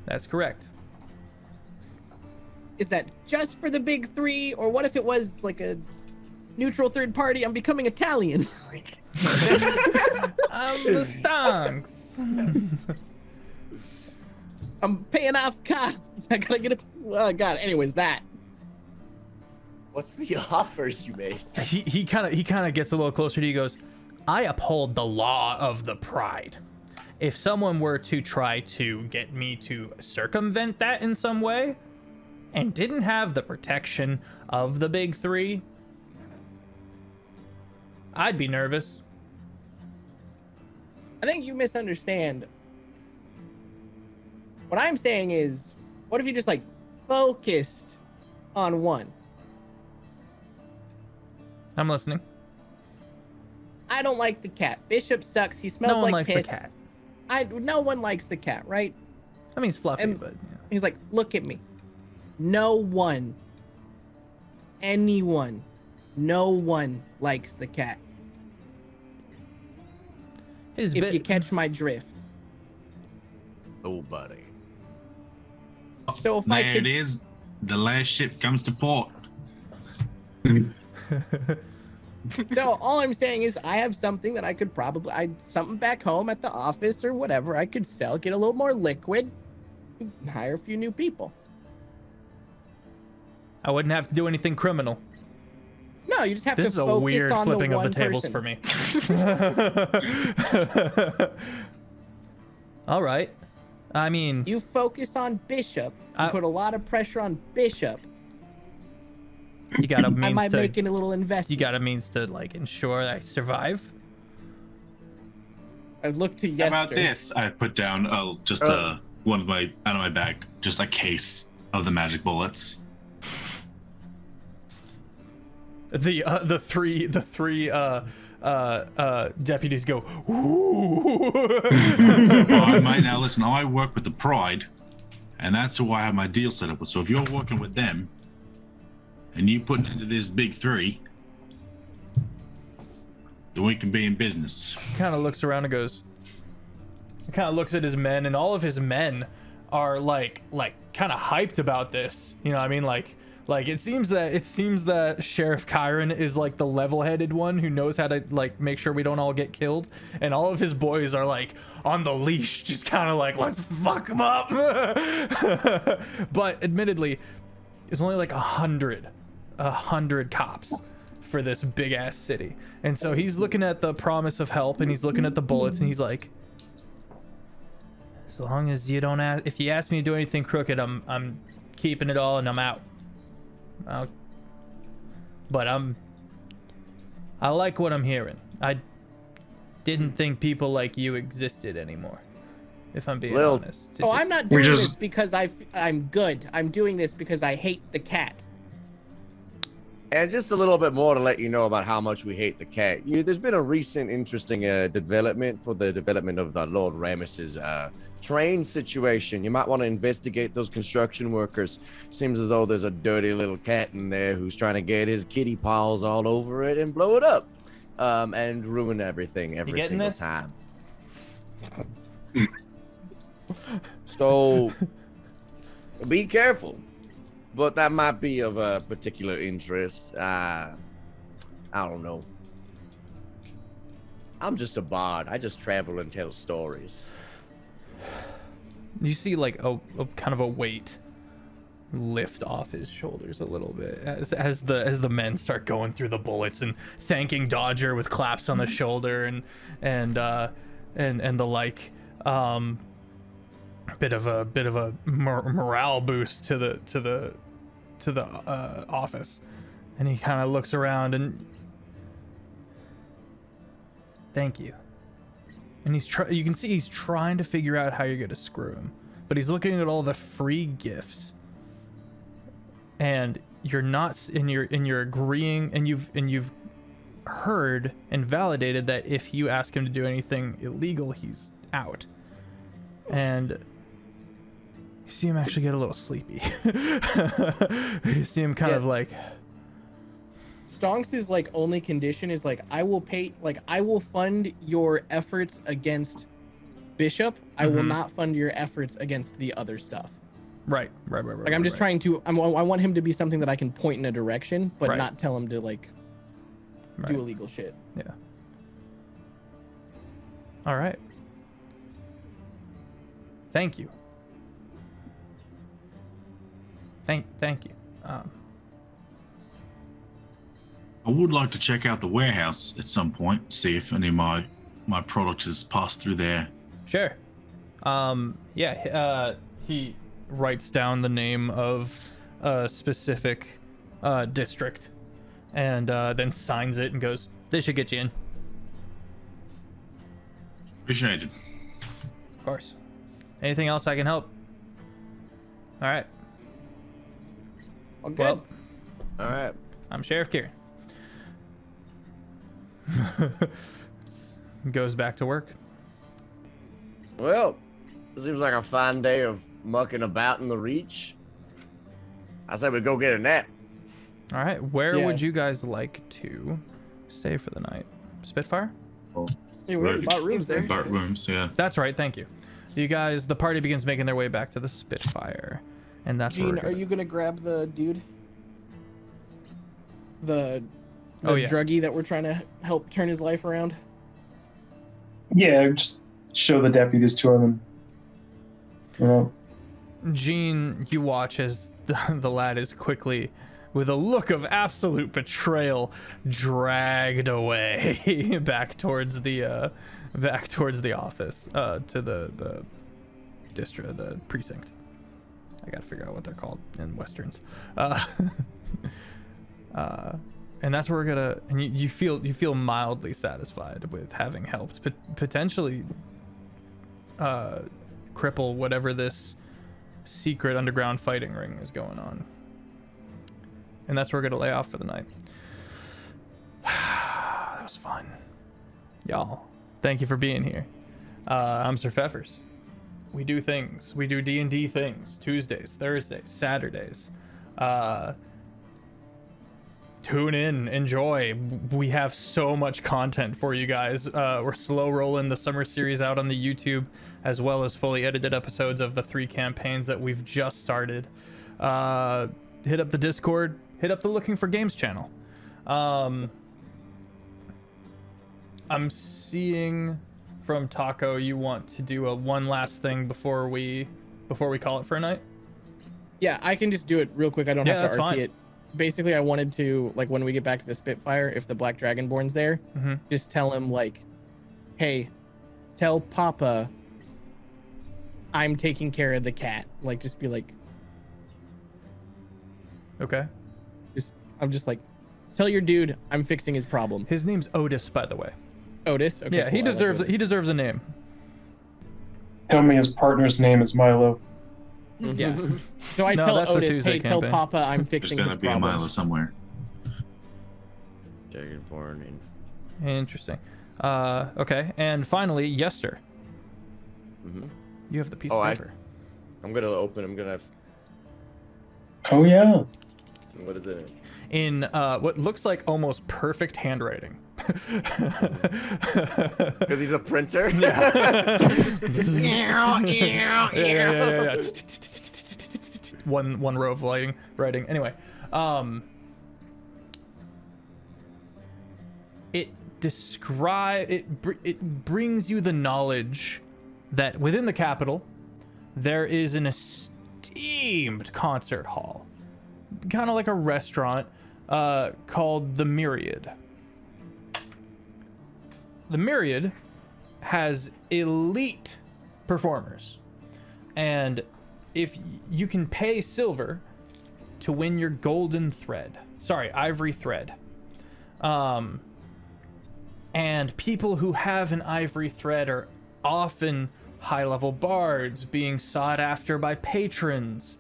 That's correct. Is that just for the big 3, or what if it was like a neutral third party? I'm becoming Italian. I'm the stonks. I'm paying off costs. I gotta get it. Oh God. Anyways, that. What's the offers you made? He kind of gets a little closer to you. He goes, I uphold the law of the pride. If someone were to try to get me to circumvent that in some way and didn't have the protection of the big 3, I'd be nervous. I think you misunderstand. What I'm saying is, what if you just like focused on one? I'm listening. I don't like the cat. Bishop sucks. He smells No one like likes piss. the cat. No one likes the cat, right? I mean, he's fluffy, And- but yeah. He's like, look at me. No one, anyone, no one likes the cat. His If bit- you catch my drift. Oh, buddy. So if I there could, it is. The last ship comes to port. so all I'm saying is I have something that I could something back home at the office or whatever I could sell, get a little more liquid, hire a few new people. I wouldn't have to do anything criminal. No, you just have This to is a focus weird on flipping the of the one tables person. for me. All right. I mean, You focus on Bishop, you put a lot of pressure on Bishop. you got a I means might to make it a little investment. you got a means to like ensure I survive. I looked to How yesterday. about this? I put down one of my out of my bag, just a case of the magic bullets. The three deputies go, ooh. All right, mate. Now listen, I work with the Pride, and that's who I have my deal set up with. So if you're working with them, and you put into this big three, then we can be in business. Kind of looks around and goes, kind of looks at his men, and all of his men are like kind of hyped about this. You know what I mean? Like it seems that Sheriff Kyron is like the level-headed one who knows how to like make sure we don't all get killed, and all of his boys are like on the leash, just kind of like, let's fuck him up. But admittedly, it's only like 100 cops for this big ass city, and so he's looking at the promise of help, and he's looking at the bullets, and he's like, as long as you don't ask, if you ask me to do anything crooked, I'm keeping it all and I'm out. But I like what I'm hearing. I didn't think people like you existed anymore, if I'm being honest. I'm not doing this because I'm good. I'm doing this because I hate the cat. And just a little bit more to let you know about how much we hate the cat. There's been a recent interesting development for the development of the Lord Rammus's train situation. You might want to investigate those construction workers. Seems as though there's a dirty little cat in there who's trying to get his kitty paws all over it and blow it up, and ruin everything every single time. So be careful. But that might be of a particular interest. I don't know. I'm just a bard. I just travel and tell stories. You see like a kind of a weight lift off his shoulders a little bit as the men start going through the bullets and thanking Dodger with claps on the shoulder and the like. Bit of a morale boost to the office, and he kind of looks around and thank you. And you can see he's trying to figure out how you're gonna screw him, but he's looking at all the free gifts, and you're not, and you're agreeing, and you've heard and validated that if you ask him to do anything illegal, he's out. And you see him actually get a little sleepy. You see him kind of like. Stonks' like only condition is like, I will fund your efforts against Bishop. I will not fund your efforts against the other stuff. Right. Like I'm just trying to. I want him to be something that I can point in a direction, but not tell him to like do illegal shit. Yeah. All right. Thank you. Thank you. I would like to check out the warehouse at some point, see if any of my product has passed through there. Sure. He writes down the name of a specific district and then signs it and goes, "This should get you in." Appreciated. Of course. Anything else I can help? All right. Good. Well, all right. I'm Sheriff Kieran. Goes back to work. Well, it seems like a fine day of mucking about in the Reach. I said we go get a nap. All right. Where would you guys like to stay for the night? Spitfire? Hey, we already bought rooms there. Bought rooms, yeah. That's right. Thank you. You guys, the party begins making their way back to the Spitfire. And that's Gene, where are you gonna grab the dude? The druggie that we're trying to help turn his life around? Yeah, just show the deputies to him. And, Gene, you watch as the lad is quickly, with a look of absolute betrayal, dragged away back towards the office, to the district, the precinct. I gotta figure out what they're called in westerns. And that's where we're gonna. And you feel mildly satisfied with having helped potentially cripple whatever this secret underground fighting ring is going on. And that's where we're gonna lay off for the night. fun. Y'all, thank you for being here. I'm SirFeffers. We do things. We do D&D things. Tuesdays, Thursdays, Saturdays. Tune in, enjoy. We have so much content for you guys. We're slow rolling the summer series out on the YouTube, as well as fully edited episodes of the 3 campaigns that we've just started. Hit up the Discord, hit up the Looking for Games channel. I'm seeing from Taco you want to do one last thing before we call it for a night. Yeah, I can just do it real quick. I don't Yeah, have to that's RP fine. it. Basically, I wanted to, like, when we get back to the Spitfire, if the Black Dragonborn's there, just tell him, like, hey, tell Papa I'm taking care of the cat. Like, just be like, Okay. I'm just like, tell your dude I'm fixing his problem. His name's Otis, by the way. Otis? Okay, Yeah, cool. he I like deserves Otis. he deserves a name. Tell me his partner's name is Milo. Yeah. So I No, tell that's the Otis, Tuesday hey, tell campaign. Papa I'm There's fixing gotta his be a problem. Milo somewhere. Dragonborn in. Interesting. Okay, and finally, Yester. You have the piece of paper. I'm gonna open. I'm gonna. Oh yeah. What is it? In what looks like almost perfect handwriting. Because he's a printer. Yeah. One row of writing. Anyway, it brings you the knowledge that within the capital there is an esteemed concert hall, kind of like a restaurant, called the Myriad. The Myriad has elite performers, and if you can pay silver to win your ivory thread, and people who have an ivory thread are often high-level bards being sought after by patrons,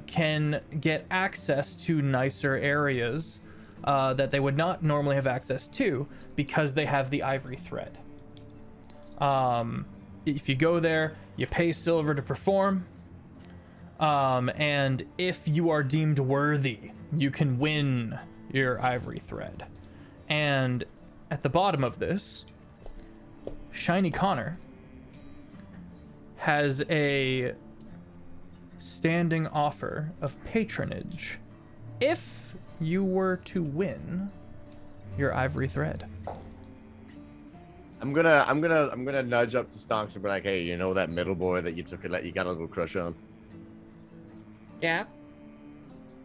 can get access to nicer areas that they would not normally have access to because they have the ivory thread. If you go there, you pay silver to perform, and if you are deemed worthy, you can win your ivory thread. And at the bottom of this, Shiny Connor has a standing offer of patronage if you were to win your ivory thread. I'm gonna nudge up to Stonks and be like, hey, you know that middle boy that you got a little crush on? Yeah,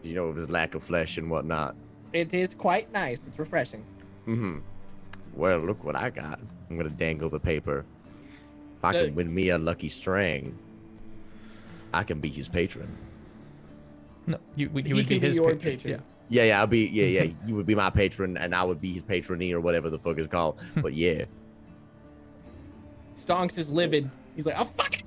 You know, of his lack of flesh and whatnot. it is quite nice. It's refreshing. Well, look what I got. I'm gonna dangle the paper. If I can win me a lucky string, I can be his patron. No, you He would be can be his your patron. patron. Yeah. I'll be you would be my patron and I would be his patronee or whatever the fuck it's called. But yeah. Stonks is livid. He's like, oh, fuck it.